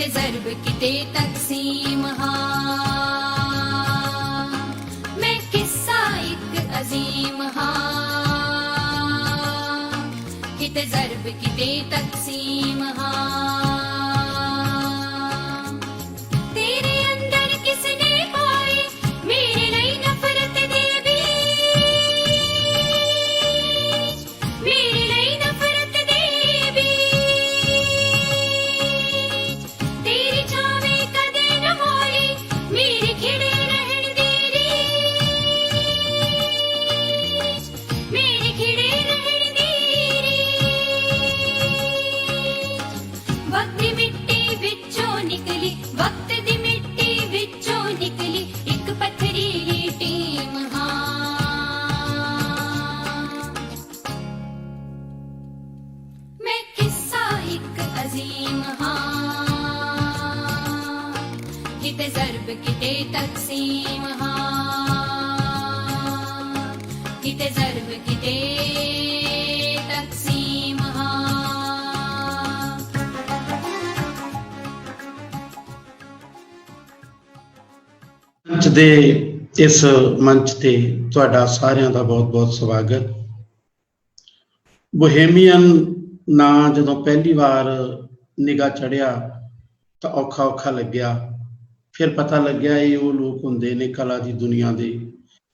किते ज़र्ब किते तक़सीम हाँ, मैं किस्सा एक अजीम हाँ, किते ज़र्ब किते तक़सीम हाँ। तेरे अंदर किसने पाई मेरे लिए नफरत दे बीज, मेरे लिए नफरत दे बीज। तेरी छावे कदे न मोली मेरे खिड़े रहन दे रीज, मेरे खिड़े रहन दे रीज। वक्त दी मिट्टी विचों निकली, वक्त दी मिट्टी विचों निकली एक पत्थरीली टीम हाँ, मैं किस्सा एक अजीम हाँ, किते ज़र्ब किते तक़सीम हाँ, किते ज़र्ब किते तक़सीम हाँ। ਮੰਚ ਦੇ ਇਸ ਮੰਚ ਤੇ ਤੁਹਾਡਾ ਸਾਰਿਆਂ ਦਾ ਬਹੁਤ-ਬਹੁਤ ਸਵਾਗਤ। ਬੋਹੇਮੀਅਨ ਨਾਂ ਜਦੋਂ ਪਹਿਲੀ ਵਾਰ ਨਿਗਾਹ ਚੜਿਆ ਤਾਂ ਔਖਾ ਲੱਗਿਆ, ਫਿਰ ਪਤਾ ਲੱਗਿਆ ਇਹ ਉਹ ਲੋਕ ਹੁੰਦੇ ਨੇ ਕਲਾ ਦੀ ਦੁਨੀਆ ਦੇ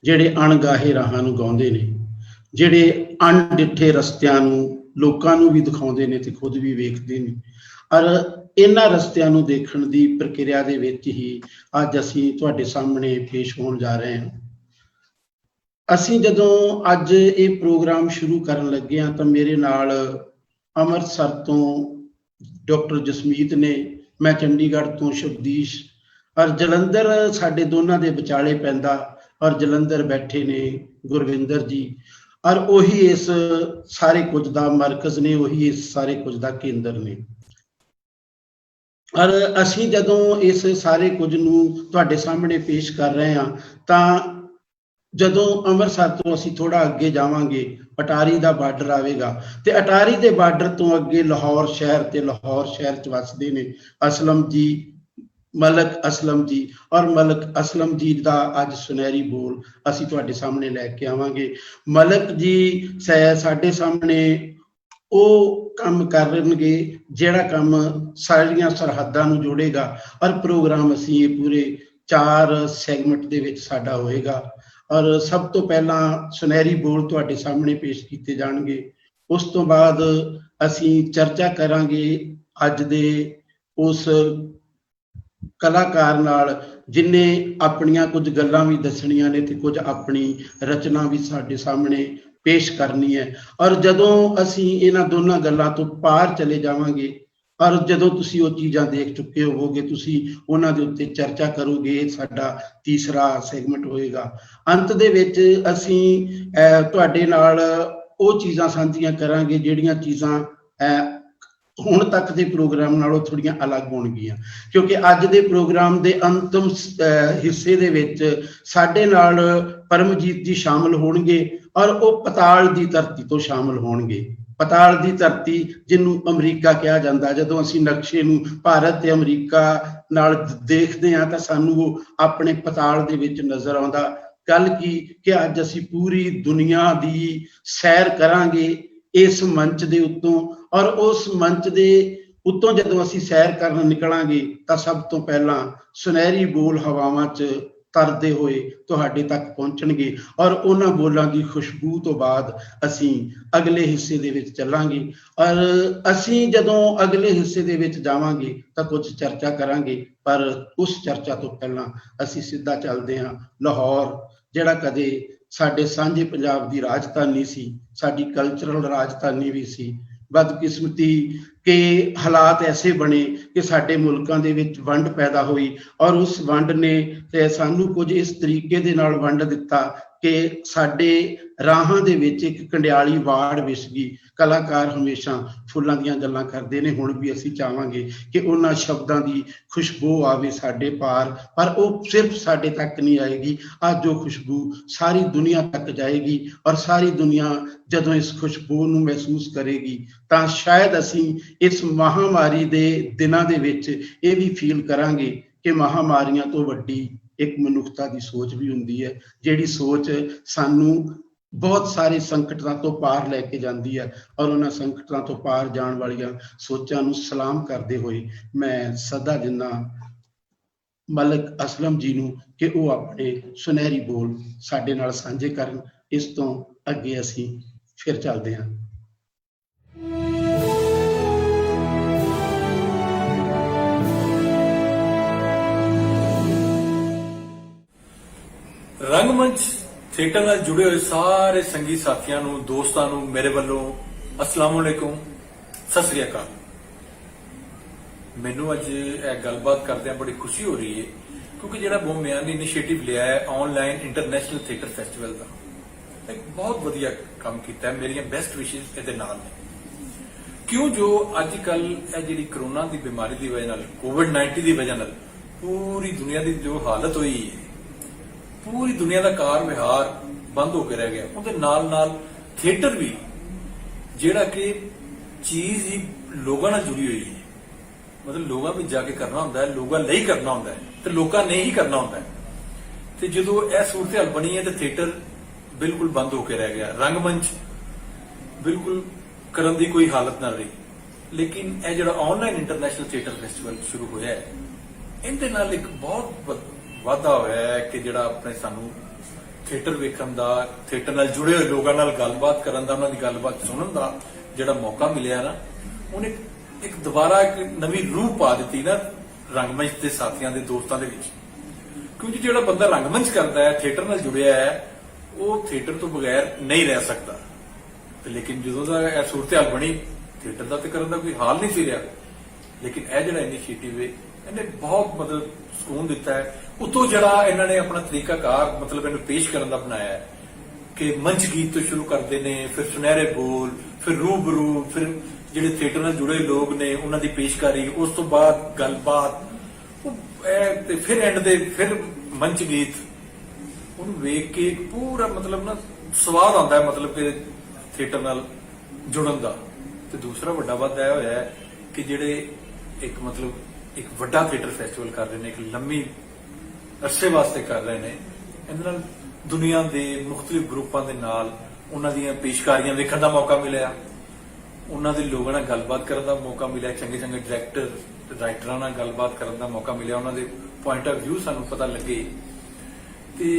ਜਿਹੜੇ ਅਣਗਾਹੇ ਰਾਹਾਂ ਨੂੰ ਗਾਉਂਦੇ ਨੇ, ਜਿਹੜੇ ਅਣਡਿੱਠੇ ਰਸਤਿਆਂ ਨੂੰ ਲੋਕਾਂ ਨੂੰ ਵੀ ਦਿਖਾਉਂਦੇ ਨੇ ਤੇ ਖੁਦ ਵੀ ਵੇਖਦੇ ਨੇ। ਔਰ ਇਹਨਾਂ ਰਸਤਿਆਂ ਨੂੰ ਦੇਖਣ ਦੀ ਪ੍ਰਕਿਰਿਆ ਦੇ ਵਿੱਚ ਹੀ ਅੱਜ ਅਸੀਂ ਤੁਹਾਡੇ ਸਾਹਮਣੇ ਪੇਸ਼ ਹੋਣ ਜਾ ਰਹੇ ਹਾਂ। ਅਸੀਂ ਜਦੋਂ ਅੱਜ ਇਹ ਪ੍ਰੋਗਰਾਮ ਸ਼ੁਰੂ ਕਰਨ ਲੱਗੇ ਹਾਂ ਤਾਂ ਮੇਰੇ ਨਾਲ ਅੰਮ੍ਰਿਤਸਰ ਤੋਂ ਡਾਕਟਰ ਜਸਮੀਤ ਨੇ, ਮੈਂ ਚੰਡੀਗੜ੍ਹ ਤੋਂ ਸ਼ਬਦੀਸ਼, ਔਰ ਜਲੰਧਰ ਸਾਡੇ ਦੋਨਾਂ ਦੇ ਵਿਚਾਲੇ ਪੈਂਦਾ, ਔਰ ਜਲੰਧਰ ਬੈਠੇ ਨੇ ਗੁਰਵਿੰਦਰ ਜੀ, ਔਰ ਉਹੀ ਇਸ ਸਾਰੇ ਕੁਝ ਦਾ ਮਰਕਜ਼ ਨੇ, ਉਹੀ ਇਸ ਸਾਰੇ ਕੁਝ ਦਾ ਕੇਂਦਰ ਨੇ। ਔਰ ਅਸੀਂ ਜਦੋਂ ਇਸ ਸਾਰੇ ਕੁਝ ਨੂੰ ਤੁਹਾਡੇ ਸਾਹਮਣੇ ਪੇਸ਼ ਕਰ ਰਹੇ ਹਾਂ ਤਾਂ ਜਦੋਂ ਅੰਮ੍ਰਿਤਸਰ ਤੋਂ ਅਸੀਂ ਥੋੜਾ ਅੱਗੇ ਜਾਵਾਂਗੇ ਅਟਾਰੀ ਦਾ ਬਾਰਡਰ ਆਵੇਗਾ ਤੇ ਅਟਾਰੀ ਦੇ ਬਾਰਡਰ ਤੋਂ ਅੱਗੇ ਲਾਹੌਰ ਸ਼ਹਿਰ, ਤੇ ਲਾਹੌਰ ਸ਼ਹਿਰ 'ਚ ਵੱਸਦੇ ਨੇ ਅਸਲਮ ਜੀ, ਮਲਕ ਅਸਲਮ ਜੀ, ਔਰ ਮਲਕ ਅਸਲਮ ਜੀ ਦਾ ਅੱਜ ਸੁਨਹਿਰੀ ਬੋਲ ਅਸੀਂ ਤੁਹਾਡੇ ਸਾਹਮਣੇ ਲੈ ਕੇ ਆਵਾਂਗੇ। ਮਲਕ ਜੀ ਸਾਡੇ ਸਾਹਮਣੇ ਉਹ ਕੰਮ ਕਰਨਗੇ ਜਿਹੜਾ ਕੰਮ ਸਾਰੀਆਂ ਸਰਹੱਦਾਂ ਨੂੰ ਜੋੜੇਗਾ, ਔਰ ਪ੍ਰੋਗਰਾਮ ਅਸੀਂ ਇਹ ਪੂਰੇ 4 ਸੈਗਮੈਂਟ ਦੇ ਵਿੱਚ ਸਾਡਾ ਹੋਏਗਾ। ਔਰ ਸਭ ਤੋਂ ਪਹਿਲਾਂ ਸੁਨਹਿਰੀ ਬੋਲ ਤੁਹਾਡੇ ਸਾਹਮਣੇ ਪੇਸ਼ ਕੀਤੇ ਜਾਣਗੇ, ਉਸ ਤੋਂ ਬਾਅਦ ਅਸੀਂ ਚਰਚਾ ਕਰਾਂਗੇ ਅੱਜ ਦੇ ਉਸ ਕਲਾਕਾਰ ਨਾਲ ਜਿਨੇ ਆਪਣੀਆਂ ਕੁਝ ਗੱਲਾਂ ਵੀ ਦੱਸਣੀਆਂ ਨੇ ਤੇ ਕੁਝ ਆਪਣੀ ਰਚਨਾ ਵੀ ਸਾਡੇ ਸਾਹਮਣੇ ਪੇਸ਼ ਕਰਨੀ ਹੈ। ਔਰ ਜਦੋਂ ਅਸੀਂ ਇਹਨਾਂ ਦੋਨਾਂ ਗੱਲਾਂ ਤੋਂ ਪਾਰ ਚਲੇ ਜਾਵਾਂਗੇ, ਔਰ ਜਦੋਂ ਤੁਸੀਂ ਉਹ ਚੀਜ਼ਾਂ ਦੇਖ ਚੁੱਕੇ ਹੋਵੋਗੇ, ਤੁਸੀਂ ਉਹਨਾਂ ਦੇ ਉੱਤੇ ਚਰਚਾ ਕਰੋਗੇ, ਇਹ ਸਾਡਾ ਤੀਸਰਾ ਸੈਗਮੈਂਟ ਹੋਏਗਾ। ਅੰਤ ਦੇ ਵਿੱਚ ਅਸੀਂ ਤੁਹਾਡੇ ਨਾਲ ਉਹ ਚੀਜ਼ਾਂ ਸਾਂਝੀਆਂ ਕਰਾਂਗੇ ਜਿਹੜੀਆਂ ਚੀਜ਼ਾਂ ਹੁਣ ਤੱਕ ਦੇ ਪ੍ਰੋਗਰਾਮ ਨਾਲੋਂ ਥੋੜ੍ਹੀਆਂ ਅਲੱਗ ਹੋਣਗੀਆਂ, ਕਿਉਂਕਿ ਅੱਜ ਦੇ ਪ੍ਰੋਗਰਾਮ ਦੇ ਅੰਤਮ ਹਿੱਸੇ ਦੇ ਵਿੱਚ ਸਾਡੇ ਨਾਲ ਪਰਮਜੀਤ ਜੀ ਸ਼ਾਮਲ ਹੋਣਗੇ, ਔਰ ਉਹ ਪਤਾਲ ਦੀ ਧਰਤੀ ਤੋਂ ਸ਼ਾਮਲ ਹੋਣਗੇ। ਪਤਾਲ ਦੀ ਧਰਤੀ ਜਿਹਨੂੰ ਅਮਰੀਕਾ ਕਿਹਾ ਜਾਂਦਾ, ਜਦੋਂ ਅਸੀਂ ਨਕਸ਼ੇ ਨੂੰ ਭਾਰਤ ਤੇ ਅਮਰੀਕਾ ਨਾਲ ਦੇਖਦੇ ਹਾਂ ਤਾਂ ਸਾਨੂੰ ਉਹ ਆਪਣੇ ਪਤਾਲ ਦੇ ਵਿੱਚ ਨਜ਼ਰ ਆਉਂਦਾ। ਗੱਲ ਕੀ ਕਿ ਅੱਜ ਅਸੀਂ ਪੂਰੀ ਦੁਨੀਆ ਦੀ ਸੈਰ ਕਰਾਂਗੇ ਇਸ ਮੰਚ ਦੇ ਉੱਤੋਂ, ਔਰ ਉਸ ਮੰਚ ਦੇ ਉੱਤੋਂ ਜਦੋਂ ਅਸੀਂ ਸੈਰ ਕਰਨ ਨਿਕਲਾਂਗੇ ਤਾਂ ਸਭ ਤੋਂ ਪਹਿਲਾਂ ਸੁਨਹਿਰੀ ਬੋਲ ਹਵਾਵਾਂ 'ਚ ਤਰਦੇ ਹੋਏ ਤੁਹਾਡੇ ਤੱਕ ਪਹੁੰਚਣਗੇ, ਔਰ ਉਹਨਾਂ ਬੋਲਾਂ ਦੀ ਖੁਸ਼ਬੂ ਤੋਂ ਬਾਅਦ ਅਸੀਂ ਅਗਲੇ ਹਿੱਸੇ ਦੇ ਵਿੱਚ ਚੱਲਾਂਗੇ। ਔਰ ਅਸੀਂ ਜਦੋਂ ਅਗਲੇ ਹਿੱਸੇ ਦੇ ਵਿੱਚ ਜਾਵਾਂਗੇ ਤਾਂ ਕੁਝ ਚਰਚਾ ਕਰਾਂਗੇ, ਪਰ ਉਸ ਚਰਚਾ ਤੋਂ ਪਹਿਲਾਂ ਅਸੀਂ ਸਿੱਧਾ ਚੱਲਦੇ ਹਾਂ ਲਾਹੌਰ, ਜਿਹੜਾ ਕਦੇ ਸਾਡੇ ਸਾਂਝੇ ਪੰਜਾਬ ਦੀ ਰਾਜਧਾਨੀ ਸੀ, ਸਾਡੀ ਕਲਚਰਲ ਰਾਜਧਾਨੀ ਵੀ ਸੀ। ਬਦਕਿਸਮਤੀ ਕਿ ਹਾਲਾਤ ਐਸੇ ਬਣੇ ਕਿ ਸਾਡੇ ਮੁਲਕਾਂ ਦੇ ਵਿੱਚ ਵੰਡ ਪੈਦਾ ਹੋਈ, ਔਰ ਉਸ ਵੰਡ ਨੇ ਤੇ ਸਾਨੂੰ ਕੁਝ ਇਸ ਤਰੀਕੇ ਦੇ ਨਾਲ ਵੰਡ ਦਿੱਤਾ ਕਿ ਸਾਡੇ ਰਾਹਾਂ ਦੇ ਵਿੱਚ ਇੱਕ ਕੰਡਿਆਲੀ ਵਾੜ ਵਿਛ ਗਈ। ਕਲਾਕਾਰ ਹਮੇਸ਼ਾ ਫੁੱਲਾਂ ਦੀਆਂ ਗੱਲਾਂ ਕਰਦੇ ਨੇ, ਹੁਣ ਵੀ ਅਸੀਂ ਚਾਹਾਂਗੇ ਕਿ ਉਹਨਾਂ ਸ਼ਬਦਾਂ ਦੀ ਖੁਸ਼ਬੂ ਆਵੇ ਸਾਡੇ ਪਾਰ, ਪਰ ਉਹ ਸਿਰਫ ਸਾਡੇ ਤੱਕ ਨਹੀਂ ਆਏਗੀ। ਅੱਜ ਉਹ ਖੁਸ਼ਬੂ ਸਾਰੀ ਦੁਨੀਆ ਤੱਕ ਜਾਏਗੀ, ਔਰ ਸਾਰੀ ਦੁਨੀਆ ਜਦੋਂ ਇਸ ਖੁਸ਼ਬੂ ਨੂੰ ਮਹਿਸੂਸ ਕਰੇਗੀ ਤਾਂ ਸ਼ਾਇਦ ਅਸੀਂ ਇਸ ਮਹਾਮਾਰੀ ਦੇ ਦਿਨਾਂ ਦੇ ਵਿੱਚ ਇਹ ਵੀ ਫੀਲ ਕਰਾਂਗੇ ਕਿ ਮਹਾਮਾਰੀਆਂ ਤੋਂ ਵੱਡੀ ਇੱਕ ਮਨੁੱਖਤਾ ਦੀ ਸੋਚ ਵੀ ਹੁੰਦੀ ਹੈ, ਜਿਹੜੀ ਸੋਚ ਸਾਨੂੰ ਬਹੁਤ ਸਾਰੇ ਸੰਕਟਾਂ ਤੋਂ ਪਾਰ ਲੈ ਕੇ ਜਾਂਦੀ ਹੈ। ਔਰ ਉਹਨਾਂ ਸੰਕਟਾਂ ਤੋਂ ਪਾਰ ਜਾਣ ਵਾਲੀਆਂ ਸੋਚਾਂ ਨੂੰ ਸਲਾਮ ਕਰਦੇ ਹੋਏ ਮੈਂ ਸਦਾ ਦਿੰਦਾ ਮਲਕ ਅਸਲਮ ਜੀ ਨੂੰ ਕਿ ਉਹ ਆਪਣੇ ਸੁਨਹਿਰੀ ਬੋਲ ਸਾਡੇ ਨਾਲ ਸਾਂਝੇ ਕਰਨ। ਇਸ ਤੋਂ ਅੱਗੇ ਅਸੀਂ ਫਿਰ ਚੱਲਦੇ ਹਾਂ। ਰੰਗਮੰਚ ਥੀਏਟਰ ਨਾਲ ਜੁੜੇ ਹੋਏ ਸਾਰੇ ਸੰਗੀ ਸਾਥੀਆਂ ਨੂੰ, ਦੋਸਤਾਂ ਨੂੰ ਮੇਰੇ ਵੱਲੋਂ ਅਸਲਾਮ ਵਾਲੇਕੁਮ, ਸਤਿ ਸ੍ਰੀ ਅਕਾਲ। ਮੈਨੂੰ ਅੱਜ ਇਹ ਗੱਲਬਾਤ ਕਰਦਿਆਂ ਬੜੀ ਖੁਸ਼ੀ ਹੋ ਰਹੀ ਹੈ ਕਿਉਂਕਿ ਜਿਹੜਾ ਬੋਮਿਆਂ ਨੇ ਇਨੀਸ਼ੀਏਟਿਵ ਲਿਆ ਹੈ ਆਨਲਾਈਨ ਇੰਟਰਨੈਸ਼ਨਲ ਥੀਏਟਰ ਫੈਸਟੀਵਲ ਦਾ, ਇੱਕ ਬਹੁਤ ਵਧੀਆ ਕੰਮ ਕੀਤਾ ਹੈ। ਮੇਰੀਆਂ ਬੈਸਟ ਵਿਸ਼ੇਸ ਇਹਦੇ ਨਾਲ ਨੇ। ਕਿਉਂ ਜੋ ਅੱਜ ਕੱਲ ਇਹ ਜਿਹੜੀ ਕਰੋਨਾ ਦੀ ਬਿਮਾਰੀ ਦੀ ਵਜ੍ਹਾ ਨਾਲ, ਕੋਵਿਡ-19 ਦੀ ਵਜ੍ਹਾ ਨਾਲ ਪੂਰੀ ਦੁਨੀਆ ਦੀ ਜੋ ਹਾਲਤ ਹੋਈ ਹੈ, ਪੂਰੀ ਦੁਨੀਆ ਦਾ ਕਾਰ ਵਿਹਾਰ ਬੰਦ ਹੋ ਕੇ ਰਹਿ ਗਿਆ। ਉਹਦੇ ਨਾਲ ਨਾਲ ਥੀਏਟਰ ਵੀ ਜਿਹੜਾ ਕਿ ਚੀਜ਼ ਹੀ ਲੋਕਾਂ ਨਾਲ ਜੁੜੀ ਹੋਈ ਹੈ, ਮਤਲਬ ਲੋਕਾਂ ਵਿੱਚ ਜਾ ਕੇ ਕਰਨਾ ਹੁੰਦਾ ਹੈ, ਲੋਕਾਂ ਲਈ ਕਰਨਾ ਹੁੰਦਾ ਹੈ ਤੇ ਲੋਕਾਂ ਨੇ ਹੀ ਕਰਨਾ ਹੁੰਦਾ ਹੈ। ਤੇ ਜਦੋਂ ਇਹ ਸੂਰਤ-ਹਾਲ ਬਣੀ ਹੈ ਤੇ ਥੀਏਟਰ ਬਿਲਕੁਲ ਬੰਦ ਹੋ ਕੇ ਰਹਿ ਗਿਆ, ਰੰਗਮੰਚ ਬਿਲਕੁਲ ਕਰਨ ਦੀ ਕੋਈ ਹਾਲਤ ਨਾ ਰਹੀ। ਲੇਕਿਨ ਇਹ ਜਿਹੜਾ ਆਨਲਾਈਨ ਇੰਟਰਨੈਸ਼ਨਲ ਥੀਏਟਰ ਫੈਸਟੀਵਲ ਸ਼ੁਰੂ ਹੋਇਆ ਹੈ, ਇਹਦੇ ਨਾਲ ਇੱਕ ਬਹੁਤ ਵਾਧਾ ਹੋਇਆ ਹੈ ਕਿ ਜਿਹੜਾ ਆਪਣੇ ਸਾਨੂੰ ਥੀਏਟਰ ਵੇਖਣ ਦਾ, ਥੀਏਟਰ ਨਾਲ ਜੁੜੇ ਹੋਏ ਲੋਕਾਂ ਨਾਲ ਗੱਲਬਾਤ ਕਰਨ ਦਾ, ਉਹਨਾਂ ਦੀ ਗੱਲਬਾਤ ਸੁਣਨ ਦਾ ਜਿਹੜਾ ਮੌਕਾ ਮਿਲਿਆ ਨਾ, ਉਹਨੇ ਇੱਕ ਦੁਬਾਰਾ ਇੱਕ ਨਵੀਂ ਰੂਹ ਪਾ ਦਿੱਤੀ ਨਾ ਰੰਗਮੰਚ ਦੇ ਸਾਥੀਆਂ ਦੇ, ਦੋਸਤਾਂ ਦੇ ਵਿੱਚ। ਕਿਉਂਕਿ ਜਿਹੜਾ ਬੰਦਾ ਰੰਗਮੰਚ ਕਰਦਾ ਹੈ, ਥੀਏਟਰ ਨਾਲ ਜੁੜਿਆ ਹੈ, ਉਹ ਥੀਏਟਰ ਤੋਂ ਬਗੈਰ ਨਹੀਂ ਰਹਿ ਸਕਦਾ। ਤੇ ਲੇਕਿਨ ਜਦੋਂ ਦਾ ਇਹ ਸੂਰਤ-ਹਾਲ ਬਣੀ, ਥੀਏਟਰ ਦਾ ਤੇ ਕਰਨ ਦਾ ਕੋਈ ਹਾਲ ਨਹੀਂ ਸੀ ਰਿਹਾ। ਲੇਕਿਨ ਇਹ ਜਿਹੜਾ ਇਨੀਸ਼ੀਏਟਿਵ ਹੈ, ਇਹਨੇ ਬਹੁਤ ਮਤਲਬ ਸਕੂਨ ਦਿੱਤਾ ਹੈ। ਉਤੋਂ ਜਿਹੜਾ ਇਹਨਾਂ ਨੇ ਆਪਣਾ ਤਰੀਕਾਕਾਰ ਮਤਲਬ ਇਹਨੂੰ ਪੇਸ਼ ਕਰਨ ਦਾ ਬਣਾਇਆ ਹੈ ਕਿ ਮੰਚ ਗੀਤ ਤੋਂ ਸ਼ੁਰੂ ਕਰਦੇ ਨੇ, ਫਿਰ ਸੁਨਹਿਰੇ ਬੋਲ, ਫਿਰ ਰੂਬਰੂ, ਫਿਰ ਜਿਹੜੇ ਥੀਏਟਰ ਨਾਲ ਜੁੜੇ ਲੋਕ ਨੇ ਉਹਨਾਂ ਦੀ ਪੇਸ਼ਕਾਰੀ, ਉਸ ਤੋਂ ਬਾਅਦ ਗੱਲਬਾਤ, ਤੇ ਫਿਰ ਐਂਡ ਦੇ ਫਿਰ ਮੰਚ ਗੀਤ। ਉਹਨੂੰ ਵੇਖ ਕੇ ਪੂਰਾ ਮਤਲਬ ਨਾ ਸਵਾਦ ਆਉਂਦਾ ਹੈ ਮਤਲਬ ਕਿ ਥੀਏਟਰ ਨਾਲ ਜੁੜਨ ਦਾ। ਤੇ ਦੂਸਰਾ ਵੱਡਾ ਵਾਧਾ ਇਹ ਹੋਇਆ ਹੈ ਕਿ ਜਿਹੜੇ ਇੱਕ ਮਤਲਬ ਇੱਕ ਵੱਡਾ ਥੀਏਟਰ ਫੈਸਟੀਵਲ ਕਰ ਰਹੇ ਨੇ, ਇੱਕ ਲੰਮੀ ਅਰਸੇ ਵਾਸਤੇ ਕਰ ਰਹੇ ਨੇ, ਇਹਦੇ ਨਾਲ ਦੁਨੀਆ ਦੇ ਮੁxtਲਿਫ ਗਰੁੱਪਾਂ ਦੇ ਨਾਲ ਉਹਨਾਂ ਦੀਆਂ ਪੇਸ਼ਕਾਰੀਆਂ ਵੇਖਣ ਦਾ ਮੌਕਾ ਮਿਲਿਆ, ਉਹਨਾਂ ਦੇ ਲੋਕਾਂ ਨਾਲ ਗੱਲਬਾਤ ਕਰਨ ਦਾ ਮੌਕਾ ਮਿਲਿਆ, ਚੰਗੇ ਚੰਗੇ ਡਾਇਰੈਕਟਰ ਤੇ ਰਾਈਟਰਾਂ ਨਾਲ ਗੱਲਬਾਤ ਕਰਨ ਦਾ ਮੌਕਾ ਮਿਲਿਆ, ਉਹਨਾਂ ਦੇ ਪੁਆਇੰਟ ਆਫ ਵਿਊ ਸਾਨੂੰ ਪਤਾ ਲੱਗੇ। ਤੇ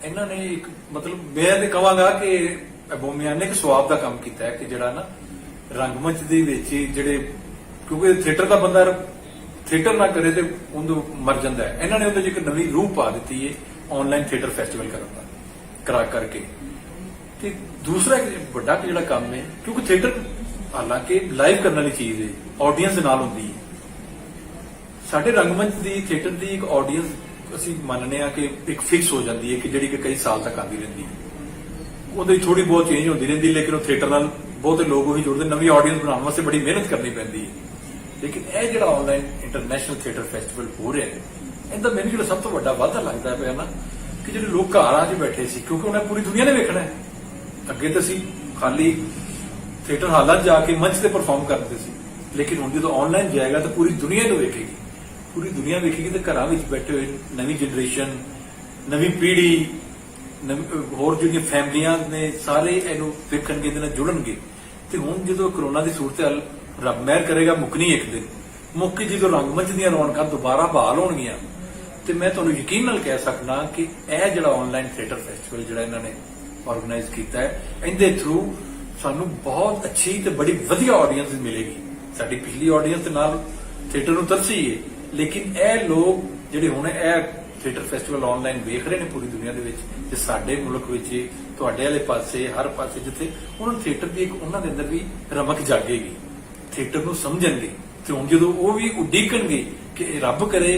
ਇਹਨਾਂ ਨੇ ਇੱਕ ਮਤਲਬ ਮੈਂ ਤੇ ਕਹਾਂਗਾ ਕਿ ਬੋਮਿਆਂ ਨੇ ਇੱਕ ਸਵਾਬ ਦਾ ਕੰਮ ਕੀਤਾ ਹੈ ਕਿ ਜਿਹੜਾ ਨਾ ਰੰਗਮੰਚ ਦੇ ਵਿੱਚ ਜਿਹੜੇ, ਕਿਉਂਕਿ ਥੀਏਟਰ ਦਾ ਬੰਦਾ ਥੀਏਟਰ ਨਾ ਕਰੇ ਤੇ ਉਹਨੂੰ ਮਰ ਜਾਂਦਾ ਹੈ, ਇਹਨਾਂ ਨੇ ਉਹਦੇ 'ਚ ਇੱਕ ਨਵੀਂ ਰੂਹ ਪਾ ਦਿੱਤੀ ਹੈ ਆਨਲਾਈਨ ਥੀਏਟਰ ਫੈਸਟੀਵਲ ਕਰਨ ਦਾ ਕਰਾ ਕਰਕੇ। ਤੇ ਦੂਸਰਾ ਵੱਡਾ ਜਿਹੜਾ ਕੰਮ ਹੈ, ਕਿਉਂਕਿ ਥੀਏਟਰ ਹਾਲਾਂਕਿ ਲਾਈਵ ਕਰਨ ਵਾਲੀ ਚੀਜ਼ ਹੈ, ਆਡੀਅנס ਦੇ ਨਾਲ ਹੁੰਦੀ ਹੈ। ਸਾਡੇ ਰੰਗਮੰਚ ਦੀ ਥੀਏਟਰ ਦੀ ਇੱਕ ਆਡੀਅנס ਅਸੀਂ ਮੰਨਦੇ ਹਾਂ ਕਿ ਇੱਕ ਫਿਕਸ ਹੋ ਜਾਂਦੀ ਹੈ ਕਿ ਜਿਹੜੀ ਕਿ ਕਈ ਸਾਲ ਤੱਕ ਆਉਂਦੀ ਰਹਿੰਦੀ ਹੈ। ਉਹਦੀ ਥੋੜੀ ਬਹੁਤ ਚੇਂਜ ਹੁੰਦੀ ਰਹਿੰਦੀ, ਲੇਕਿਨ ਉਹ ਥੀਏਟਰ ਨਾਲ ਬਹੁਤੇ ਲੋਕ ਉਹੀ ਜੁੜਦੇ, ਨਵੀਂ ਆਡੀਅנס ਬਣਾਉਣ ਵਾਸਤੇ ਬੜੀ ਮਿਹਨਤ ਕਰਨੀ ਪੈਂਦੀ ਹੈ। ਲੇਕਿਨ ਇਹ ਜਿਹੜਾ ਆਨਲਾਈਨ ਇੰਟਰਨੈਸ਼ਨਲ ਥੀਏਟਰ ਫੈਸਟੀਵਲ ਹੋ ਰਿਹਾ ਹੈ, ਇਹਦਾ ਮੈਨੂੰ ਜਿਹੜਾ ਸਭ ਤੋਂ ਵੱਡਾ ਵਾਧਾ ਲੱਗਦਾ ਪਿਆ ਨਾ ਕਿ ਜਿਹੜੇ ਲੋਕ ਘਰਾਂ 'ਚ ਬੈਠੇ ਸੀ, ਕਿਉਂਕਿ ਉਹਨਾਂ ਪੂਰੀ ਦੁਨੀਆ ਨੇ ਵੇਖਣਾ ਹੈ। ਅੱਗੇ ਤਾਂ ਅਸੀਂ ਖਾਲੀ ਥੀਏਟਰ ਹਾਲਾਂ 'ਚ ਜਾ ਕੇ ਮੰਚ ਤੇ ਪਰਫਾਰਮ ਕਰਦੇ ਸੀ, ਲੇਕਿਨ ਹੁਣ ਜਦੋਂ ਆਨਲਾਈਨ ਜਾਏਗਾ ਤਾਂ ਪੂਰੀ ਦੁਨੀਆ ਨੂੰ ਵੇਖੇਗੀ, ਪੂਰੀ ਦੁਨੀਆ ਵੇਖੇਗੀ ਤੇ ਘਰਾਂ ਵਿੱਚ ਬੈਠੇ ਹੋਏ ਨਵੀਂ ਜਨਰੇਸ਼ਨ, ਨਵੀਂ ਪੀੜ੍ਹੀ, ਹੋਰ ਜਿਹੜੀਆਂ ਫੈਮਲੀਆਂ ਨੇ ਸਾਰੇ ਇਹਨੂੰ ਵੇਖਣਗੇ, ਇਹਦੇ ਨਾਲ ਜੁੜਨਗੇ। ਤੇ ਹੁਣ ਜਦੋਂ ਕਰੋਨਾ ਦੀ ਸੂਰਤ-ਹਾਲ ਰੱਬ ਮਿਹਰ ਕਰੇਗਾ ਮੁੱਕਣੀ ਇੱਕ ਦਿਨ, ਮੁੱਕ ਕੇ ਜਦੋਂ ਰੰਗਮੰਚ ਦੀਆਂ ਰੌਣਕਾਂ ਦੁਬਾਰਾ ਬਹਾਲ ਹੋਣਗੀਆਂ, ਤੇ ਮੈਂ ਤੁਹਾਨੂੰ ਯਕੀਨ ਨਾਲ ਕਹਿ ਸਕਦਾ ਕਿ ਇਹ ਜਿਹੜਾ ਆਨਲਾਈਨ ਥੀਏਟਰ ਫੈਸਟੀਵਲ ਜਿਹੜਾ ਇਹਨਾਂ ਨੇ ਆਰਗੇਨਾਈਜ਼ ਕੀਤਾ ਹੈ, ਇਹਦੇ ਥਰੂ ਸਾਨੂੰ ਬਹੁਤ ਅੱਛੀ ਤੇ ਬੜੀ ਵਧੀਆ ਆਡੀਅנס ਮਿਲੇਗੀ। ਸਾਡੀ ਪਿਛਲੀ ਆਡੀਅנס ਦੇ ਨਾਲ ਥੀਏਟਰ ਨੂੰ ਤਰਸੀ ਹੈ, ਲੇਕਿਨ ਇਹ ਲੋਕ ਜਿਹੜੇ ਹੁਣ ਇਹ ਥੀਏਟਰ ਫੈਸਟੀਵਲ ਆਨਲਾਈਨ ਵੇਖ ਰਹੇ ਨੇ ਪੂਰੀ ਦੁਨੀਆ ਦੇ ਵਿੱਚ, ਤੇ ਸਾਡੇ ਮੁਲਕ ਵਿੱਚ ਤੁਹਾਡੇ ਵਾਲੇ ਪਾਸੇ ਹਰ ਪਾਸੇ ਜਿੱਥੇ ਉਹਨਾਂ ਨੂੰ ਥੀਏਟਰ ਦੀ ਇੱਕ ਉਹਨਾਂ ਦੇ ਅੰਦਰ ਵੀ ਰਮਕ ਜਾਗੇਗੀ, ਥੀਏਟਰ ਨੂੰ ਸਮਝਣਗੇ। ਤੇ ਹੁਣ ਜਦੋਂ ਉਹ ਵੀ ਉਡੀਕਣਗੇ ਕਿ ਰੱਬ ਕਰੇ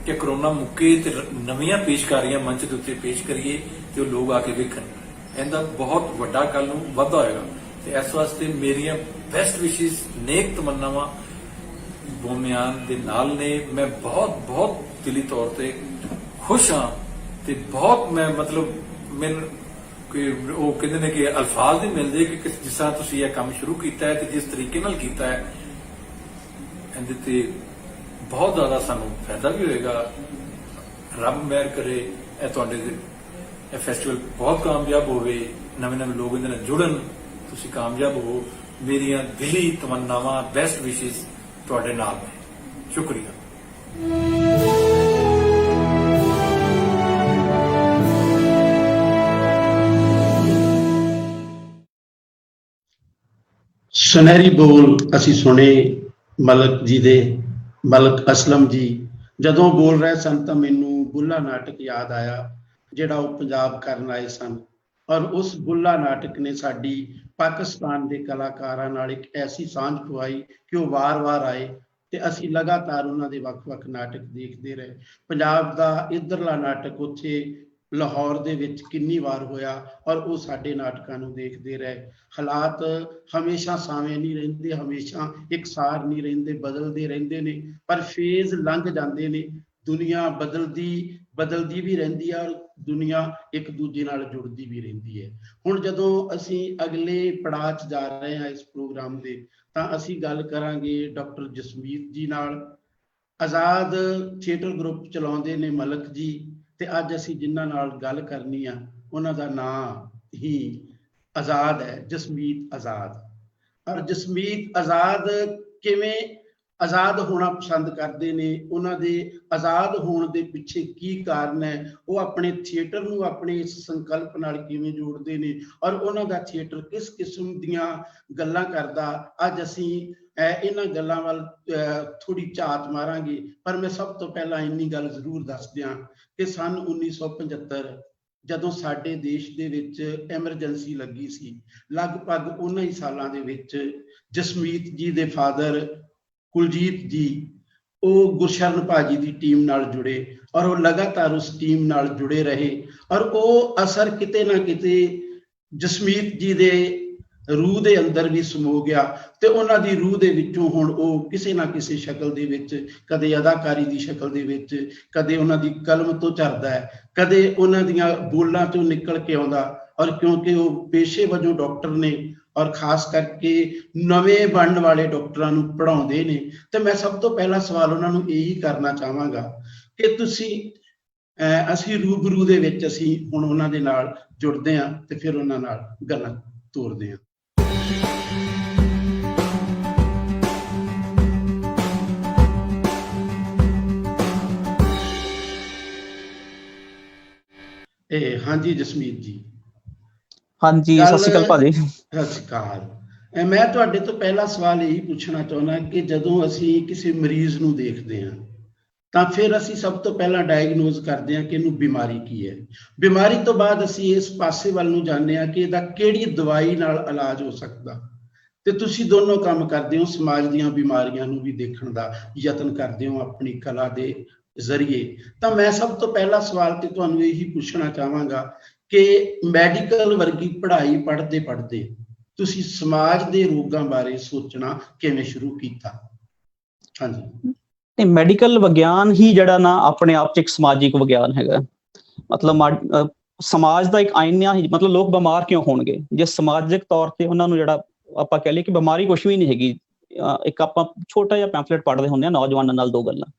ਕਿ ਕਰੋਨਾ ਮੁੱਕੇ ਤੇ ਨਵੀਆਂ ਪੇਸ਼ਕਾਰੀਆਂ ਮੰਚ ਦੇ ਉੱਤੇ ਪੇਸ਼ ਕਰੀਏ ਤੇ ਉਹ ਲੋਕ ਆ ਕੇ ਵੇਖਣ। ਇਹਦਾ ਬਹੁਤ ਵੱਡਾ ਕੱਲ ਨੂੰ ਵਾਧਾ ਹੋਏਗਾ ਤੇ ਇਸ ਵਾਸਤੇ ਮੇਰੀਆਂ ਬੈਸਟ ਵਿਸ਼ੇਸ, ਨੇਕ ਤਮੰਨਾਵਾਂ ਬੋਮਿਆਨ ਦੇ ਨਾਲ ਨੇ। ਮੈਂ ਬਹੁਤ ਬਹੁਤ ਦਿਲੀ ਤੌਰ ਤੇ ਖੁਸ਼ ਹਾਂ ਤੇ ਬਹੁਤ ਮੈਂ ਮਤਲਬ ਮੈਨੂੰ ਕਿ ਉਹ ਕਹਿੰਦੇ ਨੇ ਕਿ ਅਲਫਾਜ਼ ਨਹੀਂ ਮਿਲਦੇ ਕਿ ਜਿਸ ਤਰ੍ਹਾਂ ਤੁਸੀਂ ਇਹ ਕੰਮ ਸ਼ੁਰੂ ਕੀਤਾ ਹੈ ਤੇ ਜਿਸ ਤਰੀਕੇ ਨਾਲ ਕੀਤਾ ਹੈ, ਇਹਦੇ ਤੇ ਬਹੁਤ ਜ਼ਿਆਦਾ ਸਾਨੂੰ ਫਾਇਦਾ ਵੀ ਹੋਏਗਾ। ਰੱਬ ਮਿਹਰ ਕਰੇ ਇਹ ਤੁਹਾਡੇ ਇਹ ਫੈਸਟੀਵਲ ਬਹੁਤ ਕਾਮਯਾਬ ਹੋਵੇ, ਨਵੇਂ ਨਵੇਂ ਲੋਕ ਇਹਦੇ ਨਾਲ ਜੁੜਨ, ਤੁਸੀਂ ਕਾਮਯਾਬ ਹੋ। ਮੇਰੀਆਂ ਦਿਲੀ ਤਮੰਨਾਵਾਂ, ਬੈਸਟ ਵਿਸ਼ੇਸ ਤੁਹਾਡੇ ਨਾਲ ਨੇ। ਸ਼ੁਕਰੀਆ। ਸੁਨਹਿਰੀ ਬੋਲ ਅਸੀਂ ਸੁਣੇ ਮਲਕ ਜੀ ਦੇ, ਮਲਕ ਅਸਲਮ ਜੀ ਜਦੋਂ ਬੋਲ ਰਹੇ ਸਨ ਤਾਂ ਮੈਨੂੰ ਬੁੱਲਾ ਨਾਟਕ ਯਾਦ ਆਇਆ ਜਿਹੜਾ ਉਹ ਪੰਜਾਬ ਕਰਨ ਆਏ ਸਨ। ਔਰ ਉਸ ਬੁੱਲਾ ਨਾਟਕ ਨੇ ਸਾਡੀ ਪਾਕਿਸਤਾਨ ਦੇ ਕਲਾਕਾਰਾਂ ਨਾਲ ਇੱਕ ਐਸੀ ਸਾਂਝ ਪਵਾਈ ਕਿ ਉਹ ਵਾਰ-ਵਾਰ ਆਏ ਤੇ ਅਸੀਂ ਲਗਾਤਾਰ ਉਹਨਾਂ ਦੇ ਵੱਖ-ਵੱਖ ਨਾਟਕ ਦੇਖਦੇ ਰਹੇ। ਪੰਜਾਬ ਦਾ ਇੱਧਰਲਾ ਨਾਟਕ ਉੱਥੇ ਲਾਹੌਰ ਦੇ ਵਿੱਚ ਕਿੰਨੀ ਵਾਰ ਹੋਇਆ ਔਰ ਉਹ ਸਾਡੇ ਨਾਟਕਾਂ ਨੂੰ ਦੇਖਦੇ ਰਹੇ। ਹਾਲਾਤ ਹਮੇਸ਼ਾ ਸਾਵੇਂ ਨਹੀਂ ਰਹਿੰਦੇ, ਹਮੇਸ਼ਾ ਇਕਸਾਰ ਨਹੀਂ ਰਹਿੰਦੇ, ਬਦਲਦੇ ਰਹਿੰਦੇ ਨੇ, ਪਰ ਫੇਜ਼ ਲੰਘ ਜਾਂਦੇ ਨੇ। ਦੁਨੀਆ ਬਦਲਦੀ ਵੀ ਰਹਿੰਦੀ ਹੈ ਔਰ ਦੁਨੀਆ ਇੱਕ ਦੂਜੇ ਨਾਲ ਜੁੜਦੀ ਵੀ ਰਹਿੰਦੀ ਹੈ। ਹੁਣ ਜਦੋਂ ਅਸੀਂ ਅਗਲੇ ਪੜਾਅ 'ਚ ਜਾ ਰਹੇ ਹਾਂ ਇਸ ਪ੍ਰੋਗਰਾਮ ਦੇ, ਤਾਂ ਅਸੀਂ ਗੱਲ ਕਰਾਂਗੇ ਡਾਕਟਰ ਜਸਮੀਤ ਜੀ ਨਾਲ। ਆਜ਼ਾਦ ਥੀਏਟਰ ਗਰੁੱਪ ਚਲਾਉਂਦੇ ਨੇ ਮਲਕ ਜੀ, ਤੇ ਅੱਜ ਅਸੀਂ ਜਿਨ੍ਹਾਂ ਨਾਲ ਗੱਲ ਕਰਨੀ ਆ ਉਹਨਾਂ ਦਾ ਨਾਂ ਹੀ ਆਜ਼ਾਦ ਹੈ, ਜਸਮੀਤ ਆਜ਼ਾਦ। ਔਰ ਜਸਮੀਤ ਆਜ਼ਾਦ ਕਿਵੇਂ ਆਜ਼ਾਦ ਹੋਣਾ ਪਸੰਦ ਕਰਦੇ ਨੇ, ਉਹਨਾਂ ਦੇ ਆਜ਼ਾਦ ਹੋਣ ਦੇ ਪਿੱਛੇ ਕੀ ਕਾਰਨ ਹੈ, ਉਹ ਆਪਣੇ ਥੀਏਟਰ ਨੂੰ ਆਪਣੇ ਇਸ ਸੰਕਲਪ ਨਾਲ ਕਿਵੇਂ ਜੋੜਦੇ ਨੇ ਔਰ ਉਹਨਾਂ ਦਾ ਥੀਏਟਰ ਕਿਸ ਕਿਸਮ ਦੀਆਂ ਗੱਲਾਂ ਕਰਦਾ, ਅੱਜ ਅਸੀਂ ਇਹਨਾਂ ਗੱਲਾਂ ਵੱਲ ਥੋੜੀ ਝਾਤ ਮਾਰਾਂਗੇ। ਪਰ ਮੈਂ ਸਭ ਤੋਂ ਪਹਿਲਾਂ ਇੰਨੀ ਗੱਲ ਜ਼ਰੂਰ ਦੱਸ ਦਿਆਂ ਕਿ ਸੰਨ 1975 ਜਦੋਂ ਸਾਡੇ ਦੇਸ਼ ਦੇ ਵਿੱਚ ਐਮਰਜੈਂਸੀ ਲੱਗੀ ਸੀ, ਲਗਭਗ ਉਹਨਾਂ ਹੀ ਸਾਲਾਂ ਦੇ ਵਿੱਚ ਜਸਮੀਤ ਜੀ ਦੇ ਫਾਦਰ ਕੁਲਜੀਤ ਜੀ ਉਹ ਗੁਰਸ਼ਰਨ ਭਾਜੀ ਦੀ ਟੀਮ ਨਾਲ ਜੁੜੇ ਔਰ ਉਹ ਲਗਾਤਾਰ ਉਸ ਟੀਮ ਨਾਲ ਜੁੜੇ ਰਹੇ ਔਰ ਉਹ ਅਸਰ ਕਿਤੇ ਨਾ ਕਿਤੇ ਜਸਮੀਤ ਜੀ ਦੇ ਰੂਹ ਦੇ ਅੰਦਰ ਵੀ ਸਮੋ ਗਿਆ ਤੇ ਉਹਨਾਂ ਦੀ ਰੂਹ ਦੇ ਵਿੱਚੋਂ ਹੁਣ ਉਹ ਕਿਸੇ ਨਾ ਕਿਸੇ ਸ਼ਕਲ ਦੇ ਵਿੱਚ, ਕਦੇ ਅਦਾਕਾਰੀ ਦੀ ਸ਼ਕਲ ਦੇ ਵਿੱਚ, ਕਦੇ ਉਹਨਾਂ ਦੀ ਕਲਮ ਤੋਂ ਝਰਦਾ ਹੈ, ਕਦੇ ਉਹਨਾਂ ਦੀਆਂ ਬੋਲਾਂ ਤੋਂ ਨਿਕਲ ਕੇ ਆਉਂਦਾ। ਔਰ ਕਿਉਂਕਿ ਉਹ ਪੇਸ਼ੇ ਵਜੋਂ ਡਾਕਟਰ ਨੇ ਔਰ ਖਾਸ ਕਰਕੇ ਨਵੇਂ ਬਣਨ ਵਾਲੇ ਡਾਕਟਰਾਂ ਨੂੰ ਪੜ੍ਹਾਉਂਦੇ ਨੇ, ਤੇ ਮੈਂ ਸਭ ਤੋਂ ਪਹਿਲਾ ਸਵਾਲ ਉਹਨਾਂ ਨੂੰ ਇਹੀ ਕਰਨਾ ਚਾਹਾਂਗਾ ਕਿ ਅਸੀਂ ਰੂਬਰੂ ਦੇ ਵਿੱਚ ਅਸੀਂ ਹੁਣ ਉਹਨਾਂ ਦੇ ਨਾਲ ਜੁੜਦੇ ਹਾਂ ਤੇ ਫਿਰ ਉਹਨਾਂ ਨਾਲ ਗੱਲਾਂ ਤੋਰਦੇ ਹਾਂ। ਹਾਂਜੀ ਜਸਮੀਤ ਜੀ। ਹਾਂਜੀ, ਸਤਿ ਸ਼੍ਰੀ ਅਕਾਲ ਭਾਜੀ। ਸਤਿ ਸ਼੍ਰੀ ਅਕਾਲ। ਮੈਂ ਤੁਹਾਡੇ ਤੋਂ ਪਹਿਲਾ ਸਵਾਲ ਇਹੀ ਪੁੱਛਣਾ ਚਾਹੁੰਦਾ ਕਿ ਜਦੋਂ ਅਸੀਂ ਕਿਸੇ ਮਰੀਜ਼ ਨੂੰ ਦੇਖਦੇ ਹਾਂ ਤਾਂ ਫਿਰ ਅਸੀਂ ਸਭ ਤੋਂ ਪਹਿਲਾਂ ਡਾਇਗਨੋਜ਼ ਕਰਦੇ ਹਾਂ ਕਿ ਇਹਨੂੰ ਬਿਮਾਰੀ ਕੀ ਹੈ। ਬਿਮਾਰੀ ਤੋਂ ਬਾਅਦ ਅਸੀਂ ਇਸ ਪਾਸੇ ਵੱਲ ਨੂੰ ਜਾਂਦੇ ਹਾਂ ਕਿ ਇਹਦਾ ਕਿਹੜੀ ਦਵਾਈ ਨਾਲ ਇਲਾਜ ਹੋ ਸਕਦਾ, ਤੇ ਤੁਸੀਂ ਦੋਨੋਂ ਕੰਮ ਕਰਦੇ ਹੋ, ਸਮਾਜ ਦੀਆਂ ਬਿਮਾਰੀਆਂ ਨੂੰ ਵੀ ਦੇਖਣ ਦਾ ਯਤਨ ਕਰਦੇ ਹੋ ਆਪਣੀ ਕਲਾ ਦੇ ਜ਼ਰੀਏ। ਤਾਂ ਮੈਂ ਸਭ ਤੋਂ ਪਹਿਲਾ ਸਵਾਲ ਤੇ ਤੁਹਾਨੂੰ ਇਹੀ ਪੁੱਛਣਾ ਚਾਹਾਂਗਾ ਕਿ ਮੈਡੀਕਲ ਵਰਗੀ ਪੜ੍ਹਾਈ ਪੜ੍ਹਦੇ ਤੁਸੀਂ ਸਮਾਜ ਦੇ ਰੋਗਾਂ ਬਾਰੇ ਸੋਚਣਾ ਕਿਵੇਂ ਸ਼ੁਰੂ ਕੀਤਾ? ਹਾਂਜੀ। ਨਹੀਂ, ਮੈਡੀਕਲ ਵਿਗਿਆਨ ਹੀ ਜਿਹੜਾ ਨਾ ਆਪਣੇ ਆਪ 'ਚ ਇੱਕ ਸਮਾਜਿਕ ਵਿਗਿਆਨ ਹੈਗਾ। ਮਤਲਬ ਸਮਾਜ ਦਾ ਇੱਕ ਆਇਨਾ ਹੀ, ਮਤਲਬ ਲੋਕ ਬਿਮਾਰ ਕਿਉਂ ਹੋਣਗੇ ਜੇ ਸਮਾਜਿਕ ਤੌਰ ਤੇ ਉਹਨਾਂ ਨੂੰ ਜਿਹੜਾ ਆਪਾਂ ਕਹਿ ਲਈਏ ਕਿ ਬਿਮਾਰੀ ਕੁਛ ਵੀ ਨਹੀਂ ਹੈਗੀ। ਇੱਕ ਆਪਾਂ ਛੋਟਾ ਜਿਹਾ ਪੈਂਫਲੇਟ ਪੜ੍ਹਦੇ ਹੁੰਦੇ ਹਾਂ ਨੌਜਵਾਨਾਂ ਨਾਲ, 2 ਗੱਲਾਂ,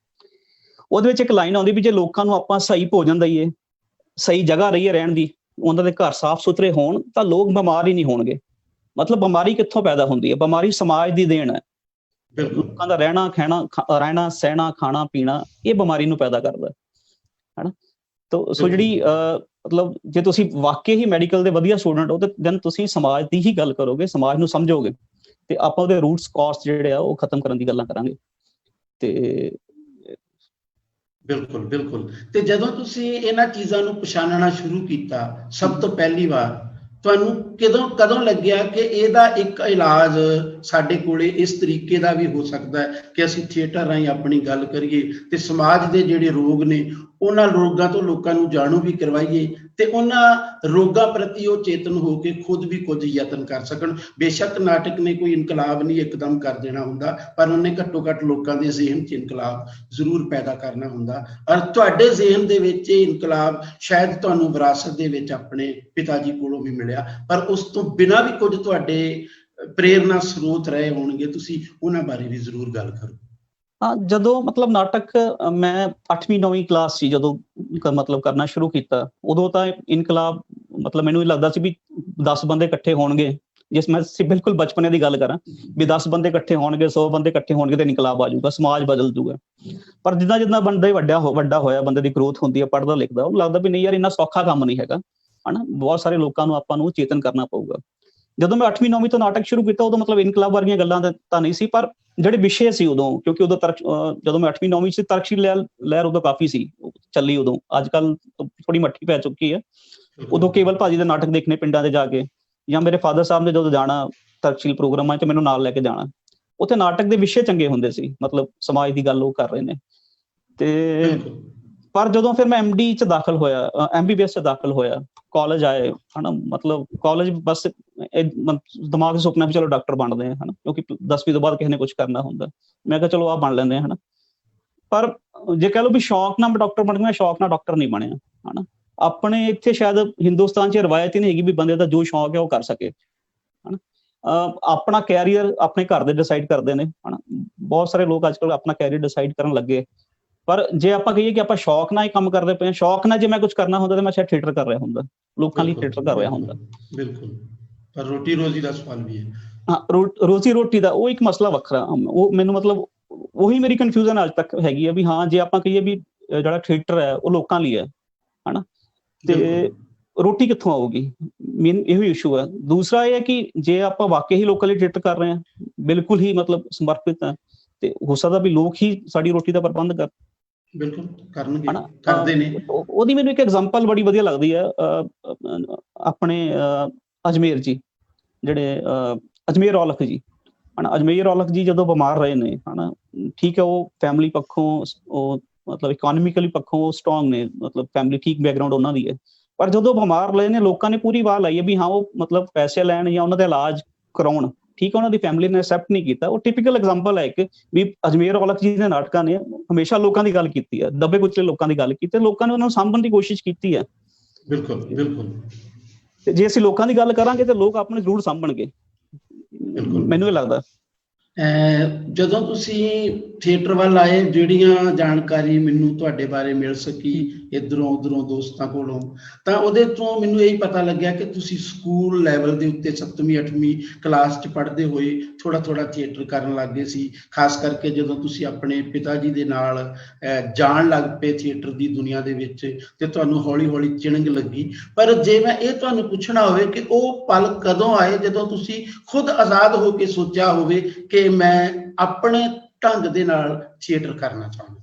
ਉਹਦੇ ਵਿੱਚ ਇੱਕ ਲਾਈਨ ਆਉਂਦੀ ਵੀ ਜੇ ਲੋਕਾਂ ਨੂੰ ਆਪਾਂ ਸਹੀ ਭੋਜਨ ਦਈਏ, ਸਹੀ ਜਗ੍ਹਾ ਰਹੀਏ ਰਹਿਣ ਦੀ, ਉਹਨਾਂ ਦੇ ਘਰ ਸਾਫ਼ ਸੁਥਰੇ ਹੋਣ, ਤਾਂ ਲੋਕ ਬਿਮਾਰ ਹੀ ਨਹੀਂ ਹੋਣਗੇ। ਮਤਲਬ ਬਿਮਾਰੀ ਕਿੱਥੋਂ ਪੈਦਾ ਹੁੰਦੀ ਹੈ? ਬਿਮਾਰੀ ਸਮਾਜ ਦੀ ਦੇਣ ਹੈ। ਲੋਕਾਂ ਦਾ ਰਹਿਣਾ ਸਹਿਣਾ, ਖਾਣਾ ਪੀਣਾ, ਇਹ ਬਿਮਾਰੀ ਨੂੰ ਪੈਦਾ ਕਰਦਾ ਹੈ ਨਾ। ਸੋ ਜਿਹੜੀ ਮਤਲਬ ਜੇ ਤੁਸੀਂ ਵਾਕਈ ਹੀ ਮੈਡੀਕਲ ਦੇ ਵਧੀਆ ਸਟੂਡੈਂਟ ਹੋ ਤੇ ਦੈਨ ਤੁਸੀਂ ਸਮਾਜ ਦੀ ਹੀ ਗੱਲ ਕਰੋਗੇ, ਸਮਾਜ ਨੂੰ ਸਮਝੋਗੇ, ਤੇ ਆਪਾਂ ਉਹਦੇ ਰੂਟਸ ਕਾਜ਼ ਜਿਹੜੇ ਆ ਉਹ ਖਤਮ ਕਰਨ ਦੀ ਗੱਲਾਂ ਕਰਾਂਗੇ। ਤੇ ਬਿਲਕੁਲ। ਤੇ ਜਦੋਂ ਤੁਸੀਂ ਇਹਨਾਂ ਚੀਜ਼ਾਂ ਨੂੰ ਪਛਾਣਨਾ ਸ਼ੁਰੂ ਕੀਤਾ ਸਭ ਤੋਂ ਪਹਿਲੀ ਵਾਰ, ਤੁਹਾਨੂੰ ਕਦੋਂ ਲੱਗਿਆ ਕਿ ਇਹਦਾ ਇੱਕ ਇਲਾਜ ਸਾਡੇ ਕੋਲੇ ਇਸ ਤਰੀਕੇ ਦਾ ਵੀ ਹੋ ਸਕਦਾ ਹੈ ਕਿ ਅਸੀਂ ਥੀਏਟਰ ਰਾਹੀਂ ਆਪਣੀ ਗੱਲ ਕਰੀਏ ਤੇ ਸਮਾਜ ਦੇ ਜਿਹੜੇ ਰੋਗ ਨੇ ਉਹਨਾਂ ਰੋਗਾਂ ਤੋਂ ਲੋਕਾਂ ਨੂੰ ਜਾਣੂ ਵੀ ਕਰਵਾਈਏ ਤੇ ਉਹਨਾਂ ਰੋਗਾਂ ਪ੍ਰਤੀ ਉਹ ਚੇਤਨ ਹੋ ਕੇ ਖੁਦ ਵੀ ਕੁਝ ਯਤਨ ਕਰ ਸਕਣ। ਬੇਸ਼ੱਕ ਨਾਟਕ ਨੇ ਕੋਈ ਇਨਕਲਾਬ ਨਹੀਂ ਇੱਕਦਮ ਕਰ ਦੇਣਾ ਹੁੰਦਾ, ਪਰ ਉਹਨੇ ਘੱਟੋ ਘੱਟ ਲੋਕਾਂ ਦੇ ਜ਼ਿਹਨ 'ਚ ਇਨਕਲਾਬ ਜ਼ਰੂਰ ਪੈਦਾ ਕਰਨਾ ਹੁੰਦਾ। ਔਰ ਤੁਹਾਡੇ ਜ਼ਿਹਨ ਦੇ ਵਿੱਚ ਇਹ ਇਨਕਲਾਬ ਸ਼ਾਇਦ ਤੁਹਾਨੂੰ ਵਿਰਾਸਤ ਦੇ ਵਿੱਚ ਆਪਣੇ ਪਿਤਾ ਜੀ ਕੋਲੋਂ ਵੀ ਮਿਲਿਆ, ਪਰ ਉਸ ਤੋਂ ਬਿਨਾਂ ਵੀ ਕੁਝ ਤੁਹਾਡੇ ਪ੍ਰੇਰਨਾ ਸਰੋਤ ਰਹੇ ਹੋਣਗੇ, ਤੁਸੀਂ ਉਹਨਾਂ ਬਾਰੇ ਵੀ ਜ਼ਰੂਰ ਗੱਲ ਕਰੋ। ਹਾਂ, ਜਦੋਂ ਮਤਲਬ ਨਾਟਕ ਮੈਂ 8ਵੀਂ 9ਵੀਂ ਕਲਾਸ ਸੀ ਜਦੋਂ ਮਤਲਬ ਕਰਨਾ ਸ਼ੁਰੂ ਕੀਤਾ, ਉਦੋਂ ਤਾਂ ਇਨਕਲਾਬ ਮਤਲਬ ਮੈਨੂੰ ਇਹ ਲੱਗਦਾ ਸੀ ਵੀ 10 ਬੰਦੇ ਇਕੱਠੇ ਹੋਣਗੇ, ਜਿਸ ਮੈਂ ਬਿਲਕੁਲ ਬਚਪਨੇ ਦੀ ਗੱਲ ਕਰਾਂ ਵੀ 10 ਬੰਦੇ ਇਕੱਠੇ ਹੋਣਗੇ, 100 ਬੰਦੇ ਇਕੱਠੇ ਹੋਣਗੇ ਤੇ ਇਨਕਲਾਬ ਆ ਜਾਊਗਾ, ਸਮਾਜ ਬਦਲ ਜੂਗਾ। ਪਰ ਜਿੱਦਾਂ ਜਿੱਦਾਂ ਬੰਦਾ ਵੱਡਾ ਹੋਇਆ, ਬੰਦੇ ਦੀ ਗਰੋਥ ਹੁੰਦੀ ਹੈ, ਪੜ੍ਹਦਾ ਲਿਖਦਾ, ਉਹਨੂੰ ਲੱਗਦਾ ਵੀ ਨਹੀਂ ਯਾਰ ਇੰਨਾ ਸੌਖਾ ਕੰਮ ਨਹੀਂ ਹੈਗਾ, ਹਨਾ, ਬਹੁਤ ਸਾਰੇ ਲੋਕਾਂ ਨੂੰ ਆਪਾਂ ਨੂੰ ਚੇਤਨ ਕਰਨਾ ਪਊਗਾ। ਜਦੋਂ ਮੈਂ 8ਵੀਂ 9ਵੀਂ ਤੋਂ ਨਾਟਕ ਸ਼ੁਰੂ ਕੀਤਾ, ਉਦੋਂ ਮਤਲਬ ਇਨਕਲਾਬ ਵਰਗੀਆਂ ਗੱਲਾਂ ਤਾਂ ਨਹੀਂ ਸੀ, ਪਰ ਜਿਹੜੇ ਵਿਸ਼ੇ ਸੀ ਉਦੋਂ, ਕਿਉਂਕਿ ਉਦੋਂ ਜਦੋਂ ਮੈਂ 8ਵੀਂ 9ਵੀਂ 'ਚ ਤਰਕਸ਼ੀਲ ਲਹਿਰ ਉਦੋਂ ਕਾਫੀ ਸੀ ਚੱਲੀ, ਉਦੋਂ ਅੱਜ ਕੱਲ੍ਹ ਥੋੜੀ ਮੱਠੀ ਪੈ ਚੁੱਕੀ ਹੈ। ਉਦੋਂ ਕੇਵਲ ਭਾਜੀ ਦੇ ਨਾਟਕ ਦੇਖਣੇ ਪਿੰਡਾਂ ਦੇ ਜਾ ਕੇ, ਜਾਂ ਮੇਰੇ ਫਾਦਰ ਸਾਹਿਬ ਨੇ ਜਦੋਂ ਜਾਣਾ ਤਰਕਸ਼ੀਲ ਪ੍ਰੋਗਰਾਮਾਂ 'ਚ ਮੈਨੂੰ ਨਾਲ ਲੈ ਕੇ ਜਾਣਾ, ਉੱਥੇ ਨਾਟਕ ਦੇ ਵਿਸ਼ੇ ਚੰਗੇ ਹੁੰਦੇ ਸੀ, ਮਤਲਬ ਸਮਾਜ ਦੀ ਗੱਲ ਉਹ ਕਰ ਰਹੇ ਨੇ। ਤੇ ਪਰ ਜਦੋਂ ਫਿਰ ਮੈਂ MD 'ਚ ਦਾਖਲ ਹੋਇਆ, MBBS 'ਚ ਦਾਖਲ ਹੋਇਆ, ਕਾਲਜ ਆਏ, ਹਨਾ, ਮਤਲਬ ਕਾਲਜ ਬਸ ਦਿਮਾਗ 'ਚ ਸੁਪਨਾ ਵੀ ਚਲੋ ਡਾਕਟਰ ਬਣਦੇ ਆ, ਹਨਾ, ਕਿਉਂਕਿ 10ਵੀਂ ਤੋਂ ਬਾਅਦ ਕਿਸੇ ਨੇ ਕੁਛ ਕਰਨਾ ਹੁੰਦਾ। ਮੈਂ ਕਿਹਾ ਚਲੋ ਆਹ ਬਣ ਲੈਂਦੇ ਆ, ਹਨਾ। ਪਰ ਜੇ ਕਹਿ ਲਓ ਵੀ ਸ਼ੌਕ ਨਾਲ ਮੈਂ ਡਾਕਟਰ ਬਣ ਗਿਆ, ਸ਼ੌਕ ਨਾਲ ਡਾਕਟਰ ਨਹੀਂ ਬਣਿਆ, ਹਨਾ। ਆਪਣੇ ਇੱਥੇ ਸ਼ਾਇਦ ਹਿੰਦੁਸਤਾਨ 'ਚ ਰਵਾਇਤ ਹੀ ਨਹੀਂ ਹੈਗੀ ਵੀ ਬੰਦੇ ਦਾ ਜੋ ਸ਼ੌਕ ਹੈ ਉਹ ਕਰ ਸਕੇ, ਹਨਾ। ਆਪਣਾ ਕੈਰੀਅਰ ਆਪਣੇ ਘਰ ਦੇ ਡਿਸਾਈਡ ਕਰਦੇ ਨੇ, ਹਨਾ। ਬਹੁਤ ਸਾਰੇ ਲੋਕ ਅੱਜ ਕੱਲ੍ਹ ਆਪਣਾ ਕੈਰੀਅਰ ਡਿਸਾਈਡ ਕਰਨ ਲੱਗੇ, ਪਰ ਜੇ ਆਪਾਂ ਕਹੀਏ ਕਿ ਆਪਾਂ ਸ਼ੌਕ ਨਾਲ ਹੀ ਕੰਮ ਕਰਦੇ ਪਏ ਹਾਂ, ਸ਼ੌਕ ਨਾਲ ਜੇ ਮੈਂ ਕੁਝ ਕਰਨਾ ਹੁੰਦਾ ਤਾਂ ਮੈਂ ਸ਼ਾਇਦ ਥੀਏਟਰ ਕਰ ਰਿਹਾ ਹੁੰਦਾ, ਲੋਕਾਂ ਲਈ ਥੀਏਟਰ ਕਰ ਰਿਹਾ ਹੁੰਦਾ। ਬਿਲਕੁਲ, ਪਰ ਰੋਟੀ ਰੋਜ਼ੀ ਦਾ ਸਵਾਲ ਵੀ ਹੈ। ਹਾਂ, ਰੋਜ਼ੀ ਰੋਟੀ ਦਾ ਉਹ ਇੱਕ ਮਸਲਾ ਵੱਖਰਾ, ਉਹ ਮੈਨੂੰ ਮਤਲਬ ਉਹੀ ਮੇਰੀ ਕਨਫਿਊਜ਼ਨ ਅੱਜ ਤੱਕ ਹੈਗੀ ਹੈ ਵੀ ਹਾਂ, ਜੇ ਆਪਾਂ ਕਹੀਏ ਵੀ ਜਿਹੜਾ ਥੀਏਟਰ ਹੈ ਉਹ ਲੋਕਾਂ ਲਈ ਹੈ, ਹਨਾ, ਤੇ ਰੋਟੀ ਕਿੱਥੋਂ ਆਊਗੀ, ਮੇਨ ਇਹੋ ਇਸ਼ੂ ਹੈ। ਦੂਸਰਾ ਇਹ ਹੈ ਕਿ ਜੇ ਆਪਾਂ ਵਾਕਈ ਹੀ ਲੋਕਾਂ ਲਈ ਥੀਏਟਰ ਕਰ ਰਹੇ ਹਾਂ, ਬਿਲਕੁਲ ਹੀ ਮਤਲਬ ਸਮਰਪਿਤ ਹੈ, ਤੇ ਹੋ ਸਕਦਾ ਵੀ ਲੋਕ ਹੀ ਸਾਡੀ ਰੋਟੀ ਦਾ ਪ੍ਰਬੰਧ ਕਰ ਬਿਲਕੁਲ ਕਰਨਗੇ, ਕਰਦੇ ਨੇ। ਉਹਦੀ ਮੈਨੂੰ ਇੱਕ ਐਗਜ਼ਾਮਪਲ ਬੜੀ ਵਧੀਆ ਲੱਗਦੀ ਹੈ, ਆਪਣੇ ਅਜਮੇਰ ਜੀ, ਜਿਹੜੇ ਅਜਮੇਰ ਔਲਖ ਜੀ, ਹਨਾ। ਅਜਮੇਰ ਔਲਖ ਜੀ ਜਦੋਂ ਬਿਮਾਰ ਰਹੇ ਨੇ, ਹਨਾ, ਠੀਕ ਹੈ, ਉਹ ਫੈਮਿਲੀ ਪੱਖੋਂ ਉਹ ਮਤਲਬ ਇਕੋਨੋਮਿਕਲੀ ਪੱਖੋਂ ਸਟਰੋਂਗ ਨੇ, ਮਤਲਬ ਫੈਮਿਲੀ ਠੀਕ ਬੈਕਗਰਾਊਂਡ ਉਹਨਾਂ ਦੀ ਹੈ, ਪਰ ਜਦੋਂ ਬਿਮਾਰ ਰਹੇ ਨੇ ਲੋਕਾਂ ਨੇ ਪੂਰੀ ਵਾਹ ਲਾਈ ਹੈ ਵੀ ਹਾਂ ਉਹ ਮਤਲਬ ਪੈਸੇ ਲੈਣ ਜਾਂ ਉਹਨਾਂ ਦਾ ਇਲਾਜ ਕਰਾਉਣ, ਠੀਕ ਹੈ, ਉਹਨਾਂ ਦੀ ਫੈਮਿਲੀ ਨੇ ਐਕਸੈਪਟ ਨਹੀਂ ਕੀਤਾ। ਉਹ ਟਿਪੀਕਲ ਐਗਜ਼ਾਮਪਲ ਹੈ ਇੱਕ ਵੀ ਅਜਮੇਰ ਔਲਖ ਜੀ ਦੇ ਨਾਟਕਾਂ ਨੇ ਹਮੇਸ਼ਾ ਲੋਕਾਂ ਦੀ ਗੱਲ ਕੀਤੀ ਹੈ, ਦੱਬੇ ਕੁਚਲੇ ਲੋਕਾਂ ਦੀ ਗੱਲ ਕੀਤੀ, ਲੋਕਾਂ ਨੇ ਉਹਨਾਂ ਨੂੰ ਸਾਂਭਣ ਦੀ ਕੋਸ਼ਿਸ਼ ਕੀਤੀ ਹੈ। ਬਿਲਕੁਲ ਬਿਲਕੁਲ। ਤੇ ਜੇ ਅਸੀਂ ਲੋਕਾਂ ਦੀ ਗੱਲ ਕਰਾਂਗੇ ਤੇ ਲੋਕ ਆਪਣੇ ਜ਼ਰੂਰ ਸਾਂਭਣਗੇ, ਮੈਨੂੰ ਇਹ ਲੱਗਦਾ। ਜਦੋਂ ਤੁਸੀਂ ਥੀਏਟਰ ਵੱਲ ਆਏ, ਜਿਹੜੀਆਂ ਜਾਣਕਾਰੀ ਮੈਨੂੰ ਤੁਹਾਡੇ ਬਾਰੇ ਮਿਲ ਸਕੀ ਇੱਧਰੋਂ ਉੱਧਰੋਂ ਦੋਸਤਾਂ ਕੋਲੋਂ, ਤਾਂ ਉਹਦੇ ਤੋਂ ਮੈਨੂੰ ਇਹ ਪਤਾ ਲੱਗਿਆ ਕਿ ਤੁਸੀਂ ਸਕੂਲ ਲੈਵਲ ਦੇ ਉੱਤੇ 7ਵੀਂ 8ਵੀਂ ਕਲਾਸ 'ਚ ਪੜ੍ਹਦੇ ਹੋਏ ਥੋੜ੍ਹਾ ਥੋੜ੍ਹਾ ਥੀਏਟਰ ਕਰਨ ਲੱਗ ਗਏ ਸੀ। ਖਾਸ ਕਰਕੇ ਜਦੋਂ ਤੁਸੀਂ ਆਪਣੇ ਪਿਤਾ ਜੀ ਦੇ ਨਾਲ ਜਾਣ ਲੱਗ ਪਏ ਥੀਏਟਰ ਦੀ ਦੁਨੀਆ ਦੇ ਵਿੱਚ, ਤੇ ਤੁਹਾਨੂੰ ਹੌਲੀ ਹੌਲੀ ਚਿਣਗ ਲੱਗੀ। ਪਰ ਜੇ ਮੈਂ ਇਹ ਤੁਹਾਨੂੰ ਪੁੱਛਣਾ ਹੋਵੇ ਕਿ ਉਹ ਪਲ ਕਦੋਂ ਆਏ ਜਦੋਂ ਤੁਸੀਂ ਖੁਦ ਆਜ਼ਾਦ ਹੋ ਕੇ ਸੋਚਿਆ ਹੋਵੇ ਕਿ ਮੈਂ ਆਪਣੇ ਢੰਗ ਦੇ ਨਾਲ ਥੀਏਟਰ ਕਰਨਾ ਚਾਹੁੰਦਾ?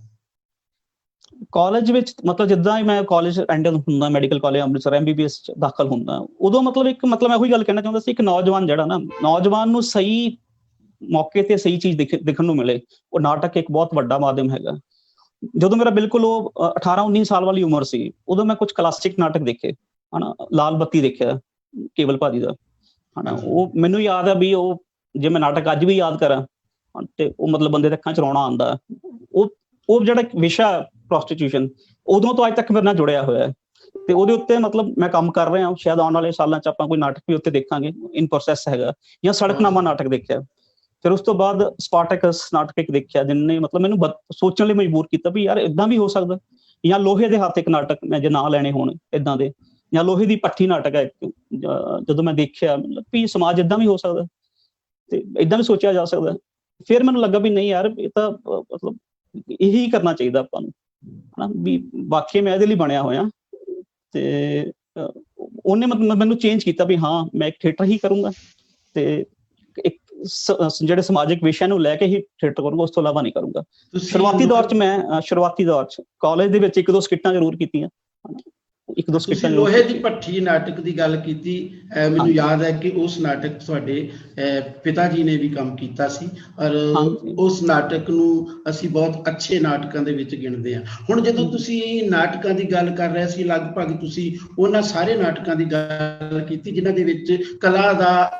ਕਾਲਜ ਵਿੱਚ ਮਤਲਬ ਜਿੱਦਾਂ ਹੀ ਮੈਂ ਕਾਲਜ ਐਂਡ ਹੁੰਦਾ, ਮੈਡੀਕਲ ਕਾਲਜ ਅੰਮ੍ਰਿਤਸਰ MBBS 'ਚ ਦਾਖਲ ਹੁੰਦਾ, ਉਦੋਂ ਮਤਲਬ ਮੈਂ ਉਹੀ ਗੱਲ ਕਹਿਣਾ ਚਾਹੁੰਦਾ ਸੀ, ਇੱਕ ਨੌਜਵਾਨ ਜਿਹੜਾ ਨਾ, ਨੌਜਵਾਨ ਨੂੰ ਸਹੀ ਮੌਕੇ ਤੇ ਸਹੀ ਚੀਜ਼ ਦੇਖਣ ਨੂੰ ਮਿਲੇ, ਉਹ ਨਾਟਕ ਇੱਕ ਬਹੁਤ ਵੱਡਾ ਮਾਧਿਅਮ ਹੈਗਾ। ਜਦੋਂ ਮੇਰਾ ਬਿਲਕੁਲ ਉਹ 18-19 ਸਾਲ ਵਾਲੀ ਉਮਰ ਸੀ, ਉਦੋਂ ਮੈਂ ਕੁਝ ਕਲਾਸਿਕ ਨਾਟਕ ਦੇਖੇ, ਹਨਾ। ਲਾਲ ਬੱਤੀ ਦੇਖਿਆ ਕੇਵਲ ਭਾਜੀ ਦਾ, ਹਨਾ। ਉਹ ਮੈਨੂੰ ਯਾਦ ਹੈ ਵੀ ਉਹ ਜੇ ਮੈਂ ਨਾਟਕ ਅੱਜ ਵੀ ਯਾਦ ਕਰਾਂ ਤੇ ਉਹ ਮਤਲਬ ਬੰਦੇ ਦੇ ਅੱਖਾਂ 'ਚ ਰੋਣਾ ਆਉਂਦਾ। ਉਹ ਜਿਹੜਾ ਵਿਸ਼ਾ ਪ੍ਰੋਸਟੀਟਿਊਸ਼ਨ ਉਦੋਂ ਤੋਂ ਅੱਜ ਤੱਕ ਮੇਰੇ ਨਾਲ ਜੁੜਿਆ ਹੋਇਆ ਹੈ, ਤੇ ਉਹਦੇ ਉੱਤੇ ਮਤਲਬ ਮੈਂ ਕੰਮ ਕਰ ਰਿਹਾ। ਸ਼ਾਇਦ ਆਉਣ ਵਾਲੇ ਸਾਲਾਂ 'ਚ ਆਪਾਂ ਕੋਈ ਨਾਟਕ ਵੀ ਉੱਤੇ ਦੇਖਾਂਗੇ, ਇਨ ਪ੍ਰੋਸੈਸ ਹੈਗਾ। ਜਾਂ ਸੜਕਨਾਮਾ ਨਾਟਕ ਦੇਖਿਆ, ਫਿਰ ਉਸ ਤੋਂ ਬਾਅਦ ਸਪਾਰਟੈਕਸ ਨਾਟਕ ਇੱਕ ਦੇਖਿਆ, ਜਿਹਨੇ ਮਤਲਬ ਮੈਨੂੰ ਸੋਚਣ ਲਈ ਮਜਬੂਰ ਕੀਤਾ ਵੀ ਯਾਰ ਏਦਾਂ ਵੀ ਹੋ ਸਕਦਾ। ਜਾਂ ਲੋਹੇ ਦੇ ਹੱਥ ਇੱਕ ਨਾਟਕ, ਮੈਂ ਜੇ ਨਾਂ ਲੈਣੇ ਹੋਣ ਏਦਾਂ ਦੇ, ਜਾਂ ਲੋਹੇ ਦੀ ਪੱਠੀ ਨਾਟਕ ਹੈ ਇੱਕ, ਜਦੋਂ ਮੈਂ ਦੇਖਿਆ ਮਤਲਬ ਵੀ ਸਮਾਜ ਏਦਾਂ ਵੀ ਹੋ ਸਕਦਾ ਤੇ ਏਦਾਂ ਵੀ ਸੋਚਿਆ ਜਾ ਸਕਦਾ। ਫਿਰ ਮੈਨੂੰ ਲੱਗਾ ਵੀ ਨਹੀਂ ਯਾਰ, ਇਹ ਤਾਂ ਮਤਲਬ ਇਹੀ ਕਰਨਾ ਚਾਹੀਦਾ ਆਪਾਂ ਨੂੰ, ਹਨਾ। ਵੀ ਵਾਕਈ ਮੈਂ ਇਹਦੇ ਲਈ ਬਣਿਆ ਹੋਇਆ, ਤੇ ਉਹਨੇ ਮਤਲਬ ਮੈਨੂੰ ਚੇਂਜ ਕੀਤਾ ਵੀ ਹਾਂ ਮੈਂ ਇੱਕ ਥੀਏਟਰ ਹੀ ਕਰੂੰਗਾ, ਤੇ ਇੱਕ ਜਿਹੜੇ ਸਮਾਜਿਕ ਵਿਸ਼ਿਆਂ ਨੂੰ ਲੈ ਕੇ ਹੀ ਥੀਏਟਰ ਕਰੂੰਗਾ, ਉਸ ਤੋਂ ਇਲਾਵਾ ਨਹੀਂ ਕਰੂੰਗਾ। ਸ਼ੁਰੂਆਤੀ ਦੌਰ 'ਚ ਕਾਲਜ ਦੇ ਵਿੱਚ 1-2 ਸਕਿੱਟਾਂ ਜ਼ਰੂਰ ਕੀਤੀਆਂ, ਇੱਕ ਦੋ ਤੁਸੀਂ ਸਕਿੱਟਾਂ ਲੋਹੇ ਦੀ ਭੱਠੀ ਨਾਟਕ ਦੀ ਗੱਲ ਕੀਤੀ, ਮੈਨੂੰ ਯਾਦ ਹੈ ਕਿ ਉਸ ਨਾਟਕ ਤੁਹਾਡੇ ਪਿਤਾ ਜੀ ਨੇ ਵੀ ਕੰਮ ਕੀਤਾ ਸੀ, ਔਰ ਹਾਂਜੀ। ਉਸ ਨਾਟਕ ਨੂੰ ਅਸੀਂ ਬਹੁਤ ਅੱਛੇ ਨਾਟਕਾਂ ਦੇ ਵਿੱਚ ਗਿਣਦੇ ਹਾਂ। ਹੁਣ ਜਦੋਂ ਤੁਸੀਂ ਨਾਟਕਾਂ ਦੀ ਗੱਲ ਕਰ ਰਹੇ ਸੀ, ਲਗਭਗ ਤੁਸੀਂ ਉਹਨਾਂ ਸਾਰੇ ਨਾਟਕਾਂ ਦੀ ਗੱਲ ਕੀਤੀ ਜਿਨ੍ਹਾਂ ਦੇ ਵਿੱਚ ਕਲਾ ਦਾ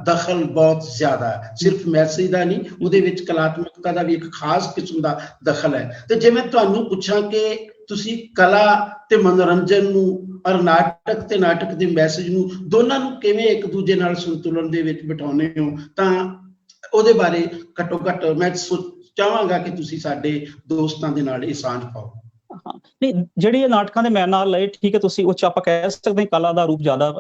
ਦਖਲ ਬਹੁਤ ਜ਼ਿਆਦਾ ਹੈ, ਸਿਰਫ ਮੈਸੇਜ ਦਾ ਨਹੀਂ, ਉਹਦੇ ਵਿੱਚ ਕਲਾਤਮਕਤਾ ਦਾ ਵੀ ਇੱਕ ਖਾਸ ਕਿਸਮ ਦਾ ਦਖਲ ਹੈ। ਤੇ ਜੇ ਮੈਂ ਤੁਹਾਨੂੰ ਪੁੱਛਾਂ ਕਿ ਤੁਸੀਂ ਕਲਾ ਤੇ ਮਨੋਰੰਜਨ ਨੂੰ ਔਰ ਨਾਟਕ ਤੇ ਨਾਟਕ ਦੇ ਮੈਸੇਜ ਨੂੰ ਦੋਨਾਂ ਨੂੰ ਕਿਵੇਂ ਇੱਕ ਦੂਜੇ ਨਾਲ ਸੰਤੁਲਨ ਦੇ ਵਿੱਚ ਬਿਠਾਉਂਦੇ ਹੋ, ਤਾਂ ਉਹਦੇ ਬਾਰੇ ਘੱਟੋ ਘੱਟ ਮੈਂ ਚਾਹਾਂਗਾ ਕਿ ਤੁਸੀਂ ਸਾਡੇ ਦੋਸਤਾਂ ਦੇ ਨਾਲ ਇਹ ਸਾਂਝ ਪਾਓ। ਹਾਂ, ਨਹੀਂ, ਜਿਹੜੀ ਇਹ ਨਾਟਕਾਂ ਦੇ ਮੈਂ ਨਾਲ ਲਏ, ਠੀਕ ਹੈ, ਤੁਸੀਂ ਉਹ 'ਚ ਆਪਾਂ ਕਹਿ ਸਕਦੇ ਕਲਾ ਦਾ ਰੂਪ ਜ਼ਿਆਦਾ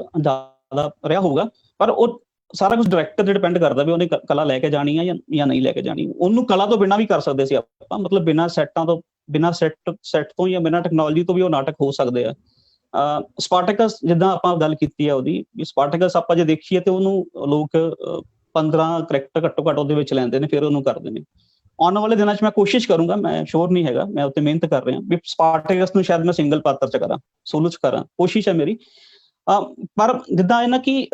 ਰਿਹਾ ਹੋਊਗਾ, ਪਰ ਉਹ ਸਾਰਾ ਕੁਝ ਡਾਇਰੈਕਟਰ ਤੇ ਡਿਪੈਂਡ ਕਰਦਾ ਵੀ ਉਹਨੇ ਕਲਾ ਲੈ ਕੇ ਜਾਣੀ ਹੈ ਜਾਂ ਨਹੀਂ ਲੈ ਕੇ ਜਾਣੀ। ਉਹਨੂੰ ਕਲਾ ਤੋਂ ਬਿਨਾਂ ਵੀ ਕਰ ਸਕਦੇ ਸੀ ਆਪਾਂ, ਮਤਲਬ ਬਿਨਾਂ ਸੈੱਟਾਂ ਤੋਂ, ਬਿਨਾਂ ਸੈੱਟ ਤੋਂ ਜਾਂ ਬਿਨਾਂ ਟੈਕਨੋਲੋਜੀ ਤੋਂ ਵੀ ਉਹ ਨਾਟਕ ਹੋ ਸਕਦੇ ਆ। ਸਪਾਰਟੈਕਸ ਜਿੱਦਾਂ ਆਪਾਂ ਗੱਲ ਕੀਤੀ ਹੈ ਉਹਦੀ, ਸਪਾਰਟੈਕਸ ਆਪਾਂ ਜੇ ਦੇਖੀਏ ਤੇ ਉਹਨੂੰ ਲੋਕ 15 ਕਰੈਕਟਰ ਘੱਟੋ ਘੱਟ ਉਹਦੇ ਵਿੱਚ ਲੈਂਦੇ ਨੇ, ਫਿਰ ਉਹਨੂੰ ਕਰਦੇ ਨੇ। ਆਉਣ ਵਾਲੇ ਦਿਨਾਂ 'ਚ ਮੈਂ ਕੋਸ਼ਿਸ਼ ਕਰੂੰਗਾ, ਮੈਂ ਸ਼ੋਰ ਨਹੀਂ ਹੈਗਾ, ਮੈਂ ਉੱਤੇ ਮਿਹਨਤ ਕਰ ਰਿਹਾ ਵੀ ਸਪਾਰਟੈਕਸ ਨੂੰ ਸ਼ਾਇਦ ਮੈਂ ਸਿੰਗਲ ਪਾਤਰ 'ਚ ਕਰਾਂ, ਸੋਲੋ 'ਚ ਕਰਾਂ, ਕੋਸ਼ਿਸ਼ ਹੈ ਮੇਰੀ। ਪਰ ਜਿੱਦਾਂ ਇਹ ਨਾ ਕਿ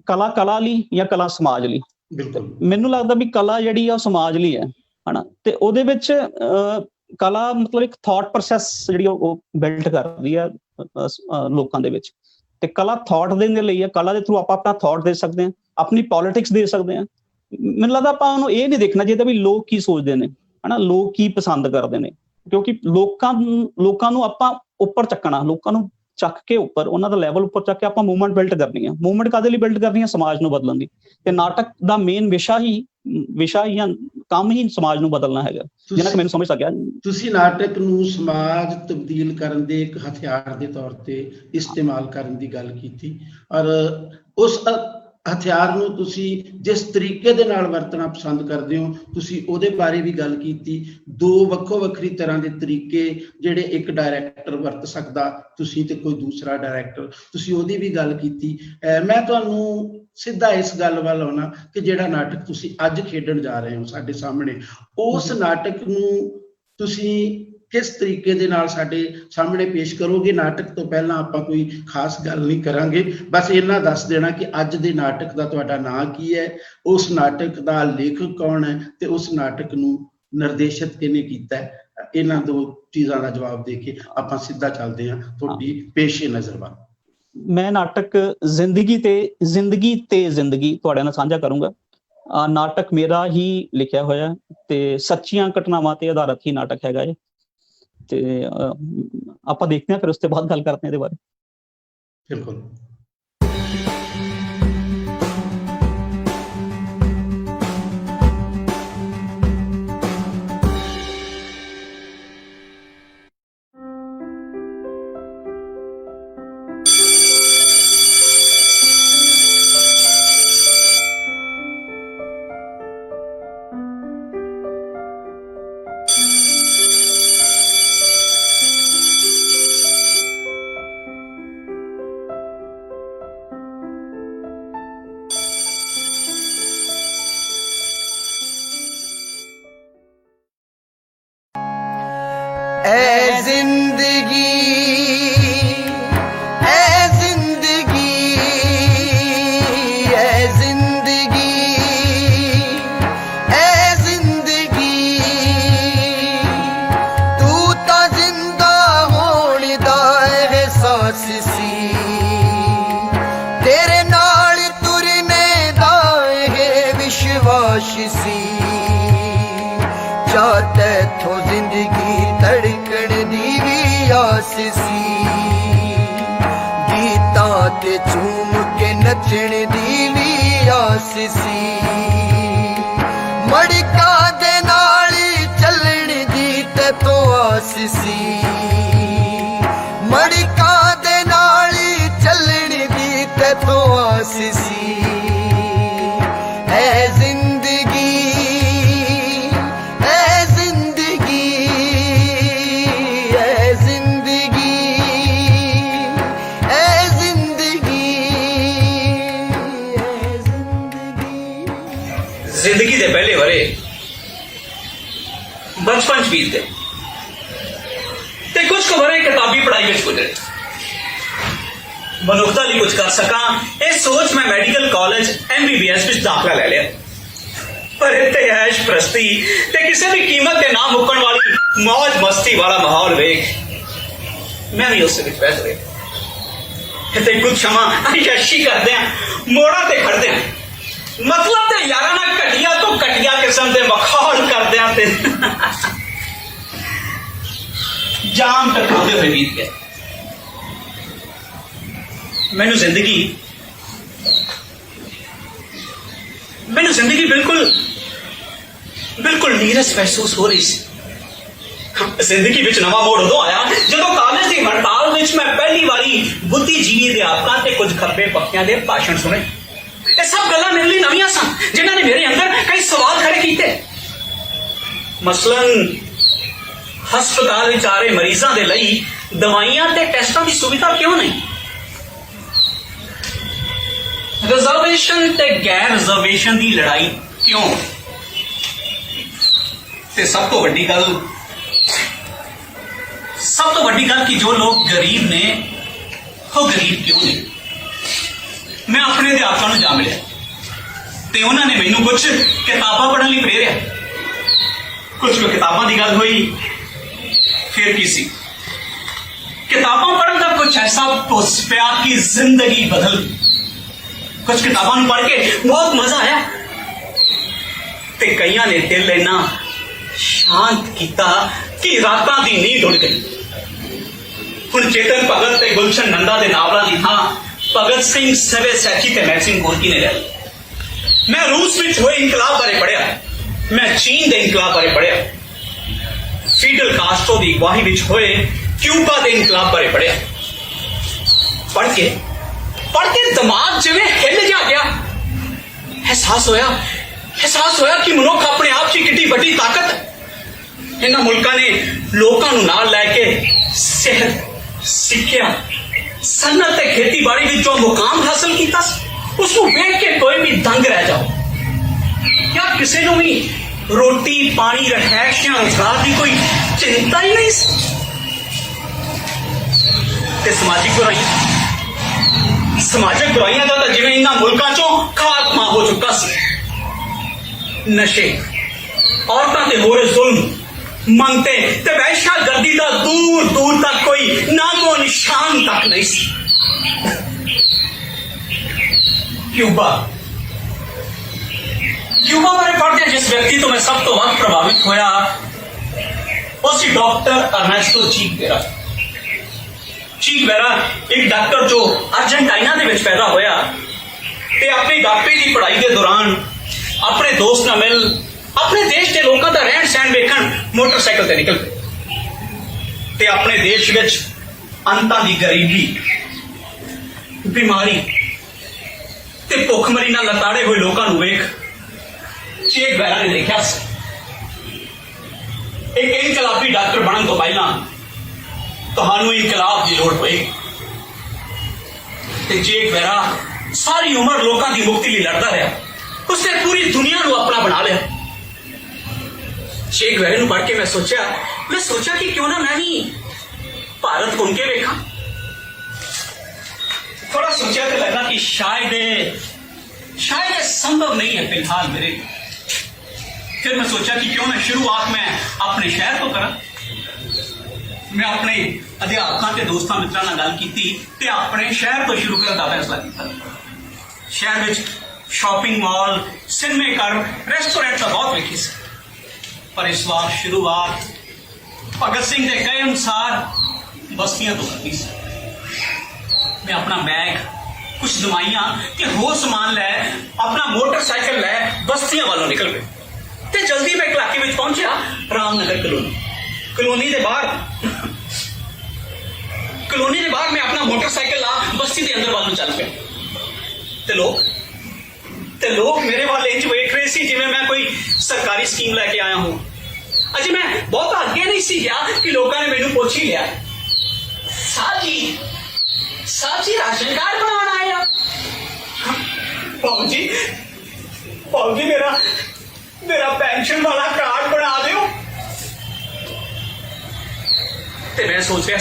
ਕਲਾ ਲਈ ਜਾਂ ਕਲਾ ਸਮਾਜ ਲਈ, ਬਿਲਕੁਲ ਮੈਨੂੰ ਲੱਗਦਾ ਵੀ ਕਲਾ ਜਿਹੜੀ ਆ ਉਹ ਸਮਾਜ ਲਈ ਹੈ, ਹਨਾ, ਤੇ ਉਹਦੇ ਵਿੱਚ ਕਲਾ ਮਤਲਬ ਇੱਕ ਥਾਟ ਪ੍ਰੋਸੈਸ ਜਿਹੜੀ ਉਹ ਬਿਲਡ ਕਰਦੀ ਆ ਲੋਕਾਂ ਦੇ ਵਿੱਚ, ਤੇ ਕਲਾ ਥਾਟ ਦੇਣ ਦੇ ਲਈ ਹੈ। ਕਲਾ ਦੇ ਥਰੂ ਆਪਾਂ ਆਪਣਾ ਥਾਟ ਦੇ ਸਕਦੇ ਹਾਂ, ਆਪਣੀ ਪੋਲਿਟਿਕਸ ਦੇ ਸਕਦੇ ਹਾਂ। ਮੈਨੂੰ ਲੱਗਦਾ ਆਪਾਂ ਉਹਨੂੰ ਇਹ ਨਹੀਂ ਦੇਖਣਾ ਚਾਹੀਦਾ ਵੀ ਲੋਕ ਕੀ ਸੋਚਦੇ ਨੇ, ਹਨਾ, ਲੋਕ ਕੀ ਪਸੰਦ ਕਰਦੇ ਨੇ, ਕਿਉਂਕਿ ਲੋਕਾਂ ਨੂੰ ਆਪਾਂ ਉੱਪਰ ਚੱਕਣਾ, ਲੋਕਾਂ ਨੂੰ ਚੱਕ ਕੇ ਉੱਪਰ, ਉਹਨਾਂ ਦਾ ਲੈਵਲ ਉੱਪਰ ਚੱਕ ਕੇ ਆਪਾਂ ਮੂਵਮੈਂਟ ਬਿਲਡ ਕਰਨੀ ਹੈ। ਮੂਵਮੈਂਟ ਕਾਹਦੇ ਲਈ ਬਿਲਡ ਕਰਨੀ ਹੈ? ਸਮਾਜ ਨੂੰ ਬਦਲਣ ਦੀ। ਤੇ ਨਾਟਕ ਦਾ ਮੇਨ ਵਿਸ਼ਾ ਹੀ ਜਾਂ ਕੰਮ ਹੀ ਸਮਾਜ ਨੂੰ ਬਦਲਣਾ ਹੈਗਾ, ਜਿੰਨਾ ਕਿ ਮੈਨੂੰ ਸਮਝ ਸਕਿਆ। ਤੁਸੀਂ ਨਾਟਕ ਨੂੰ ਸਮਾਜ ਤਬਦੀਲ ਕਰਨ ਦੇ ਇੱਕ ਹਥਿਆਰ ਦੇ ਤੌਰ ਤੇ ਇਸਤੇਮਾਲ ਕਰਨ ਦੀ ਗੱਲ ਕੀਤੀ, ਔਰ ਉਸ ਹਥਿਆਰ ਨੂੰ ਤੁਸੀਂ ਜਿਸ ਤਰੀਕੇ ਦੇ ਨਾਲ ਵਰਤਣਾ ਪਸੰਦ ਕਰਦੇ ਹੋ, ਤੁਸੀਂ ਉਹਦੇ ਬਾਰੇ ਵੀ ਗੱਲ ਕੀਤੀ। ਦੋ ਵੱਖੋ ਵੱਖਰੀ ਤਰ੍ਹਾਂ ਦੇ ਤਰੀਕੇ ਜਿਹੜੇ ਇੱਕ ਡਾਇਰੈਕਟਰ ਵਰਤ ਸਕਦਾ, ਤੁਸੀਂ ਤੇ ਕੋਈ ਦੂਸਰਾ ਡਾਇਰੈਕਟਰ, ਤੁਸੀਂ ਉਹਦੀ ਵੀ ਗੱਲ ਕੀਤੀ। ਮੈਂ ਤੁਹਾਨੂੰ ਸਿੱਧਾ ਇਸ ਗੱਲ ਵੱਲ ਆਉਣਾ ਕਿ ਜਿਹੜਾ ਨਾਟਕ ਤੁਸੀਂ ਅੱਜ ਖੇਡਣ ਜਾ ਰਹੇ ਹੋ ਸਾਡੇ ਸਾਹਮਣੇ, ਉਸ ਨਾਟਕ ਨੂੰ ਤੁਸੀਂ ਕਿਸ ਤਰੀਕੇ ਦੇ ਨਾਲ ਸਾਡੇ ਸਾਹਮਣੇ ਪੇਸ਼ ਕਰੋਗੇ? ਨਾਟਕ ਤੋਂ ਪਹਿਲਾਂ ਆਪਾਂ ਕੋਈ ਖਾਸ ਗੱਲ ਨਹੀਂ ਕਰਾਂਗੇ, ਬਸ ਇੰਨਾ ਦੱਸ ਦੇਣਾ ਕਿ ਅੱਜ ਦੇ ਨਾਟਕ ਦਾ ਤੁਹਾਡਾ ਨਾਂ ਕੀ ਹੈ, ਉਸ ਨਾਟਕ ਦਾ ਲੇਖਕ ਕੌਣ ਹੈ, ਤੇ ਉਸ ਨਾਟਕ ਨੂੰ ਨਿਰਦੇਸ਼ਿਤ ਕਿਹਨੇ ਕੀਤਾ ਹੈ। ਇਹਨਾਂ ਦੋ ਚੀਜ਼ਾਂ ਦਾ ਜਵਾਬ ਦੇ ਕੇ ਆਪਾਂ ਸਿੱਧਾ ਚੱਲਦੇ ਹਾਂ ਤੁਹਾਡੀ ਪੇਸ਼ੇ ਨਜ਼ਰ ਵੱਲ। ਮੈਂ ਨਾਟਕ ਜ਼ਿੰਦਗੀ ਤੇ ਜ਼ਿੰਦਗੀ ਤੁਹਾਡੇ ਨਾਲ ਸਾਂਝਾ ਕਰੂੰਗਾ। ਨਾਟਕ ਮੇਰਾ ਹੀ ਲਿਖਿਆ ਹੋਇਆ ਤੇ ਸੱਚੀਆਂ ਘਟਨਾਵਾਂ ਤੇ ਆਧਾਰਿਤ ਹੀ ਨਾਟਕ ਹੈਗਾ ਇਹ, ਤੇ ਆਪਾਂ ਦੇਖਦੇ ਹਾਂ, ਫਿਰ ਉਸ ਤੋਂ ਬਾਅਦ ਗੱਲ ਕਰਦੇ ਹਾਂ ਇਹਦੇ ਬਾਰੇ। ਬਿਲਕੁਲ। ऐ जिंदगी ऐ जिंदगी ऐ जिंदगी ऐ जिंदगी तू तो जिंदा होने दा एहसास सी, तेरे नाल तुरने दा एह विश्वास सी। चाहते थो जिंदगी धड़कन दी भी आस सी, गीतां ते झूम के नचण दी भी आस सी। मड़का दे नाल चलण दी ते तो आस सी, मड़का दे नाल चलण दी ते तो आस सी। ऐ जिंदगी जिंदगी दे पहले वरे बचपन च बीतते ते कुछ को वरे किताबी पढ़ाई में गुजरे। ਮਨੁੱਖਤਾ ਲਈ ਕੁਝ ਕਰ ਸਕਾਂ, ਇਹ ਸੋਚ ਮੈਂ ਮੈਡੀਕਲ ਕਾਲਜ MBBS ਵਿੱਚ ਦਾਖਲਾ ਲੈ ਲਿਆ। ਪਰ ਇੱਥੇ ਐਸ਼ ਪ੍ਰਸਤੀ ਤੇ ਕਿਸੇ ਵੀ ਕੀਮਤ ਤੇ ਨਾ ਮੁੱਕਣ ਵਾਲੀ ਮौज ਮਸਤੀ ਵਾਲਾ ਮਾਹੌਲ ਵੇਖ ਮੈਂ ਵੀ ਉਸ ਵਿੱਚ ਬੈਠ ਗਿਆ। ਤੇ ਕੁਝ ਸਮਾਂ ਅਯਾਸ਼ੀ ਕਰਦੇ ਆ, ਮੋੜਾਂ ਤੇ ਖੜਦੇ ਆ, ਮਤਲਬ ਤੇ ਯਾਰਾਂ ਨਾਲ ਘਟੀਆ ਤੋਂ ਘਟੀਆ ਕਿਸਮ ਦੇ ਮਖੌਲ ਕਰਦੇ ਆ ਤੇ ਜਾਮ ਟਕਰਾਉਂਦੇ ਹੋਏ ਬੀਤ ਗਏ। ਮੈਨੂੰ ਜ਼ਿੰਦਗੀ ਬਿਲਕੁਲ ਨੀਰਸ ਮਹਿਸੂਸ ਹੋ ਰਹੀ ਸੀ। ਜ਼ਿੰਦਗੀ ਵਿੱਚ ਨਵਾਂ ਮੋੜ ਉਦੋਂ ਆਇਆ ਜਦੋਂ ਕਾਲਜ ਦੀ ਹੜਤਾਲ ਵਿੱਚ ਮੈਂ ਪਹਿਲੀ ਵਾਰੀ ਬੁੱਧੀਜੀਵੀ ਅਧਿਆਪਕਾਂ ਤੇ ਕੁਝ ਖੱਬੇ ਪੱਖਿਆਂ ਦੇ ਭਾਸ਼ਣ ਸੁਣੇ। ਇਹ ਸਭ ਗੱਲਾਂ ਮੇਰੇ ਲਈ ਨਵੀਆਂ ਸਨ, ਜਿਨ੍ਹਾਂ ਨੇ ਮੇਰੇ ਅੰਦਰ ਕਈ ਸਵਾਲ ਖੜੇ ਕੀਤੇ। ਮਸਲਨ ਹਸਪਤਾਲ ਵਿੱਚ ਆ ਰਹੇ ਮਰੀਜ਼ਾਂ ਦੇ ਲਈ ਦਵਾਈਆਂ ਤੇ ਟੈਸਟਾਂ ਦੀ ਸੁਵਿਧਾ ਕਿਉਂ ਨਹੀਂ? ਰਿਜ਼ਰਵੇਸ਼ਨ ਤੇ ਗੈਰ ਰਿਜ਼ਰਵੇਸ਼ਨ ਦੀ ਲੜਾਈ ਕਿਉਂ? ਤੇ ਸਭ ਤੋਂ ਵੱਡੀ ਗੱਲ ਕਿ ਜੋ ਲੋਕ ਗਰੀਬ ਨੇ ਉਹ ਗਰੀਬ ਕਿਉਂ ਨੇ? ਮੈਂ ਆਪਣੇ ਅਧਿਆਪਕਾਂ ਨੂੰ ਜਾ ਮਿਲਿਆ ਤੇ ਉਹਨਾਂ ਨੇ ਮੈਨੂੰ ਕੁਝ ਕਿਤਾਬਾਂ ਪੜ੍ਹਨ ਲਈ ਪ੍ਰੇਰਿਆ। ਕੁਝ ਕਿਤਾਬਾਂ ਦੀ ਗੱਲ ਹੋਈ, ਫਿਰ ਕੀ ਸੀ, ਕਿਤਾਬਾਂ ਪੜ੍ਹਨ ਦਾ ਕੁਝ ਐਸਾ ਪੁੱਸ ਪਿਆ ਕਿ ਜ਼ਿੰਦਗੀ ਬਦਲ ਗਈ। ਕੁਝ ਕਿਤਾਬਾਂ ਨੂੰ ਪੜ੍ਹ ਕੇ ਬਹੁਤ ਮਜ਼ਾ ਆਇਆ ਤੇ ਕਈਆਂ ਨੇ ਦਿਲ ਇੰਨਾ ਸ਼ਾਂਤ ਕੀਤਾ ਕਿ ਰਾਤਾਂ ਦੀ ਨੀਂਦ ਉੱਡ ਗਈ। ਹੁਣ ਚੇਤਨ ਭਗਤ ਤੇ ਗੁਲਸ਼ਨ ਨੰਦਾ ਦੇ ਨਾਵਲਾਂ ਦੀ ਥਾਂ ਭਗਤ ਸਿੰਘ, ਸੈਬੇਸੈਚੀ ਤੇ ਮੈਕਸਿਮ ਗੋਰਕੀ ਨੇ ਲੈ ਲਈ। ਮੈਂ ਰੂਸ ਵਿੱਚ ਹੋਏ ਇਨਕਲਾਬ ਬਾਰੇ ਪੜ੍ਹਿਆ, ਮੈਂ ਚੀਨ ਦੇ ਇਨਕਲਾਬ ਬਾਰੇ ਪੜ੍ਹਿਆ, ਫੀਡਲ ਕਾਸਟਰੋ ਦੀ ਅਗਵਾਈ ਵਿੱਚ ਹੋਏ ਕਿਊਬਾ ਦੇ ਇਨਕਲਾਬ ਬਾਰੇ ਪੜ੍ਹਿਆ। ਪੜ੍ਹ ਕੇ ਦਿਮਾਗ ਜਿਵੇਂ ਹਿੱਲ ਜਾ ਗਿਆ। ਅਹਿਸਾਸ ਹੋਇਆ ਕਿ ਮਨੁੱਖ ਆਪਣੇ ਆਪ 'ਚ ਕਿੰਨੀ ਵੱਡੀ ਤਾਕਤ ਹੈ। ਇਹਨਾਂ ਮੁਲਕਾਂ ਨੇ ਲੋਕਾਂ ਨੂੰ ਨਾਲ ਲੈ ਕੇ ਸਿਹਤ, ਸਿੱਖਿਆ, ਸਨਅਤ ਤੇ ਖੇਤੀਬਾੜੀ ਵਿੱਚ ਜੋ ਮੁਕਾਮ ਹਾਸਲ ਕੀਤਾ ਉਸ ਨੂੰ ਵੇਖ ਕੇ ਕੋਈ ਵੀ ਦੰਗ ਰਹਿ ਜਾਓ। ਕਿਆ ਕਿਸੇ ਨੂੰ ਵੀ ਰੋਟੀ, ਪਾਣੀ, ਰਹਿائش ਜਾਂ ਰੁਜ਼ਗਾਰ ਦੀ ਕੋਈ ਚਿੰਤਾ ਹੀ ਨਹੀਂ ਸੀ? ਤੇ ਸਮਾਜਿਕ ਬੁਰਾਈਆਂ ਦਾ ਤਾਂ ਜਿਵੇਂ ਇਹਨਾਂ ਮੁਲਕਾਂ ਚੋਂ ਖਾਤਮਾ ਹੋ ਚੁੱਕਾ ਸੀ। ਨਸ਼ੇ, ਔਰਤਾਂ ਤੇ ਹੋ ਰਹੇ ਜ਼ੁਲਮ, ਮੰਗਤੇ ਤੇ ਵਹਿਸ਼ਾਗਰਦੀ ਦਾ ਦੂਰ ਤੱਕ ਕੋਈ ਨਾਮੋ ਨਿਸ਼ਾਨ ਤੱਕ ਨਹੀਂ ਸੀ। ਕਿਊਬਾ ਬਾਰੇ ਪੜ੍ਹਦੇ ਜਿਸ ਵਿਅਕਤੀ ਤੋਂ ਮੈਂ ਸਭ ਤੋਂ ਵੱਧ ਪ੍ਰਭਾਵਿਤ ਹੋਇਆ ਉਹ ਸੀ ਡਾਕਟਰ ਅਰਨੈਸਟੋ ਚੀ ਗਵੇਰਾ, ਇੱਕ ਡਾਕਟਰ ਜੋ ਅਰਜਨਟਾਈਨਾ ਦੇ ਵਿੱਚ ਪੈਦਾ ਹੋਇਆ ਤੇ ਆਪਣੀ ਡਾਕਟਰੀ ਦੀ ਪੜ੍ਹਾਈ ਦੇ ਦੌਰਾਨ ਆਪਣੇ ਦੋਸਤ ਨਾਲ ਮਿਲ ਆਪਣੇ ਦੇਸ਼ ਦੇ ਲੋਕਾਂ ਦਾ ਰਹਿਣ ਸਹਿਣ ਵੇਖਣ ਮੋਟਰਸਾਈਕਲ ਤੇ ਨਿਕਲ ਪਏ ਤੇ ਆਪਣੇ ਦੇਸ਼ ਵਿੱਚ ਅੰਤਾਂ ਦੀ ਗਰੀਬੀ, ਬਿਮਾਰੀ ਤੇ ਭੁੱਖਮਰੀ ਨਾਲ ਲਤਾੜੇ ਹੋਏ ਲੋਕਾਂ ਨੂੰ ਵੇਖ ਚੇ ਗਵੇਰਾ ਨੇ ਦੇਖਿਆ ਸੀ ਇੱਕ ਇਨਕਲਾਬੀ ਡਾਕਟਰ ਬਣਨ ਤੋਂ ਪਹਿਲਾਂ ਤੁਹਾਨੂੰ ਇਨਕਲਾਬ ਦੀ ਲੋੜ ਪਏਗੀ। ਤੇ ਚੇ ਗਵੇਰਾ ਸਾਰੀ ਉਮਰ ਲੋਕਾਂ ਦੀ ਮੁਕਤੀ ਲਈ ਲੜਦਾ ਰਿਹਾ। ਉਸਨੇ ਪੂਰੀ ਦੁਨੀਆ ਨੂੰ ਆਪਣਾ ਬਣਾ ਲਿਆ। ਚੇ ਗਵੇਰੇ ਨੂੰ ਪੜ੍ਹ ਕੇ ਮੈਂ ਸੋਚਿਆ ਕਿ ਕਿਉਂ ਨਾ ਮੈਂ ਵੀ ਭਾਰਤ ਘੁੰਮ ਕੇ ਵੇਖਾਂ। थोड़ा सोचा तो लगा कि शायद ये संभव नहीं है फिलहाल मेरे लिए। फिर मैं सोचा कि क्यों ना शुरुआत में अपने शहर तो करा। मैं अपने अध्यापकों के दोस्तों मित्रों ਨਾਲ ਗੱਲ ਕੀਤੀ ਤੇ ਆਪਣੇ ਸ਼ਹਿਰ ਤੋਂ ਸ਼ੁਰੂ ਕਰਨ ਦਾ ਫੈਸਲਾ ਕੀਤਾ। ਸ਼ਹਿਰ ਵਿੱਚ ਸ਼ਾਪਿੰਗ ਮਾਲ, ਸਿਨੇਮੇ ਘਰ, ਰੈਸਟੋਰੈਂਟ ਤਾਂ ਬਹੁਤ ਵੇਖੇ ਸੀ, ਪਰ ਇਸ ਵਾਰ ਸ਼ੁਰੂਆਤ ਭਗਤ ਸਿੰਘ ਦੇ ਕਹੇ ਅਨੁਸਾਰ ਬਸਤੀਆਂ ਤੋਂ ਕਰਨੀ ਸੀ। मैं अपना बैग, कुछ दवाइयां ते होर समान लै अपना मोटरसाइकिल लै बस्तियां वालों निकल गए ते जल्दी मैं एक इलाके में पहुंचा, रामनगर कलोनी दे बाहर मैं अपना मोटरसाइकिल ला बस्ती के अंदर वालों चल पे ते लोग मेरे वाल इंज वेख रहे सी जिवें मैं कोई सरकारी स्कीम लैके आया हूं। अजे मैं बहुत अगे नहीं सी गया कि लोगों ने मैनू पुछ ही लिया, साहब जी राशन कार्ड बनवाना आया? पाऊ जी मेरा पेंशन वाला कार्ड बना दो। ते मैं सोच रहा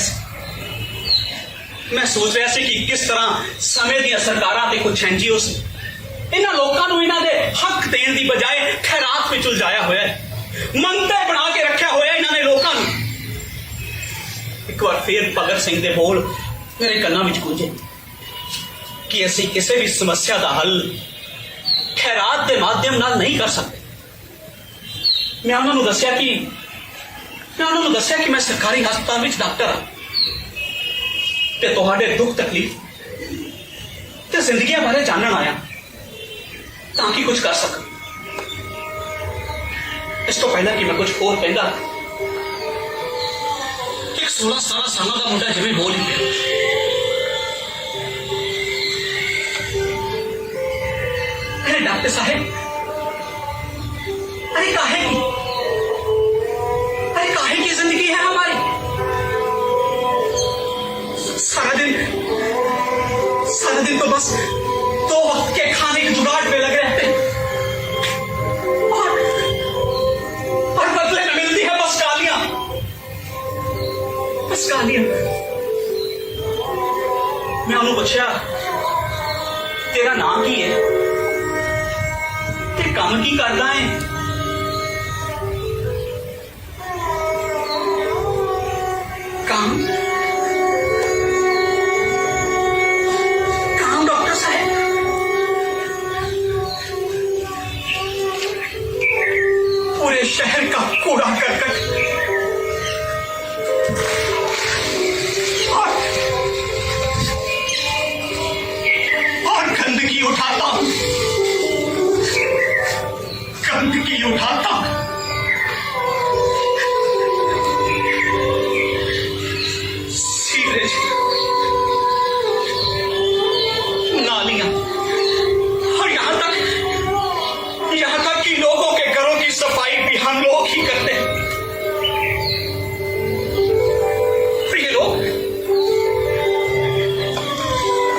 मैं सोच रहा सी कि किस तरह समय ਦੀਆਂ ਸਰਕਾਰਾਂ ਤੇ ਕੁਝ ਐਨਜੀਓਸ ਇਹਨਾਂ ਲੋਕਾਂ ਨੂੰ ਇਹਨਾਂ ਦੇ ਹੱਕ ਦੇਣ ਦੀ ਬਜਾਏ ਖੈਰਾਤ ਵਿੱਚ ਉਲਝਾਇਆ ਹੋਇਆ ਹੈ। ਮੰਗਤੇ ਬਣਾ ਕੇ ਰੱਖਿਆ ਹੋਇਆ ਇਹਨਾਂ ਨੇ ਲੋਕਾਂ ਨੂੰ। ਇੱਕ ਵਾਰ ਫੇਰ ਭਗਤ ਸਿੰਘ ਦੇ ਬੋਲ ਮੇਰੇ ਕੰਨਾਂ ਵਿੱਚ ਗੂੰਜੇ ਕਿ ਅਸੀਂ ਕਿਸੇ ਵੀ ਸਮੱਸਿਆ ਦਾ ਹੱਲ ਖੈਰਾਤ ਦੇ ਮਾਧਿਅਮ ਨਾਲ ਨਹੀਂ ਕਰ ਸਕਦੇ। ਮੈਂ ਉਹਨਾਂ ਨੂੰ ਦੱਸਿਆ ਕਿ ਮੈਂ ਸਰਕਾਰੀ ਹਸਪਤਾਲ ਵਿੱਚ ਡਾਕਟਰ ਹਾਂ ਤੇ ਤੁਹਾਡੇ ਦੁੱਖ ਤਕਲੀਫ ਤੇ ਜ਼ਿੰਦਗੀਆਂ ਬਾਰੇ ਜਾਣਨ ਆਇਆ ਤਾਂ ਕਿ ਕੁਝ ਕਰ ਸਕਾਂ। ਇਸ ਤੋਂ ਪਹਿਲਾਂ ਕਿ ਮੈਂ ਕੁਝ ਹੋਰ ਕਹਿੰਦਾ, ਇੱਕ 16-17 ਸਾਲਾਂ ਦਾ ਮੁੰਡਾ ਜਿਵੇਂ ਬੋਲ ਹੀ ਪਿਆ। अरे डॉक्टर साहब, अरे काहे की जिंदगी है हमारी। सारा दिन तो बस 2 वक्त के खाने के जुगाड़ में लगे रहते हैं और बदले में मिलती है बस गालियां। मैं उन्होंने पूछा तेरा नाम की है ते काम की करदा है। काम डॉक्टर साहब, पूरे शहर का कूड़ा करकट और गंदगी उठाता हूं, सीवरेज, नालियां और यहां तक कि लोगों के घरों की सफाई भी हम लोग ही करते हैं। और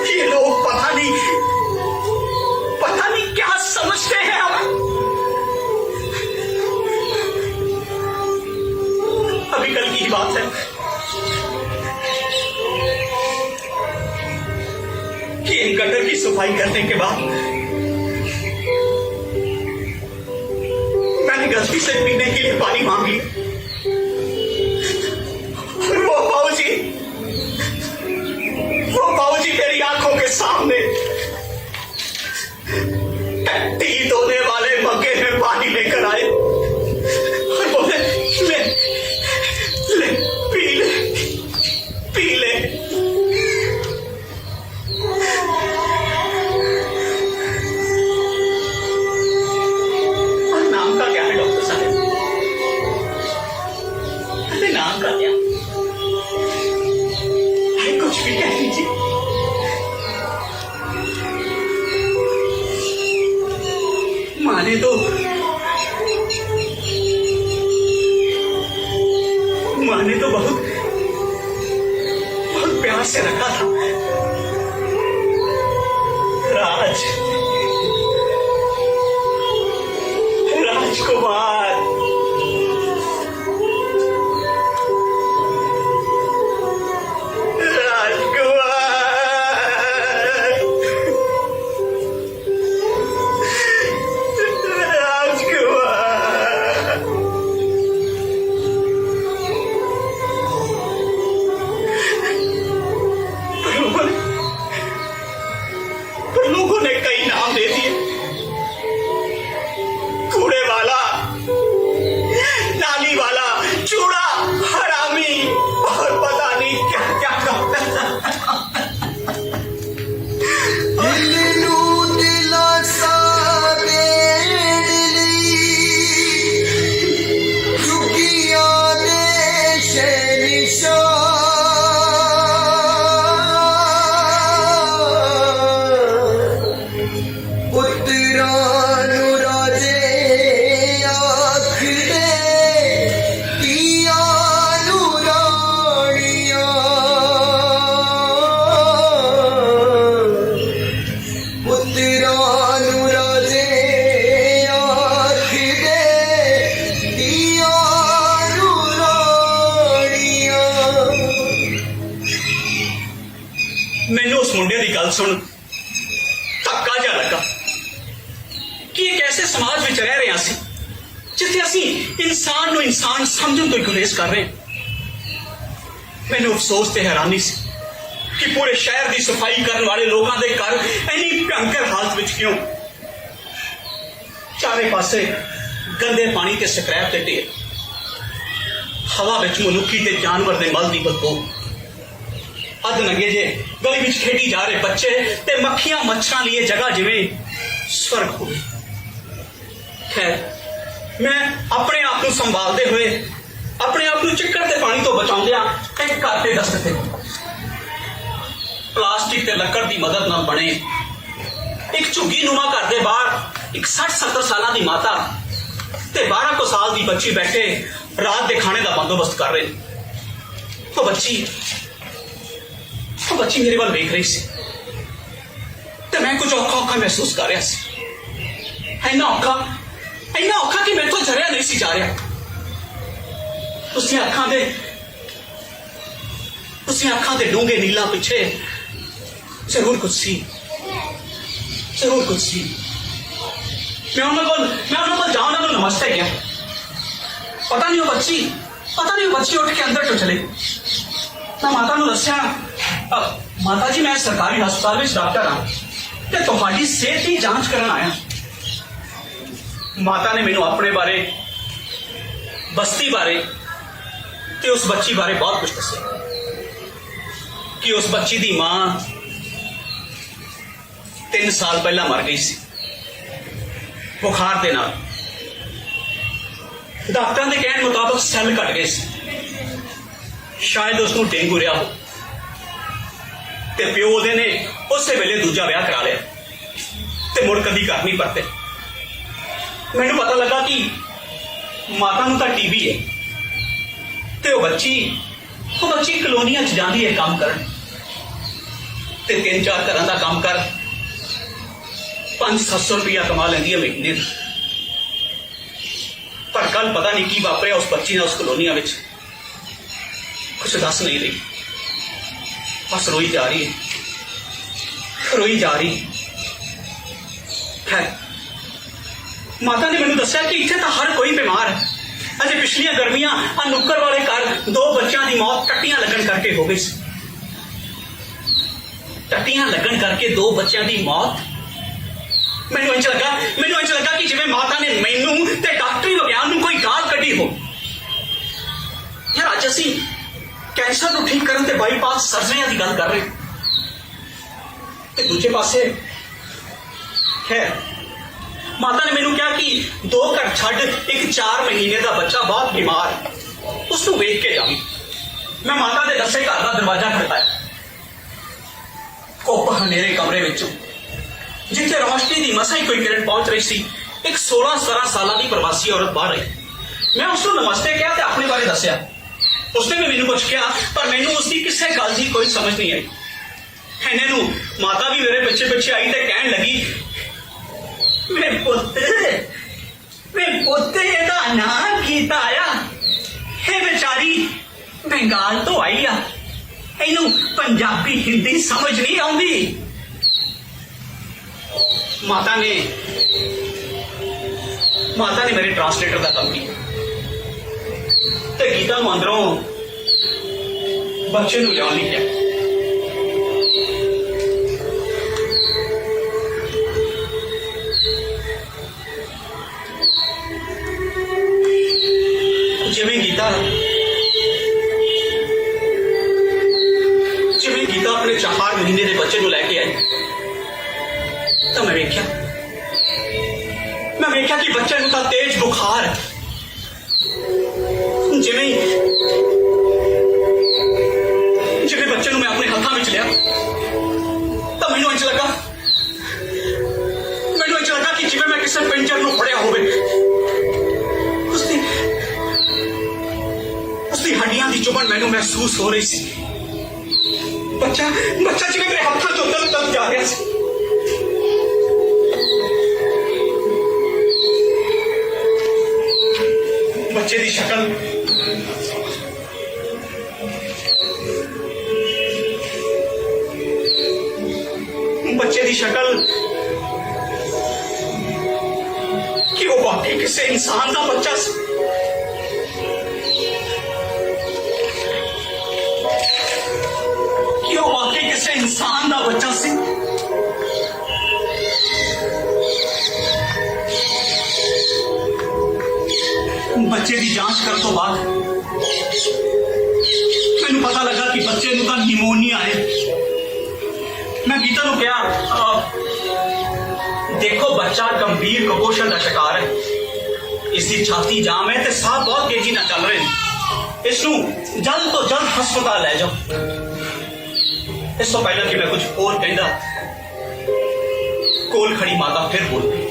ये लोग पता नहीं क्या समझते हैं हमें। अभी कल की ही बात है कि एक गटर की सफाई करने के बाद मैंने गलती से पीने के लिए पानी मांग लिया और वो बाबूजी मेरी आंखों के सामने टट्टी धोने वाले मग्गे में पानी लेकर आए और बोले ले पी ले। और नाम का क्या है डॉक्टर साहब? अरे नाम का क्या? अरे कुछ भी कह लीजिए। माने तो बहुत प्यार से रखा था। राजकुमार, लोगों ने कई उस मुंडे की गल सुन धक्का जिहा लगा कि एक ऐसे समाज में रह रहे हैं जिथे असी इंसान नूं इंसान समझण तो गुरेज कर रहे हैं। मैनूं अफसोस ते हैरानी सी कि पूरे शहर की सफाई करने वाले लोगों के घर इन्नी भयंकर हालत विच क्यों। चारे पासे गंदे पानी ते स्क्रैप ते ढेर, हवा विच मनुखी ते जानवर दे मल दी बदबू, अध नंगे जे गली विच खेडी जा रहे बच्चे ते मक्खियां मच्छरां लिए जगह जिवें स्वर्ग हो। खैर मैं अपने आप को संभालते हुए अपने आप को चिक्कड़ ते पानी तो बचाउंदियां एक घर ते दस्त ते प्लास्टिक ते लकड़ की मदद नाल बने एक झुग्गी नुमा घर दे बाहर एक 60-70 साल की माता ते 12 साल की बच्ची बैठे रात के खाने का बंदोबस्त कर रहे। वो बच्ची मेरे वाल वेख रही सी ते मैं कुछ औखा औखा महसूस कर रहा सी। इन्ना औखा कि मेरे तो जरिया नहीं सी जा रहा। उसने अखां दे डूंगे नीला पिछे जरूर कुछ सी। मैं उन्होंने को जाऊं ना नमस्ते क्या पता नहीं वो बच्ची उठ के अंदर तो चले। मैं माता नूं दस्या माता जी मैं सरकारी हस्पताल में डॉक्टर हाँ ते तुहाडी सेहत की जांच करन आया। माता ने मैनू अपने बारे बस्ती बारे ते उस बच्ची बारे बहुत कुछ दस्या कि उस बच्ची की मां 3 साल पहला मर गई सी बुखार के नाल। डॉक्टर के कहने मुताबिक सैल घट गए सी, शायद उसको डेंगू रहा हो ते प्यो दे ने उस वेले दूजा ब्याह करा लिया ते मुड़ कदी घर नहीं परते। मैनू पता लगा कि माता नूं तां टीबी है ते वो बच्ची कलोनियां च जांदी है काम करन ते 3-4 घरां दा काम कर 500-700 रुपया कमा लेंदी है महीने। पर कल पता नहीं की वापरिया उस बच्ची ने उस कलोनिया में कुछ दस नहीं रही, बस रोई जा रही है। माता ने मैनू दस्या कि इत्थे तो हर कोई बीमार है। अजे पिछलियां गर्मियां नुक्कर वाले घर 2 बच्चों की मौत टट्टियां लगन करके हो गई। टट्टियां लगन करके 2 बच्चों की मौत। मैनू इंज लगा कि जिवें माता ने मैनू ते डॉक्टरी विज्ञान नूं कोई गाल कढ़ी हो। यार अज असीं कैंसर नूं ठीक करन ते बाईपास सर्जरियां की गल कर रहे ते दूजे पासे खैर माता ने मैनू कहा कि 2 घर छड्ड एक 4 महीने का बच्चा बहुत बीमार उसनूं वेख के जावी। मैं माता के दसे घर का दरवाजा खड़काया। कुप हनेरे कमरे विचों जिथे रोशनी की मसा ही कोई किरण पहुंच रही सी एक 16-17 साल की प्रवासी औरत बाहर आई। मैं उसको नमस्ते कहा ते अपने बारे दस्या। उसने भी मैनू कुछ कहा पर मैनू उसकी किसी गल की कोई समझ नहीं आई। इन्हें नू माता भी मेरे पिछे आई ते कहन लगी मेरे पुत्ते दा नाम कीता आया हे बेचारी बंगाल तो आई आ इनू पंजाबी हिंदी समझ नहीं आउंदी। माता ने मेरे ट्रांसलेटर का काम किया ते गीता नूं अंदरों बच्चे नूं लियाउण लई कहा। जिवें गीता अपने 4 महीने के बच्चे को लैके आई तो मैं वेख्या कि बच्चे को तेज बुखार है। जिवें बच्चे को मैं अपने हाथों में लिया तो मैनू इंज लगा कि जिवें मैं किसी पिंजर को फड़िया होवे उसकी हड्डियां की चुभन मैनू महसूस हो रही सी। बच्चा जिवें मेरे हाथों चों तल जा रहा सी। बच्चे की शक्ल बच्चे की शक्ल कि वो वाकई किसी इंसान का बच्चा सी। कि वो वाकई किसी इंसान का बच्चा सी। बच्चे की जांच करने तो बाद मैनू पता लगा कि बच्चे नूं तां निमोनिया है। मैं गीता नूं कहा देखो बच्चा गंभीर कुपोषण का शिकार है, इसकी छाती जाम है ते साह बहुत तेजी नाल चल रहे हैं, इसनूं जल्द तो जल्द हस्पताल ले जाओ। इस तो पहले कि मैं कुछ और कहंदा कोल खड़ी माता फिर बोल पई,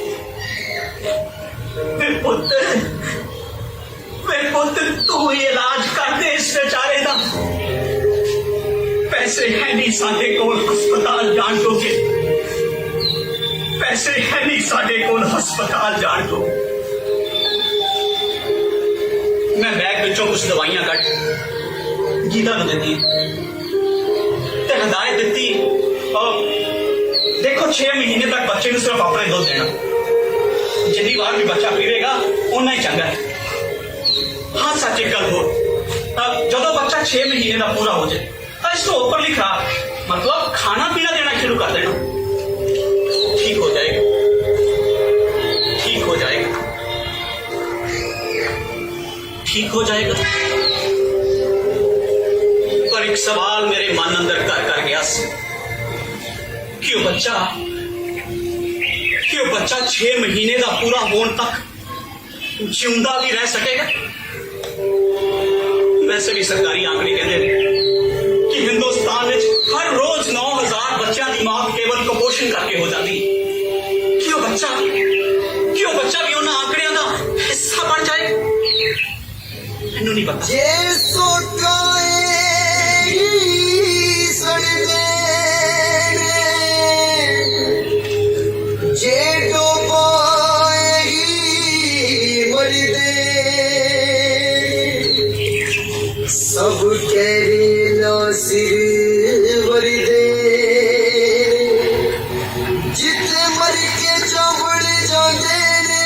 मेरे पुत्र तू ही इलाज कर दे इस बेचारे दा। पैसे है नहीं साडे कोल हस्पताल जाण दोगे, पैसे है नहीं साडे कोल हस्पताल जाण दो। मैं बैग विचों कुछ दवाइयां कट गीता नूं दित्ती ते हिदायत दित्ती देखो 6 महीने तक बच्चे नूं सिर्फ अपने दुध देना, जिन्नी बार भी बच्चा पीवेगा उन्ना ही चंगा है। हाँ सच एक गल हो, जदों बच्चा 6 महीने का पूरा हो जाए इसको ऊपर लिखा मतलब खाना पीना देना शुरू कर देना, ठीक हो जाएगा, ठीक हो जाएगा, ठीक हो जाएगा। पर एक सवाल मेरे मन अंदर कर गया कि वो बच्चा 6 महीने का पूरा होने तक जिंदा भी रह सकेगा। वैसे भी सरकारी आंकड़े कहते हैं कि हिंदुस्तान में हर रोज 9000 बच्चों की मौत केवल कुपोषण करके हो जाती। क्यों बच्चा भी उन्हें आंकड़ियों का हिस्सा बन जाए, मैनू नहीं पता। जे सोटाए सड़ने जे डोबाए मरदे सब केरी लो सिर वरदे जिते मर के चौबड़ जाते ने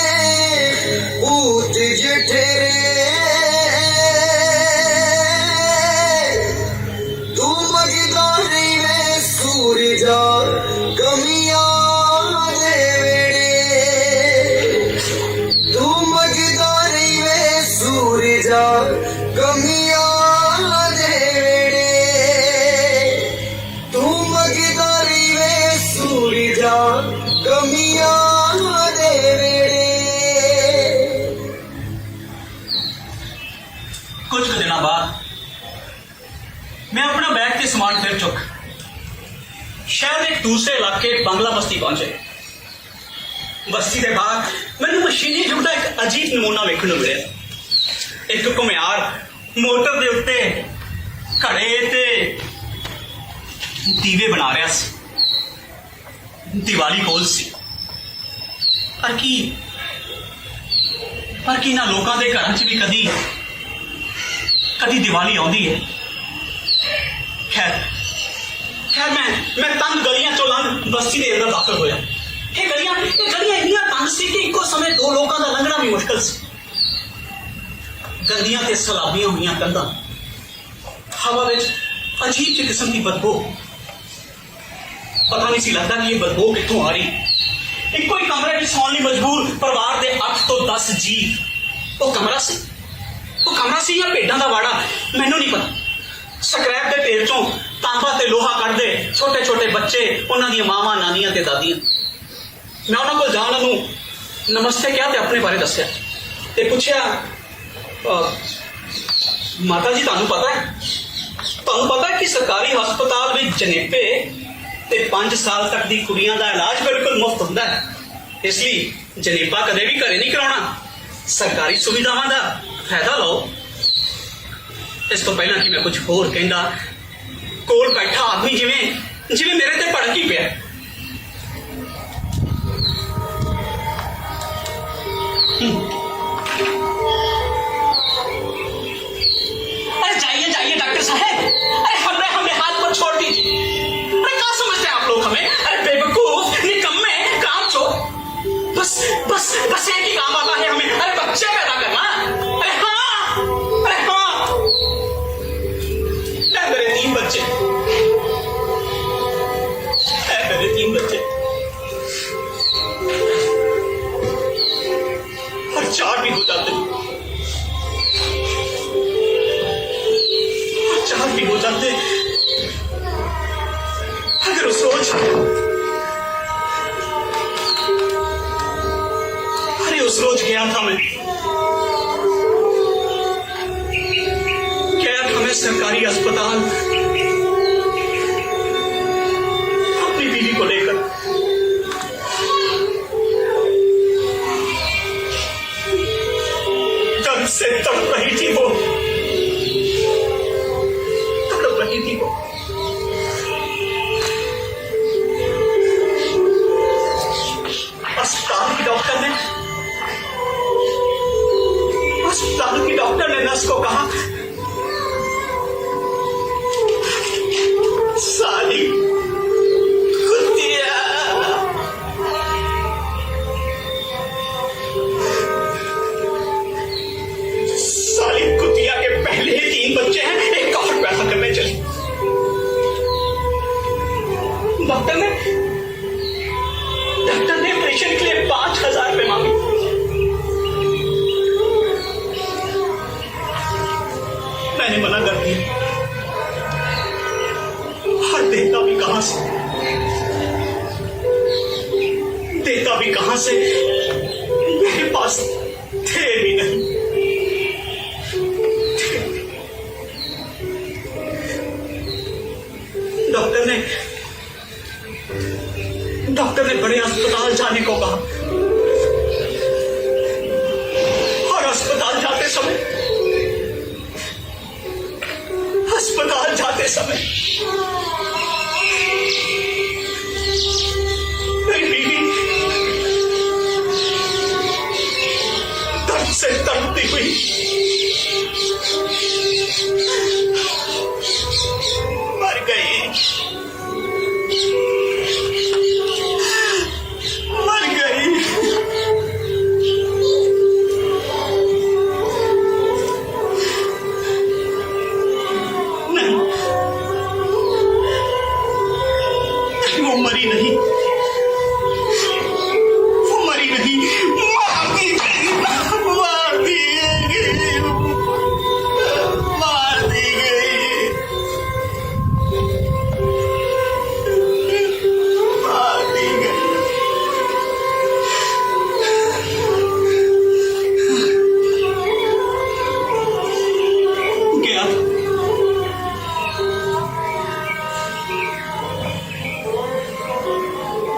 ऊत जठेरे तू मगदारी में सूरजा कमिया दे वेड़े तू मगदारी में सूरजा कमिया दे वेड़े तू मगदारी में सूरजा कमिया दे वेड़े। कुछ दिनों बाद मैं अपना बैग के समान फिर चुक शायद एक दूसरे इलाके बांग्ला बस्ती पहुंचे। बस्ती के बाद मैंने मशीनी युग का एक अजीब नमूना वेखने मिले। एक घुमियार मोटर के उत्ते घड़े ते दीवे बना रहा सी, दिवाली कोल सी। पर की ना लोगों के घर च भी कदी दिवाली आती है। खैर मैं तंग गलियां चो लंघ बस्ती के अंदर दाखिल होया। ये गलियां इन्नियां तंग सी कि इको समय 2 लोगों का लंघना भी मुश्किल सी। गंदियां ते सलाबियां हुई कंधां, हवा में अजीब सी किस्म की बदबू। पता नहीं सी लगता कि ये बदबू कितों आ रही। इको ही कमरे में सौन लई मजबूर परिवार के 8 तो 10 जी। वो कमरा सी या भेडां दा वाड़ा मैनू नहीं पता। स्क्रैप के ढेर चों तांबा ते लोहा कढ़दे छोटे छोटे बच्चे, उन्हां दी मावां नानियां ते दादियां। मैं उन्हां कोल जा उन्हां नूं नमस्ते कहा ते अपने बारे दस्सिया ते पुछया माता जी तुहानूं पता है कि सरकारी हस्पताल में जनेपे ते 5 साल तक दी कुड़ियां दा इलाज बिल्कुल मुफ्त हुंदा है। इसलिए जनेपा कदे भी घरे नहीं कराउणा, सरकारी सुविधावां दा फायदा लो। इस तो पहला कि मैं कुछ होर कहंदा कोल बैठा आदमी जिवें मेरे ते भड़क ही पिया। अरे जाइए डॉक्टर साहब, अरे हमने हाथ पर छोड़ दीजिए। अरे क्या समझते हैं आप लोग हमें? अरे बेवकूफ डॉक्टर ने ऑपरेशन के लिए 5,000 रुपए मांगे। मैंने मना कर दिया, और देता भी कहां से, मेरे पास थे भी नहीं। डॉक्टर ने बड़े अस्पताल जाने को कहा, और अस्पताल जाते समय मेरी बीवी दर्द से तड़पती हुई मर गई। वो मरी नहीं, मार दी गई।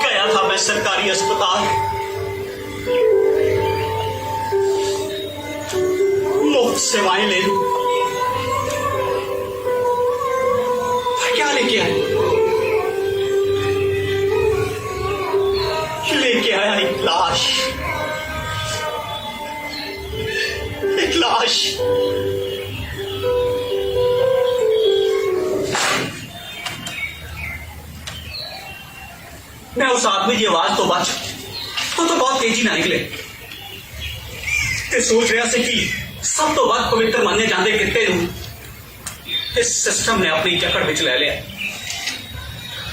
गया था मैं सरकारी अस्पताल, मुफ्त सेवाएं ले लूं। क्या लेके आया? लेके आया एक लाश। मैं उस आदमी की आवाज तो बच, वो तो बहुत तेजी ना निकले ते सोच रहा से कि सब तो बाद पवित्र माने जाते किते नूं इस सिस्टम ने अपनी जकड़ विच ले लिया।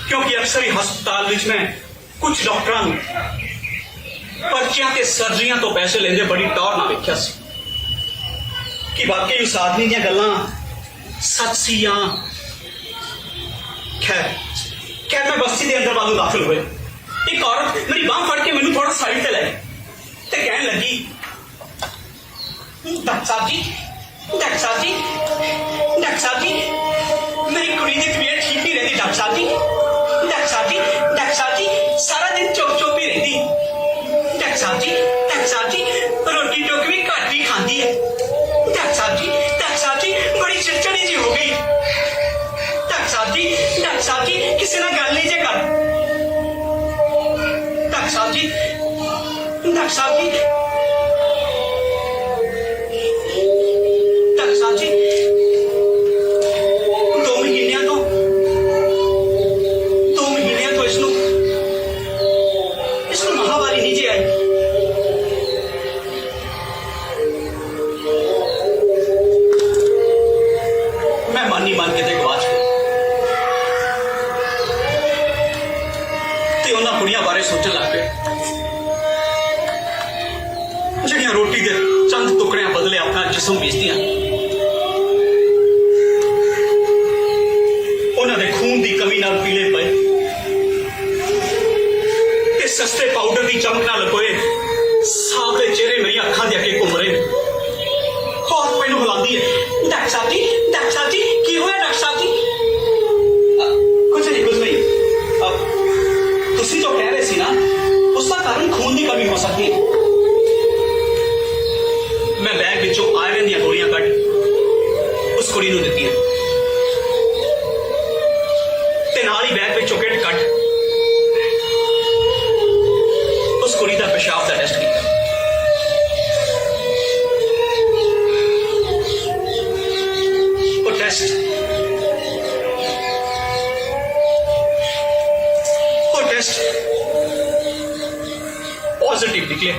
क्योंकि अक्सर ही हस्पताल विच मैं कुछ डॉक्टरां नूं पर्चियां ते सर्जरियां तो पैसे लेंदे बड़ी टौर ना वेख्या सी कि वाकई उस आदमी दी गल्लां सच सी या खैर मैं बस्ती के अंदर वालों दाखिल हुए। एक औरत मेरी बांह फड़ के मैंने थोड़ा साइड पे लाई ते कहने लगी, डॉक्टर साहब जी मेरी कुड़ी की तबीयत ठीक नहीं रहती। डॉक्टर साहब जी सारा दिन चुप ही रहती। डॉक्टर साहब जी रोटी टोक भी घट ही खाती है। डॉक्टर साहब जी बड़ी चिड़चिड़ी जी हो गई। डॉक्टर साहब जी किसी ने गल नहीं जे कर। डॉक्टर साहब जी 2 महीनों तो इसको महामारी नीचे आई। मैं मानी मान के गवाच गया ते उन्हां कुड़ियां बारे सोचन लग पे ਜਿਹੜੀਆਂ रोटी के चंद टुकड़ियां बदले अपना जिस्म बेचदियां। उन्होंने खून की कमी नाल पीले पे सस्ते पाउडर की चमक नाल लकोए सावले चेहरे मेरी अखां दे अगे घूम रहे। और मैनू बुलांदी है, डॉक्टर साहब जी की होया? डॉक्टर साहब जी कुछ नहीं तुसी जो कह रहे सी ना उसका कारण खून की कमी हो सकती है। मैं बैग विचों आयरन दी गोलियां कट उस कुड़ी नूं दित्तियां ते नाल ही बैग विचों किट कट उस कुड़ी दा पेशाब दा टेस्ट किया। वो टेस्ट पॉजिटिव निकले।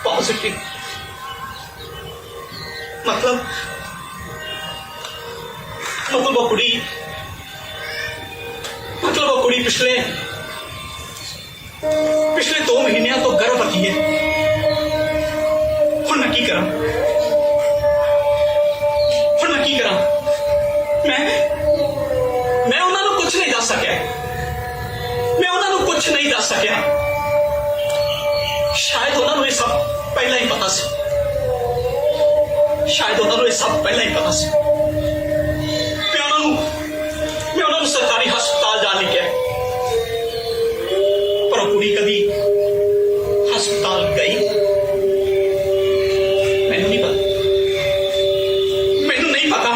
पॉजिटिव मतलब वो कुड़ी मतलब वो कुड़ी पिछले 2 महीनों तो गर्भवती है। हुण मैं की करा, मैं उन्होंने कुछ नहीं दस सकिया, शायद उन्होंने ये सब पहला ही पता सी, मैं उन्होंने सरकारी हस्पताल जाने क्या, पर वो कुड़ी कभी हस्पताल गई मैनू नहीं पता।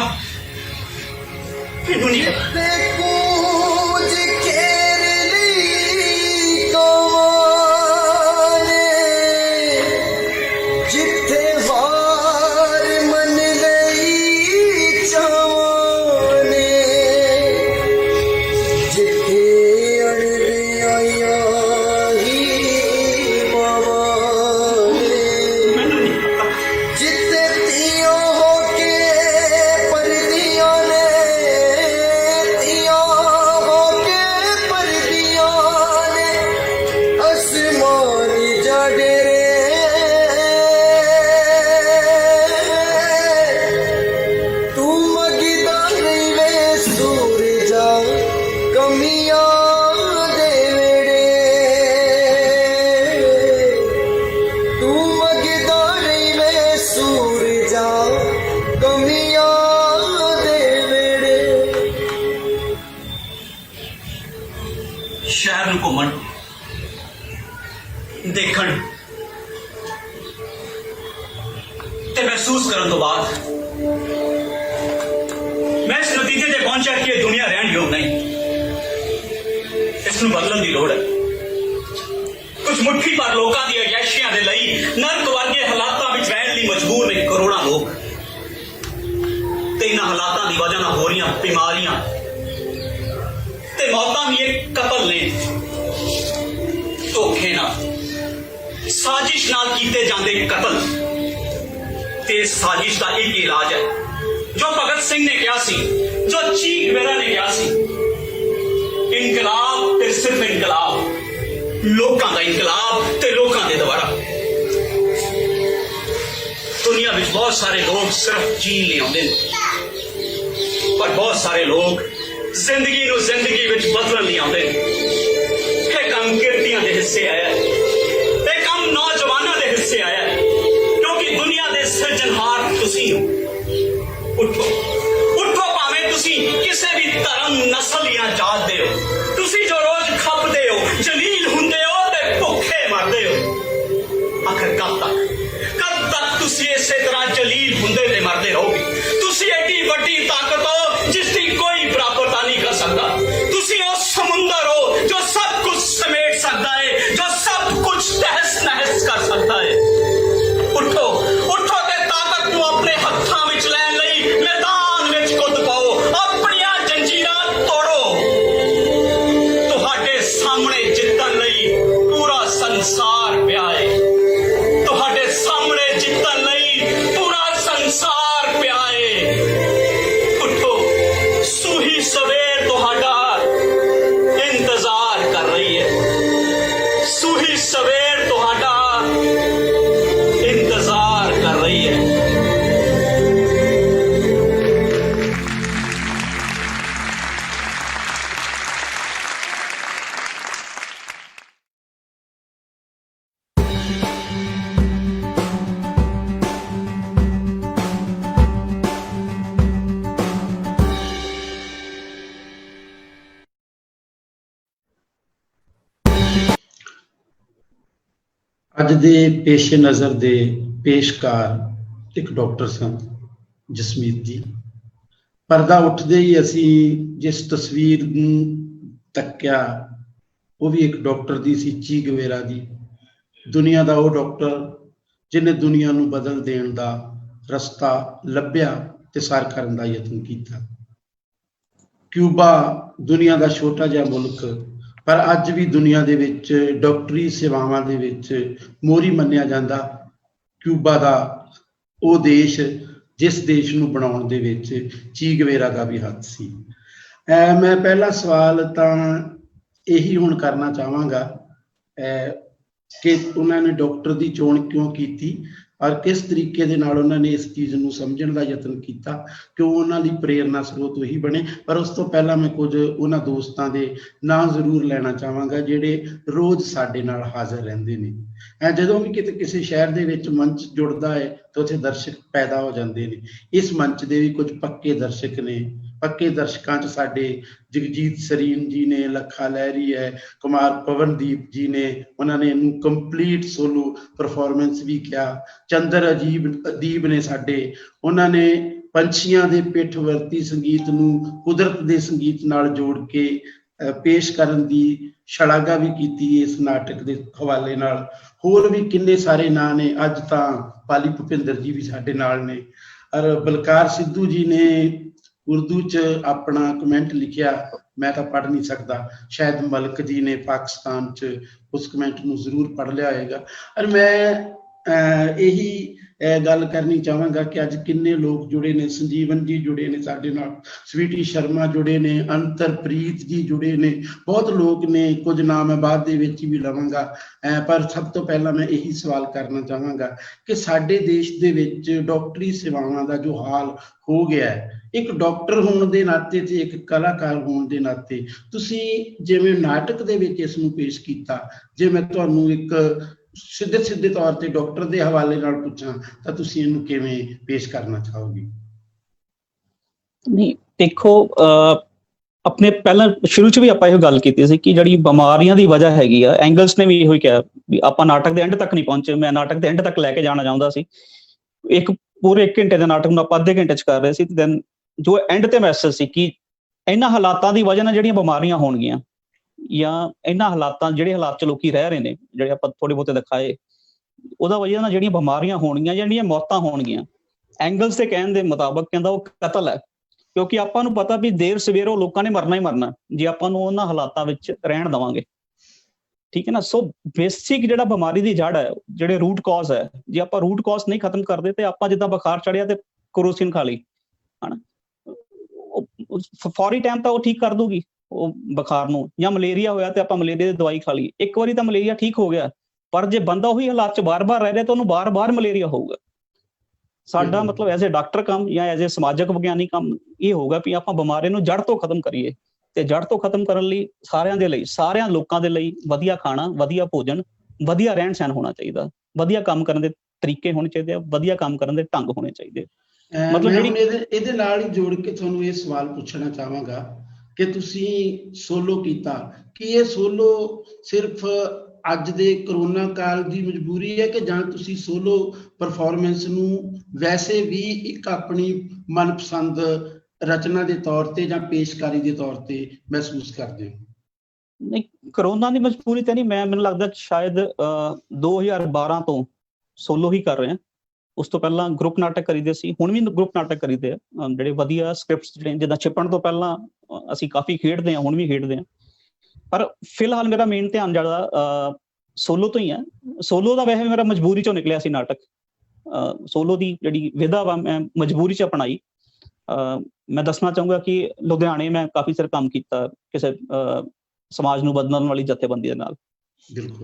कूंज केरली कवाने, जिथे हार मन लई चावाने, जिथे अड़रिया ही मावाने, जिथे तियों होके परदियां ने, आसमानी जड़े तू मगिदा नहीं वे सूरजा कमिया दे वेड़े, तू मगिदा नहीं वे सूरजा कमिया दे वेड़े। शहर नूं घुम्मण देखण ते महसूस करने तो बाद मैं इस नतीजे ते पहुंचा कि यह दुनिया रहन योग नहीं, इसनूं बदलण दी लोड़ है। कुछ मुट्ठी भर लोगों दी अय्याशियां दे लई नरक वर्गे हालातां विच रहण लई मजबूर ने करोड़ां लोग, ते इन्हां हालातां दी वजह नाल हो रहीआं बीमारियां ते मौतां भी एक कतल ने, धोखे नाल साजिश नाल कीते जांदे कतल, ते साजिश का एक इलाज है जो भगत सिंह ने कहा सी, जो ची गुवेरा ने कहा सी, इनकलाब ते सिर्फ इनकलाब, लोकां दा इनकलाब ते लोकां दे द्वारा। दुनिया में बहुत सारे लोग सिर्फ जीन ले आउंदे ने, पर बहुत सारे लोग जिंदगी नूं जिंदगी विच बदलण लई आउंदे ने। ये काम किरतियां दे हिस्से आया, नौजवानों के हिस्से आया, क्योंकि दुनिया के सिरजनहार तुसी हो। उठो भावें तुसी किसी भी धर्म नस्ल या जात दे हो, तुसी जो रोज खपदे हो, जलील हुंदे हो ते भुखे मरदे हो। आखिर कब तक तुसी इसे तरह जलील हुंदे ते मरदे रहोगे? तुसी एडी वड्डी ताकत हो जिसकी कोई बराबरता नहीं कर सकता। तुसी उस समुंदर हो जो सब कुछ समेट सकता है, जो सब कुछ तहस नहस कर सकता है। उठो ते ताकत को अपने हत्थां विच लैण लई मैदान विच कुद पाओ, अपनियां जंजीरां तोड़ो। तुहाडे सामने जितण लई पूरा संसार पिया है, तुहाडे सामने जितण लई पूरा संसार पिया है। उठो, सूही सवेर तुहाडा इंतजार कर रही है, सूही सवेर तुहाडा इंतजार कर रही है। ਅੱਜ ਦੇ ਪੇਸ਼ੇ ਨਜ਼ਰ ਦੇ ਪੇਸ਼ਕਾਰ ਇੱਕ ਡਾਕਟਰ ਸਨ ਜਸਮੀਤ ਜੀ। ਪਰਦਾ ਉੱਠਦੇ ਹੀ ਅਸੀਂ ਜਿਸ ਤਸਵੀਰ ਨੂੰ ਤੱਕਿਆ ਉਹ ਵੀ ਇੱਕ ਡਾਕਟਰ ਦੀ ਸੀ, ਚੀ ਗੁਵੇਰਾ ਦੀ। ਦੁਨੀਆ ਦਾ ਉਹ ਡਾਕਟਰ ਜਿਹਨੇ ਦੁਨੀਆ ਨੂੰ ਬਦਲ ਦੇਣ ਦਾ ਰਸਤਾ ਲੱਭਿਆ ਤੇ ਸਰ ਕਰਨ ਦਾ ਯਤਨ ਕੀਤਾ। ਕਿਊਬਾ ਦੁਨੀਆ ਦਾ ਛੋਟਾ ਜਿਹਾ ਮੁਲਕ, ਪਰ ਅੱਜ ਵੀ ਦੁਨੀਆ ਦੇ ਵਿੱਚ ਡਾਕਟਰੀ ਸੇਵਾਵਾਂ ਦੇ ਵਿੱਚ ਮੋਹਰੀ ਮੰਨਿਆ ਜਾਂਦਾ ਕਿਊਬਾ ਦਾ ਉਹ ਦੇਸ਼ ਜਿਸ ਦੇਸ਼ ਨੂੰ ਬਣਾਉਣ ਦੇ ਵਿੱਚ ਚੀ ਗੁਵੇਰਾ ਦਾ ਵੀ ਹੱਥ ਸੀ। ਮੈਂ ਪਹਿਲਾ ਸਵਾਲ ਤਾਂ ਇਹੀ ਹੁਣ ਕਰਨਾ ਚਾਹਾਂਗਾ ਕਿ ਉਹਨਾਂ ਨੇ ਡਾਕਟਰ ਦੀ ਚੋਣ ਕਿਉਂ ਕੀਤੀ ਔਰ ਕਿਸ ਤਰੀਕੇ ਦੇ ਨਾਲ ਉਹਨਾਂ ਨੇ ਇਸ ਚੀਜ਼ ਨੂੰ ਸਮਝਣ ਦਾ ਯਤਨ ਕੀਤਾ, ਕਿਉਂ ਉਹਨਾਂ ਲਈ ਪ੍ਰੇਰਨਾ ਸਰੋਤ ਉਹੀ ਬਣੇ। ਪਰ ਉਸ ਤੋਂ ਪਹਿਲਾਂ ਮੈਂ ਕੁਝ ਉਹਨਾਂ ਦੋਸਤਾਂ ਦੇ ਨਾਂ ਜ਼ਰੂਰ ਲੈਣਾ ਚਾਹਾਂਗਾ ਜਿਹੜੇ ਰੋਜ਼ ਸਾਡੇ ਨਾਲ ਹਾਜ਼ਰ ਰਹਿੰਦੇ ਨੇ। ਜਦੋਂ ਵੀ ਕਿਤੇ ਕਿਸੇ ਸ਼ਹਿਰ ਦੇ ਵਿੱਚ ਮੰਚ ਜੁੜਦਾ ਹੈ ਤਾਂ ਉੱਥੇ ਦਰਸ਼ਕ ਪੈਦਾ ਹੋ ਜਾਂਦੇ ਨੇ। ਇਸ ਮੰਚ ਦੇ ਵੀ ਕੁਝ ਪੱਕੇ ਦਰਸ਼ਕ ਨੇ। ਪੱਕੇ ਦਰਸ਼ਕਾਂ 'ਚ ਸਾਡੇ ਜਗਜੀਤ ਸਰੀਨ ਜੀ ਨੇ, ਲੱਖਾ ਲਹਿਰੀ ਹੈ, ਕੁਮਾਰ ਪਵਨਦੀਪ ਜੀ ਨੇ, ਉਹਨਾਂ ਨੇ ਇਹਨੂੰ ਕੰਪਲੀਟ ਸੋਲੋ ਪਰਫਾਰਮੈਂਸ ਵੀ ਕਿਹਾ। ਚੰਦਰ ਅਦੀਬ ਨੇ ਸਾਡੇ, ਉਹਨਾਂ ਨੇ ਪੰਛੀਆਂ ਦੇ ਪਿੱਠ ਵਰਤੀ ਸੰਗੀਤ ਨੂੰ ਕੁਦਰਤ ਦੇ ਸੰਗੀਤ ਨਾਲ ਜੋੜ ਕੇ ਪੇਸ਼ ਕਰਨ ਦੀ ਸ਼ਲਾਘਾ ਵੀ ਕੀਤੀ ਇਸ ਨਾਟਕ ਦੇ ਹਵਾਲੇ ਨਾਲ। ਹੋਰ ਵੀ ਕਿੰਨੇ ਸਾਰੇ ਨਾਂ ਨੇ। ਅੱਜ ਤਾਂ ਪਾਲੀ ਭੁਪਿੰਦਰ ਜੀ ਵੀ ਸਾਡੇ ਨਾਲ ਨੇ। ਔਰ ਬਲਕਾਰ ਸਿੱਧੂ ਜੀ ਨੇ ਉਰਦੂ 'ਚ ਆਪਣਾ ਕਮੈਂਟ ਲਿਖਿਆ, ਮੈਂ ਤਾਂ ਪੜ੍ਹ ਨਹੀਂ ਸਕਦਾ। ਸ਼ਾਇਦ ਮਲਕ ਜੀ ਨੇ ਪਾਕਿਸਤਾਨ 'ਚ ਉਸ ਕਮੈਂਟ ਨੂੰ ਜ਼ਰੂਰ ਪੜ੍ਹ ਲਿਆ ਹੋਏਗਾ। ਔਰ ਮੈਂ ਇਹੀ ਗੱਲ ਕਰਨੀ ਚਾਹਾਂਗਾ ਕਿ ਅੱਜ ਕਿੰਨੇ ਲੋਕ ਜੁੜੇ ਨੇ। ਸੰਜੀਵਨ ਜੀ ਜੁੜੇ ਨੇ ਸਾਡੇ ਨਾਲ, ਸਵੀਟੀ ਸ਼ਰਮਾ ਜੁੜੇ ਨੇ, ਅੰਤਰਪ੍ਰੀਤ ਜੀ ਜੁੜੇ ਨੇ, ਬਹੁਤ ਲੋਕ ਨੇ। ਕੁਝ ਨਾਮ ਮੈਂ ਬਾਅਦ ਦੇ ਵਿੱਚ ਵੀ ਲਵਾਂਗਾ। ਪਰ ਸਭ ਤੋਂ ਪਹਿਲਾਂ ਮੈਂ ਇਹੀ ਸਵਾਲ ਕਰਨਾ ਚਾਹਾਂਗਾ ਕਿ ਸਾਡੇ ਦੇਸ਼ ਦੇ ਵਿੱਚ ਡਾਕਟਰੀ ਸੇਵਾਵਾਂ ਦਾ ਜੋ ਹਾਲ ਹੋ ਗਿਆ ਹੈ, ਇੱਕ ਡਾਕਟਰ ਹੋਣ ਦੇ ਨਾਤੇ ਤੇ ਇੱਕ ਕਲਾਕਾਰ ਹੋਣ ਦੇ ਨਾਤੇ, ਤੁਸੀਂ ਜਿਵੇਂ ਨਾਟਕ ਦੇ ਵਿੱਚ ਇਸ ਨੂੰ ਪੇਸ਼ ਕੀਤਾ, ਜੇ ਮੈਂ ਤੁਹਾਨੂੰ ਇੱਕ ਸਿੱਧੇ ਤੌਰ ਤੇ ਡਾਕਟਰ ਦੇ ਹਵਾਲੇ ਨਾਲ ਪੁੱਛਾਂ ਤਾਂ ਤੁਸੀਂ ਇਹਨੂੰ ਕਿਵੇਂ ਪੇਸ਼ ਕਰਨਾ ਚਾਹੋਗੇ? ਨਹੀਂ, ਦੇਖੋ, ਆਪਣੇ ਪਹਿਲਾਂ ਸ਼ੁਰੂ 'ਚ ਵੀ ਆਪਾਂ ਇਹ ਗੱਲ ਕੀਤੀ ਸੀ ਕਿ ਜਿਹੜੀ ਬਿਮਾਰੀਆਂ ਦੀ ਵਜ੍ਹਾ ਹੈਗੀ ਆ, ਐਂਗਲਸ ਨੇ ਵੀ ਇਹੋ ਹੀ ਕਿਹਾ ਵੀ ਆਪਾਂ ਨਾਟਕ ਦੇ ਐਂਡ ਤੱਕ ਨਹੀਂ ਪਹੁੰਚੇ। ਮੈਂ ਨਾਟਕ ਦੇ ਐਂਡ ਤੱਕ ਲੈ ਕੇ ਜਾਣਾ ਚਾਹੁੰਦਾ ਸੀ। ਇੱਕ ਪੂਰੇ 1 ਘੰਟੇ ਦੇ ਨਾਟਕ ਨੂੰ ਆਪਾਂ ਅੱਧੇ ਘੰਟੇ 'ਚ ਕਰ ਰਹੇ ਸੀ। ਦੈਨ ਜੋ ਐਂਡ ਤੇ ਮੈਸੇਜ ਸੀ ਕਿ ਇਹਨਾਂ ਹਾਲਾਤਾਂ ਦੀ ਵਜ੍ਹਾ ਨਾਲ ਜਿਹੜੀਆਂ ਬਿਮਾਰੀਆਂ ਹੋਣਗੀਆਂ, ਜਾਂ ਇਹਨਾਂ ਹਾਲਾਤਾਂ, ਜਿਹੜੇ ਹਾਲਾਤ 'ਚ ਲੋਕੀ ਰਹਿ ਰਹੇ ਨੇ, ਜਿਹੜੇ ਆਪਾਂ ਥੋੜੇ ਬਹੁਤੇ ਦਿਖਾਏ, ਉਹਦਾ ਵਜ੍ਹਾ ਨਾਲ ਜਿਹੜੀਆਂ ਬਿਮਾਰੀਆਂ ਹੋਣਗੀਆਂ, ਜਿਹੜੀਆਂ ਮੌਤਾਂ ਹੋਣਗੀਆਂ, ਐਂਗਲਸ ਦੇ ਕਹਿਣ ਦੇ ਮੁਤਾਬਕ ਕਹਿੰਦਾ ਉਹ ਕਤਲ ਹੈ। ਕਿਉਂਕਿ ਆਪਾਂ ਨੂੰ ਪਤਾ ਵੀ ਦੇਰ ਸਵੇਰ ਉਹ ਲੋਕਾਂ ਨੇ ਮਰਨਾ ਹੀ ਮਰਨਾ ਜੇ ਆਪਾਂ ਨੂੰ ਉਹਨਾਂ ਹਾਲਾਤਾਂ ਵਿੱਚ ਰਹਿਣ ਦੇਵਾਂਗੇ। ਠੀਕ ਹੈ ਨਾ। ਸੋ ਬੇਸਿਕ ਜਿਹੜਾ ਬਿਮਾਰੀ ਦੀ ਜੜ ਹੈ, ਜਿਹੜੇ ਰੂਟ ਕਾਜ਼ ਹੈ, ਜੇ ਆਪਾਂ ਰੂਟ ਕਾਜ਼ ਨਹੀਂ ਖਤਮ ਕਰਦੇ ਤੇ ਆਪਾਂ ਜਿੱਦਾਂ ਬੁਖਾਰ ਚੜਿਆ ਤੇ ਕਰੋਸਿਨ ਖਾ ਲਈ, ਹਨਾ, ਫੌਰੀ ਟਾਈਮ ਤਾਂ ਉਹ ਠੀਕ ਕਰ ਦੂਗੀ ਉਹ ਬੁਖਾਰ ਨੂੰ। ਜਾਂ ਮਲੇਰੀਆ ਹੋਇਆ ਤੇ ਆਪਾਂ ਮਲੇਰੀਆ ਦੀ ਦਵਾਈ ਖਾ ਲਈ, ਇੱਕ ਵਾਰੀ ਤਾਂ ਮਲੇਰੀਆ ਠੀਕ ਹੋ ਗਿਆ। ਪਰ ਜੇ ਬੰਦਾ ਉਹੀ ਹਾਲਾਤ 'ਚ ਬਾਰ-ਬਾਰ ਰਹਿ ਰਿਹਾ ਤਾਂ ਉਹਨੂੰ ਬਾਰ-ਬਾਰ ਮਲੇਰੀਆ ਹੋਊਗਾ। ਸਾਡਾ ਮਤਲਬ ਐਜ਼ ਏ ਡਾਕਟਰ ਕੰਮ ਜਾਂ ਐਜ਼ ਏ ਸਮਾਜਿਕ ਵਿਗਿਆਨੀ ਕੰਮ ਇਹ ਹੋਊਗਾ ਵੀ ਆਪਾਂ ਬਿਮਾਰੀ ਨੂੰ ਜੜ ਤੋਂ ਖਤਮ ਕਰੀਏ। ਤੇ ਜੜ ਤੋਂ ਖਤਮ ਕਰਨ ਲਈ ਸਾਰਿਆਂ ਦੇ ਲਈ, ਸਾਰਿਆਂ ਲੋਕਾਂ ਦੇ ਲਈ ਵਧੀਆ ਖਾਣਾ, ਵਧੀਆ ਭੋਜਨ, ਵਧੀਆ ਰਹਿਣ ਸਹਿਣ ਹੋਣਾ ਚਾਹੀਦਾ, ਵਧੀਆ ਕੰਮ ਕਰਨ ਦੇ ਤਰੀਕੇ ਹੋਣੇ ਚਾਹੀਦੇ ਆ, ਵਧੀਆ ਕੰਮ ਕਰਨ ਦੇ ਢੰਗ ਹੋਣੇ ਚਾਹੀਦੇ। ਮਤਲਬ ਇਹਦੇ ਨਾਲ ਹੀ ਜੋੜ ਕੇ ਤੁਹਾਨੂੰ ਇਹ ਸਵਾਲ ਪੁੱਛਣਾ ਚਾਹਾਂਗਾ ਕਿ ਤੁਸੀਂ ਸੋਲੋ ਕੀਤਾ, ਕਿ ਇਹ ਸੋਲੋ ਸਿਰਫ ਅੱਜ ਦੇ ਕਰੋਨਾ ਕਾਲ ਦੀ ਮਜਬੂਰੀ ਹੈ ਕਿ ਜਾਂ ਤੁਸੀਂ ਸੋਲੋ ਪਰਫਾਰਮੈਂਸ ਨੂੰ ਵੈਸੇ ਵੀ ਇੱਕ ਆਪਣੀ ਮਨਪਸੰਦ ਰਚਨਾ ਦੇ ਤੌਰ ਤੇ ਜਾਂ ਪੇਸ਼ਕਾਰੀ ਦੇ ਤੌਰ ਤੇ ਮਹਿਸੂਸ ਕਰਦੇ ਹੋ? ਨਹੀਂ, ਕਰੋਨਾ ਦੀ ਮਜਬੂਰੀ ਤਾਂ ਨਹੀਂ। ਮੈਨੂੰ ਲੱਗਦਾ ਸ਼ਾਇਦ 2012 ਤੋਂ ਸੋਲੋ ਹੀ ਕਰ ਰਹੇ ਹਾਂ। ਉਸ ਤੋਂ ਪਹਿਲਾਂ ਗਰੁੱਪ ਨਾਟਕ ਕਰੀਦੇ ਸੀ, ਹੁਣ ਵੀ ਗਰੁੱਪ ਨਾਟਕ ਕਰੀਦੇ ਆ, ਜਿਹੜੇ ਵਧੀਆ ਸਕ੍ਰਿਪਟਸ ਜਿਹੜੇ ਜਿੱਦਾਂ ਛਿਪਣ ਤੋਂ ਪਹਿਲਾਂ ਅਸੀਂ ਕਾਫੀ ਖੇਡਦੇ ਹਾਂ, ਹੁਣ ਵੀ ਖੇਡਦੇ ਹਾਂ। ਪਰ ਫਿਲਹਾਲ ਮੇਰਾ ਮੇਨ ਧਿਆਨ ਜਿਹੜਾ ਸੋਲੋ ਤੋਂ ਹੀ ਹੈ। ਸੋਲੋ ਦਾ ਵੈਸੇ ਮੇਰਾ ਮਜਬੂਰੀ 'ਚੋਂ ਨਿਕਲਿਆ ਸੀ ਨਾਟਕ। ਸੋਲੋ ਦੀ ਜਿਹੜੀ ਵਿਧਾ ਵਾ ਮੈਂ ਮਜਬੂਰੀ 'ਚ ਅਪਣਾਈ। ਮੈਂ ਦੱਸਣਾ ਚਾਹੂੰਗਾ ਕਿ ਲੁਧਿਆਣੇ ਮੈਂ ਕਾਫੀ ਸਾਰਾ ਕੰਮ ਕੀਤਾ ਕਿਸੇ ਸਮਾਜ ਨੂੰ ਬਦਲਣ ਵਾਲੀ ਜਥੇਬੰਦੀ ਦੇ ਨਾਲ।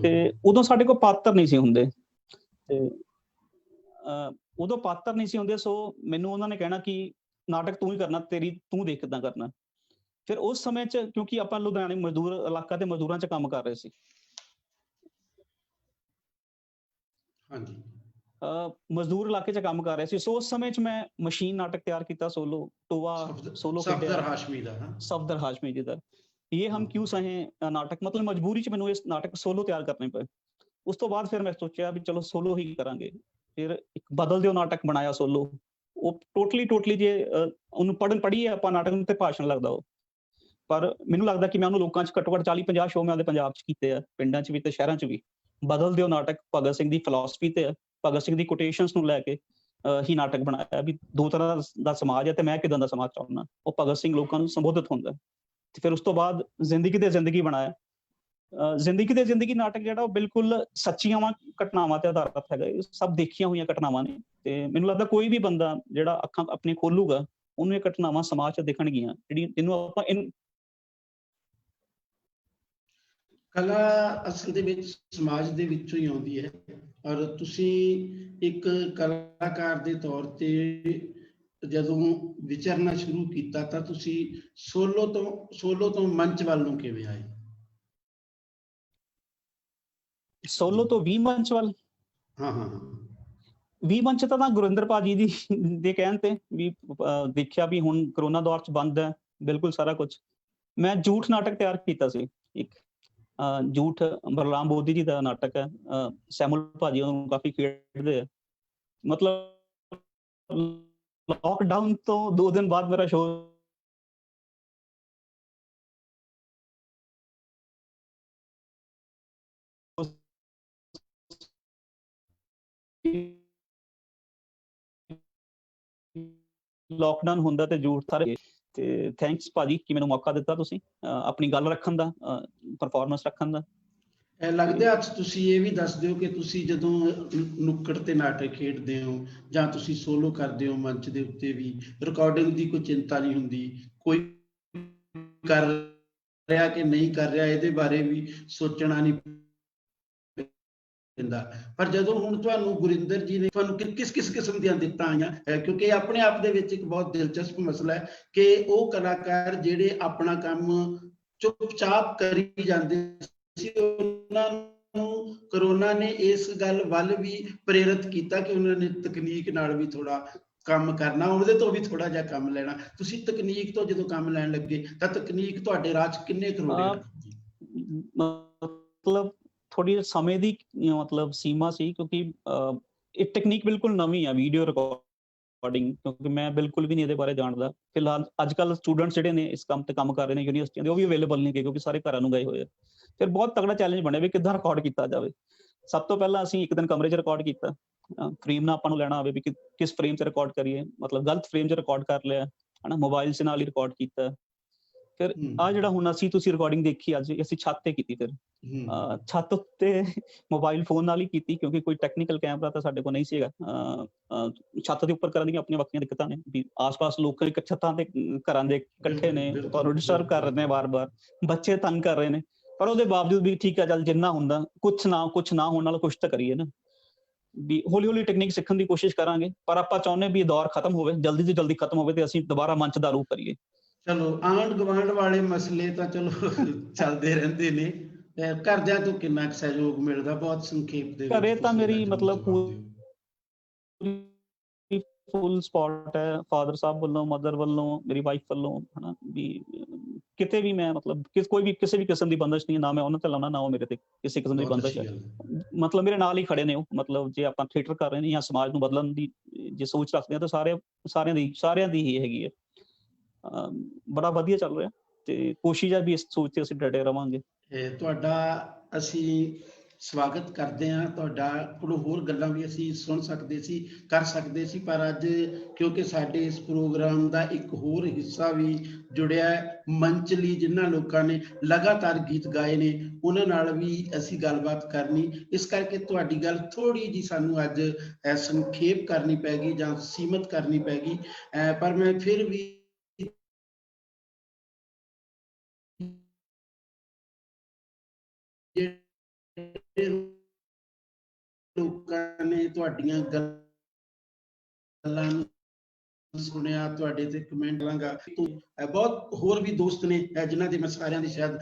ਤੇ ਉਦੋਂ ਸਾਡੇ ਕੋਲ ਪਾਤਰ ਨਹੀਂ ਸੀ ਹੁੰਦੇ, ਤੇ ਉਦੋਂ ਪਾਤਰ ਨਹੀਂ ਸੀ ਹੁੰਦੇ। ਸੋ ਮੈਨੂੰ ਉਹਨਾਂ ਨੇ ਕਹਿਣਾ ਕਿ ਨਾਟਕ ਤੂੰ ਹੀ ਕਰਨਾ, ਤੂੰ ਦੇਖ ਕਿੱਦਾਂ ਕਰਨਾ। ਫਿਰ ਉਸ ਸਮੇਂ 'ਚ ਕਿਉਂਕਿ ਆਪਾਂ ਲੁਧਿਆਣੇ ਮਜ਼ਦੂਰ ਇਲਾਕਾ ਤੇ ਮਜ਼ਦੂਰਾਂ 'ਚ ਕੰਮ ਕਰ ਰਹੇ ਸੀ, ਹਾਂਜੀ, ਮਜ਼ਦੂਰ ਇਲਾਕੇ 'ਚ ਕੰਮ ਕਰ ਰਹੇ ਸੀ। ਸੋ ਉਸ ਸਮੇਂ 'ਚ ਮੈਂ ਮਸ਼ੀਨ ਨਾਟਕ ਤਿਆਰ ਕੀਤਾ, ਸੋਲੋ ਟੋਆ ਸੋਲੋ ਸਫਦਰ ਹਾਸ਼ਮੀ ਦਾ, ਸਫਦਰ ਹਾਸ਼ਮੀ ਜੀ ਦਾ ਇਹ ਹਮ ਕਿਉਂ ਸਹੇ ਨਾਟਕ। ਮਤਲਬ ਮਜਬੂਰੀ 'ਚ ਮੈਨੂੰ ਇਹ ਨਾਟਕ ਸੋਲੋ ਤਿਆਰ ਕਰਨੇ ਪਏ। ਉਸ ਤੋਂ ਬਾਅਦ ਫਿਰ ਮੈਂ ਸੋਚਿਆ ਵੀ ਚਲੋ ਸੋਲੋ ਹੀ ਕਰਾਂਗੇ। ਫਿਰ ਇੱਕ ਬਦਲ ਦਿਓ ਨਾਟਕ ਬਣਾਇਆ ਸੋਲੋ। ਉਹ ਟੋਟਲੀ ਜੇ ਉਹਨੂੰ ਪੜ੍ਹੀਏ ਆਪਾਂ ਨਾਟਕ ਨੂੰ ਤੇ ਭਾਸ਼ਣ ਲੱਗਦਾ ਉਹ, ਪਰ ਮੈਨੂੰ ਲੱਗਦਾ ਕਿ ਮੈਂ ਉਹਨੂੰ ਲੋਕਾਂ 'ਚ ਘੱਟੋ ਘੱਟ 40-50 ਸ਼ੋਅ ਮੈਂ ਉਹਦੇ ਪੰਜਾਬ 'ਚ ਕੀਤੇ ਆ, ਪਿੰਡਾਂ 'ਚ ਵੀ ਤੇ ਸ਼ਹਿਰਾਂ 'ਚ ਵੀ। ਬਦਲ ਦਿਓ ਨਾਟਕ ਭਗਤ ਸਿੰਘ ਦੀ ਫਿਲਾਸਫੀ ਤੇ ਭਗਤ ਸਿੰਘ ਦੀ ਕੋਟੇਸ਼ਨਸ ਨੂੰ ਲੈ ਕੇ ਹੀ ਨਾਟਕ ਬਣਾਇਆ ਵੀ ਦੋ ਤਰ੍ਹਾਂ ਦਾ ਸਮਾਜ ਹੈ ਤੇ ਮੈਂ ਕਿੱਦਾਂ ਦਾ ਸਮਾਜ ਚਾਹੁੰਦਾ। ਉਹ ਭਗਤ ਸਿੰਘ ਲੋਕਾਂ ਨੂੰ ਸੰਬੋਧਿਤ ਹੁੰਦਾ। ਤੇ ਫਿਰ ਉਸ ਤੋਂ ਬਾਅਦ ਜ਼ਿੰਦਗੀ ਤੇ ਜ਼ਿੰਦਗੀ ਬਣਾਇਆ। ਜ਼ਿੰਦਗੀ ਤੇ ਜ਼ਿੰਦਗੀ ਨਾਟਕ ਜਿਹੜਾ ਉਹ ਬਿਲਕੁਲ ਸੱਚੀਆਂ ਘਟਨਾਵਾਂ ਤੇ ਆਧਾਰਿਤ ਹੈਗਾ। ਇਹ ਸਭ ਦੇਖੀਆਂ ਹੋਈਆਂ ਘਟਨਾਵਾਂ ਨੇ ਤੇ ਮੈਨੂੰ ਲੱਗਦਾ ਕੋਈ ਵੀ ਬੰਦਾ ਜਿਹੜਾ ਅੱਖਾਂ ਆਪਣੀ ਖੋਲੂਗਾ ਉਹਨੂੰ ਇਹ ਘਟਨਾਵਾਂ ਸਮਾਜ 'ਚ ਦਿਖਣਗੀਆਂ, ਜਿਹਨੂੰ ਆਪਾਂ ਕਲਾ ਅਸਲ ਦੇ ਵਿੱਚ ਸਮਾਜ ਦੇ ਵਿੱਚੋਂ ਹੀ ਆਉਂਦੀ ਹੈ, ਔਰ ਤੁਸੀਂ ਇੱਕ ਕਲਾਕਾਰ ਦੇ ਤੌਰ ਤੇ ਜਦੋਂ ਵਿਚਰਨਾ ਸ਼ੁਰੂ ਕੀਤਾ ਤਾਂ ਤੁਸੀਂ ਸੋਲੋ ਤੋਂ ਮੰਚ ਵੱਲ ਨੂੰ ਕਿਵੇਂ ਆਏ? ਸੋਲੋ ਤੋਂ 20 ਮੰਚ ਵੱਲ? ਹਾਂ ਹਾਂ ਹਾਂ 20 ਮੰਚ ਤਾਂ ਗੁਰਿੰਦਰ ਭਾਜੀ ਦੀ ਦੇ ਕਹਿਣ ਤੇ ਵੀ ਦੇਖਿਆ ਵੀ ਹੁਣ ਕਰੋਨਾ ਦੌਰ ਚ ਬੰਦ ਹੈ ਬਿਲਕੁਲ ਸਾਰਾ ਕੁਝ। ਮੈਂ ਝੂਠ ਨਾਟਕ ਤਿਆਰ ਕੀਤਾ ਸੀ ਇੱਕ, ਝੂਠ ਬਲਰਾਮ ਬੋਧੀ ਜੀ ਦਾ ਨਾਟਕ ਹੈ। ਸੈਮੂਅਲ ਭਾਜੀ ਉਹਨੂੰ ਕਾਫੀ ਖੇਡਦੇ ਆ। ਮਤਲਬ ਲਾਕਡਾਊਨ ਤੋਂ 2 ਦਿਨ ਬਾਅਦ ਮੇਰਾ ਸ਼ੋਅ ਲਾਕਡਾਊਨ ਹੁੰਦਾ ਤੇ ਝੂਠ ਸਾਰੇ। ਤੇ ਥੈਂਕਸ ਭਾਜੀ ਕਿ ਮੈਨੂੰ ਮੌਕਾ ਦਿੱਤਾ ਤੁਸੀਂ ਆਪਣੀ ਗੱਲ ਰੱਖਣ ਦਾ, ਪਰਫਾਰਮੈਂਸ ਰੱਖਣ ਦਾ। ਲੱਗਦਾ ਅੱਜ ਤੁਸੀਂ ਇਹ ਵੀ ਦੱਸ ਦਿਓ ਕਿ ਤੁਸੀਂ ਜਦੋਂ ਨੁੱਕੜ ਤੇ ਨਾਟਕ ਖੇਡਦੇ ਹੋ ਜਾਂ ਤੁਸੀਂ ਸੋਲੋ ਕਰਦੇ ਹੋ ਮੰਚ ਦੇ ਉੱਤੇ ਵੀ ਰਿਕਾਰਡਿੰਗ ਦੀ ਕੋਈ ਚਿੰਤਾ ਨਹੀਂ ਹੁੰਦੀ, ਕੋਈ ਕਰ ਰਿਹਾ ਕਿ ਨਹੀਂ ਕਰ ਰਿਹਾ ਇਹਦੇ ਬਾਰੇ ਵੀ ਸੋਚਣਾ ਨਹੀਂ ਪੈਂਦਾ। ਪਰ ਜਦੋਂ ਹੁਣ ਤੁਹਾਨੂੰ ਗੁਰਿੰਦਰ ਜੀ ਨੇ ਤੁਹਾਨੂੰ ਕਿਸ ਕਿਸਮ ਦੀਆਂ ਦਿੱਤਾਂ ਆਈਆਂ, ਕਿਉਂਕਿ ਇਹ ਆਪਣੇ ਆਪ ਦੇ ਵਿੱਚ ਇੱਕ ਬਹੁਤ ਦਿਲਚਸਪ ਮਸਲਾ ਹੈ ਕਿ ਉਹ ਕਲਾਕਾਰ ਜਿਹੜੇ ਆਪਣਾ ਕੰਮ ਚੁੱਪਚਾਪ ਕਰੀ ਜਾਂਦੇ ਸੀ, ਉਹਨਾਂ ਨੂੰ ਕਰੋਨਾ ਨੇ ਇਸ ਗੱਲ ਵੱਲ ਵੀ ਪ੍ਰੇਰਿਤ ਕੀਤਾ ਕਿ ਉਹਨਾਂ ਨੇ ਤਕਨੀਕ ਨਾਲ ਵੀ ਥੋੜਾ ਕੰਮ ਕਰਨਾ, ਉਹਦੇ ਤੋਂ ਵੀ ਥੋੜਾ ਜਿਹਾ ਕੰਮ ਲੈਣਾ। ਤੁਸੀਂ ਤਕਨੀਕ ਤੋਂ ਜਦੋਂ ਕੰਮ ਲੈਣ ਲੱਗੇ ਤਾਂ ਤਕਨੀਕ ਤੁਹਾਡੇ ਰਾਹ 'ਚ ਕਿੰਨੇ ਕਰੋੜੇ? ਮਤਲਬ ਥੋੜੀ ਸਮੇਂ ਦੀ ਮਤਲਬ ਸੀਮਾ ਸੀ, ਕਿਉਂਕਿ ਇਹ ਟੈਕਨੀਕ ਬਿਲਕੁਲ ਨਵੀਂ ਆ ਵੀਡੀਓ ਰਿਕਾਰਡਿੰਗ, ਕਿਉਂਕਿ ਮੈਂ ਬਿਲਕੁਲ ਵੀ ਨਹੀਂ ਇਹਦੇ ਬਾਰੇ ਜਾਣਦਾ। ਫਿਲਹਾਲ ਅੱਜ ਕੱਲ੍ਹ ਸਟੂਡੈਂਟਸ ਜਿਹੜੇ ਨੇ ਇਸ ਕੰਮ ਤੇ ਕੰਮ ਕਰ ਰਹੇ ਨੇ ਯੂਨੀਵਰਸਿਟੀਆਂ ਦੇ, ਉਹ ਵੀ ਅਵੇਲੇਬਲ ਨਹੀਂ ਗਏ ਕਿਉਂਕਿ ਸਾਰੇ ਘਰਾਂ ਨੂੰ ਗਏ ਹੋਏ ਆ। ਫਿਰ ਬਹੁਤ ਤਗੜਾ ਚੈਲੰਜ ਬਣਿਆ ਵੀ ਕਿੱਦਾਂ ਰਿਕਾਰਡ ਕੀਤਾ ਜਾਵੇ। ਸਭ ਤੋਂ ਪਹਿਲਾਂ ਅਸੀਂ ਇੱਕ ਦਿਨ ਕਮਰੇ 'ਚ ਰਿਕਾਰਡ ਕੀਤਾ, ਫਰੇਮ ਨਾ ਆਪਾਂ ਨੂੰ ਲੈਣਾ ਆਵੇ ਵੀ ਕਿਸ ਫਰੇਮ 'ਚ ਰਿਕਾਰਡ ਕਰੀਏ, ਮਤਲਬ ਗਲਤ ਫਰੇਮ 'ਚ ਰਿਕਾਰਡ ਕਰ ਲਿਆ ਹਨਾ, ਮੋਬਾਈਲ 'ਚ ਨਾਲ ਹੀ ਰਿਕਾਰਡ ਕੀਤਾ। ਫਿਰ ਆਹ ਜਿਹੜਾ ਹੁਣ ਤੁਸੀਂ ਰਿਕਾਰਡਿੰਗ ਦੇਖੀ ਅੱਜ, ਅਸੀਂ ਛੱਤ ਤੇ ਕੀਤੀ। ਫਿਰ ਛੱਤ ਉੱਤੇ ਮੋਬਾਈਲ ਫੋਨ ਨਾਲ ਹੀ ਕੀਤੀ ਕਿਉਂਕਿ ਕੋਈ ਟੈਕਨੀਕਲ ਕੈਮਰਾ ਤਾਂ ਸਾਡੇ ਕੋਲ ਨਹੀਂ ਸੀਗਾ। ਛੱਤ ਦੇ ਉੱਪਰ ਕਰਨ ਦੀਆਂ ਆਪਣੀਆਂ ਵੱਖਰੀਆਂ ਦਿੱਕਤਾਂ ਨੇ ਵੀ ਆਸ-ਪਾਸ ਲੋਕ ਇੱਕ ਛੱਤਾਂ ਤੇ ਘਰਾਂ ਦੇ ਇਕੱਠੇ ਨੇ, ਤੁਹਾਨੂੰ ਡਿਸਟਰਬ ਕਰ ਰਹੇ ਨੇ ਵਾਰ-ਵਾਰ, ਬੱਚੇ ਤੰਗ ਕਰ ਰਹੇ ਨੇ। ਪਰ ਉਹਦੇ ਬਾਵਜੂਦ ਵੀ ਠੀਕ ਹੈ, ਚੱਲ ਜਿੰਨਾ ਹੁੰਦਾ ਕੁਛ ਨਾ ਹੋਣ ਨਾਲ ਕੁਛ ਤਾਂ ਕਰੀਏ ਨਾ, ਵੀ ਹੌਲੀ-ਹੌਲੀ ਟੈਕਨੀਕ ਸਿੱਖਣ ਦੀ ਕੋਸ਼ਿਸ਼ ਕਰਾਂਗੇ। ਪਰ ਆਪਾਂ ਚਾਹੁੰਦੇ ਵੀ ਇਹ ਦੌਰ ਖਤਮ ਹੋਵੇ, ਜਲਦੀ ਤੋਂ ਜਲਦੀ ਖਤਮ ਹੋਵੇ ਤੇ ਅਸੀਂ ਦੁਬਾਰਾ ਮੰਚ ਦਾ ਰੂਪ ਕਰੀਏ। ਚਲੋ ਆਂਢ ਗੁਆਂਢ ਵਾਲੇ ਮਸਲੇ ਤਾਂ ਚਲੋ ਚੱਲਦੇ ਰਹਿੰਦੇ ਨੇ, ਘਰਦਿਆਂ ਤੋਂ ਕਿੰਨਾ ਕੁ ਸਹਿਯੋਗ ਮਿਲਦਾ? ਬਹੁਤ ਸੰਖੇਪ ਦੇ ਘਰੇ ਵਿੱਚ ਤਾਂ ਤੁਸੀਂ ਮੇਰੀ ਇਹਦਾ ਮਤਲਬ ਜਵਾਬ ਦਿਓ। ਫੁੱਲ ਸਪੋਰਟ ਹੈ, ਫਾਦਰ ਸਾਹਿਬ ਵੱਲੋਂ, ਮਦਰ ਵੱਲੋਂ, ਮੇਰੀ ਵਾਈਫ ਵੱਲੋਂ ਹਨਾ, ਵੀ ਕਿਤੇ ਵੀ ਮੈਂ ਮਤਲਬ ਕਿਸੇ ਵੀ ਕਿਸਮ ਦੀ ਬੰਦਸ਼ ਨਹੀਂ, ਨਾ ਮੈਂ ਉਹਨਾਂ ਤੇ ਲਾਉਣਾ, ਨਾ ਉਹ ਮੇਰੇ ਤੇ ਕਿਸੇ ਕਿਸਮ ਦੀ ਬਹੁਤ ਬੰਦਸ਼ ਅੱਛੀ ਹੈ। ਗੱਲ ਹੈ। ਮਤਲਬ ਮੇਰੇ ਨਾਲ ਹੀ ਖੜੇ ਨੇ ਉਹ, ਮਤਲਬ ਜੇ ਆਪਾਂ ਥੀਏਟਰ ਕਰ ਰਹੇ ਨੇ ਜਾਂ ਸਮਾਜ ਨੂੰ ਬਦਲਣ ਦੀ ਜੇ ਸੋਚ ਰੱਖਦੇ ਹਾਂ ਤਾਂ ਸਾਰਿਆਂ ਦੀ ਹੀ ਹੈਗੀ ਹੈ। ਬੜਾ ਵਧੀਆ ਚੱਲ ਰਿਹਾ ਤੇ ਕੋਸ਼ਿਸ਼ ਹੈ ਵੀ ਇਸ ਸੋਚ ਤੇ ਅਸੀਂ ਡਟੇ ਰਵਾਂਗੇ। ਤੁਹਾਡਾ ਅਸੀਂ ਸਵਾਗਤ ਕਰਦੇ ਹਾਂ। ਤੁਹਾਡਾ ਕੋਲੋਂ ਹੋਰ ਗੱਲਾਂ ਵੀ ਅਸੀਂ ਸੁਣ ਸਕਦੇ ਸੀ, ਕਰ ਸਕਦੇ ਸੀ, ਪਰ ਅੱਜ ਕਿਉਂਕਿ ਸਾਡੇ ਇਸ ਪ੍ਰੋਗਰਾਮ ਦਾ ਇੱਕ ਹੋਰ ਹਿੱਸਾ ਵੀ ਜੁੜਿਆ ਮੰਚ ਲਈ, ਜਿਨ੍ਹਾਂ ਲੋਕਾਂ ਨੇ ਲਗਾਤਾਰ ਗੀਤ ਗਾਏ ਨੇ ਉਹਨਾਂ ਨਾਲ ਵੀ ਅਸੀਂ ਗੱਲਬਾਤ ਕਰਨੀ, ਇਸ ਕਰਕੇ ਤੁਹਾਡੀ ਗੱਲ ਥੋੜ੍ਹੀ ਜਿਹੀ ਸਾਨੂੰ ਅੱਜ ਸੰਖੇਪ ਕਰਨੀ ਪੈ ਗਈ ਜਾਂ ਸੀਮਤ ਕਰਨੀ ਪੈ ਗਈ। ਪਰ ਮੈਂ ਫਿਰ ਵੀ ਲੋਕਾਂ ਨੇ ਤੁਹਾਡੀਆਂ ਗੱਲਾਂ ਨੂੰ ਸੁਣਿਆ, ਤੁਹਾਡੇ ਤੇ ਕਮੈਂਟ ਲਾਂਗਾ। ਬਹੁਤ ਹੋਰ ਵੀ ਦੋਸਤ ਨੇ ਜਿਨ੍ਹਾਂ ਦੇ ਮੈਂ ਸਾਰਿਆਂ ਦੀ ਸ਼ਾਇਦ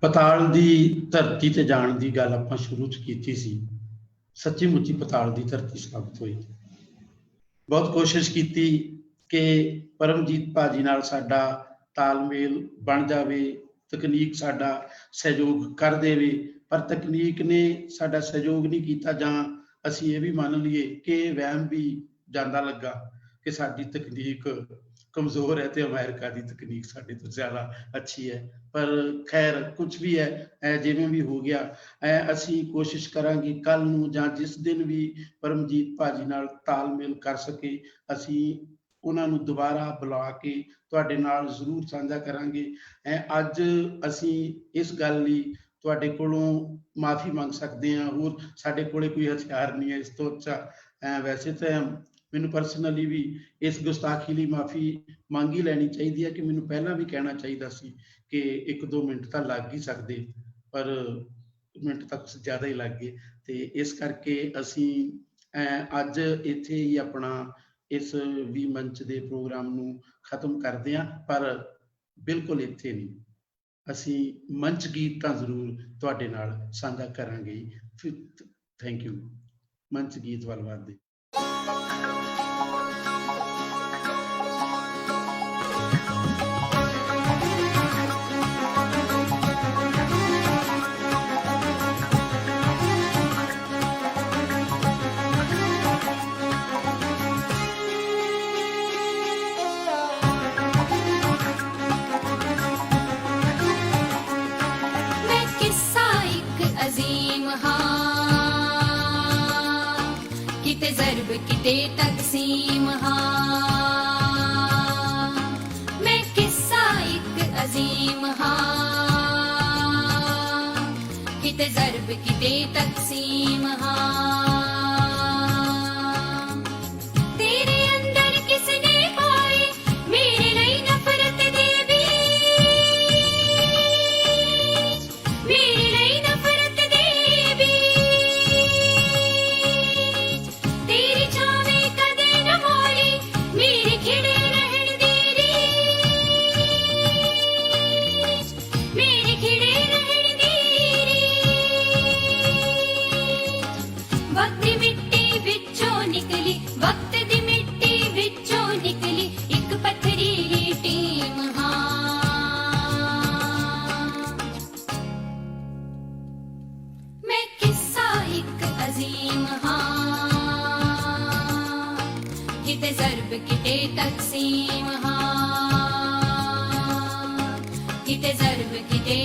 ਪਤਾਲ ਦੀ ਧਰਤੀ ਤੇ ਜਾਣ ਦੀ ਗੱਲ ਆਪਾਂ ਸ਼ੁਰੂ ਚ ਕੀਤੀ ਸੀ। ਸੱਚੀ ਮੁੱਚੀ ਪਤਾਲ ਦੀ ਧਰਤੀ ਸਾਬਤ ਹੋਈ। ਬਹੁਤ ਕੋਸ਼ਿਸ਼ ਕੀਤੀ ਕਿ ਪਰਮਜੀਤ ਭਾਜੀ ਨਾਲ ਸਾਡਾ ਤਾਲਮੇਲ ਬਣ ਜਾਵੇ, ਤਕਨੀਕ ਸਾਡਾ ਸਹਿਯੋਗ ਕਰ ਦੇਵੇ, ਪਰ ਤਕਨੀਕ ਨੇ ਸਾਡਾ ਸਹਿਯੋਗ ਨਹੀਂ ਕੀਤਾ, ਜਾਂ ਅਸੀਂ ਇਹ ਵੀ ਮੰਨ ਲਈਏ ਕਿ ਵਹਿਮ ਵੀ ਜਾਂਦਾ ਲੱਗਾ ਕਿ ਸਾਡੀ ਤਕਨੀਕ ਕਮਜ਼ੋਰ ਹੈ ਤੇ ਅਮਰੀਕਾ ਦੀ ਤਕਨੀਕ ਸਾਡੇ ਤੋਂ ਜ਼ਿਆਦਾ ਅੱਛੀ ਹੈ। ਪਰ ਖੈਰ ਕੁਝ ਵੀ ਹੈ, ਜਿਵੇਂ ਵੀ ਹੋ ਗਿਆ, ਅਸੀਂ ਕੋਸ਼ਿਸ਼ ਕਰਾਂਗੇ ਕੱਲ ਨੂੰ ਜਾਂ ਜਿਸ ਦਿਨ ਵੀ ਪਰਮਜੀਤ ਭਾਜੀ ਨਾਲ ਤਾਲਮੇਲ ਕਰ ਸਕੇ, ਅਸੀਂ ਉਹਨਾਂ ਨੂੰ ਦੁਬਾਰਾ ਬੁਲਾ ਕੇ ਤੁਹਾਡੇ ਨਾਲ ਜ਼ਰੂਰ ਸਾਂਝਾ ਕਰਾਂਗੇ। ਅੱਜ ਅਸੀਂ ਇਸ ਗੱਲ ਲਈ ਤੁਹਾਡੇ ਕੋਲੋਂ ਮਾਫੀ ਮੰਗ ਸਕਦੇ ਹਾਂ। ਹੋਰ ਸਾਡੇ ਕੋਲੇ ਕੋਈ ਹਥਿਆਰ ਨਹੀਂ ਹੈ ਇਸ ਤੋਂ ਅੱਛਾ। ਵੈਸੇ ਤਾਂ ਮੈਨੂੰ ਪਰਸਨਲੀ ਵੀ ਇਸ ਗੁਸਤਾਖੀ ਲਈ ਮਾਫੀ ਮੰਗ ਹੀ ਲੈਣੀ ਚਾਹੀਦੀ ਹੈ ਕਿ ਮੈਨੂੰ ਪਹਿਲਾਂ ਵੀ ਕਹਿਣਾ ਚਾਹੀਦਾ ਸੀ ਕਿ 1-2 ਮਿੰਟ ਤਾਂ ਲੱਗ ਹੀ ਸਕਦੇ, ਪਰ ਮਿੰਟ ਤੱਕ ਜ਼ਿਆਦਾ ਹੀ ਲੱਗ ਗਏ। ਤੇ ਇਸ ਕਰਕੇ ਅਸੀਂ ਅੱਜ ਇੱਥੇ ਹੀ ਆਪਣਾ ਇਸ ਵੀ ਮੰਚ ਦੇ ਪ੍ਰੋਗਰਾਮ ਨੂੰ ਖਤਮ ਕਰਦੇ ਹਾਂ, ਪਰ ਬਿਲਕੁਲ ਇੱਥੇ ਨਹੀਂ, ਅਸੀਂ ਮੰਚ ਗੀਤ ਤਾਂ ਜ਼ਰੂਰ ਤੁਹਾਡੇ ਨਾਲ ਸਾਂਝਾ ਕਰਾਂਗੇ। Thank you. ਮੰਚ ਗੀਤ ਵੱਲ ਵਧਦੇ। मैं किस्सा एक अजीम हाँ, किते ज़र्ब किते तकसीम हाँ। मैं किस्सा एक अजीम हाँ, किते ज़र्ब किते तकसीम हाँ। तेरे अंदर किसने पाई मेरे लिए नफरत दे बीज, मेरे लिए नफरत दे बीज। तेरी छावे कदे न मोली मेरे खिड़े रहन दे रीछ, मेरे खिड़े रहन दे रीछ। वक्त दी मिट्टी विचों निकली, वक्त दी मिट्टी विचों निकली, एक पत्थरीली टीम हाँ। मैं किस्सा एक अजीम हाँ, किते ज़र्ब किते तकसीम हाँ, किते ज़र्ब किते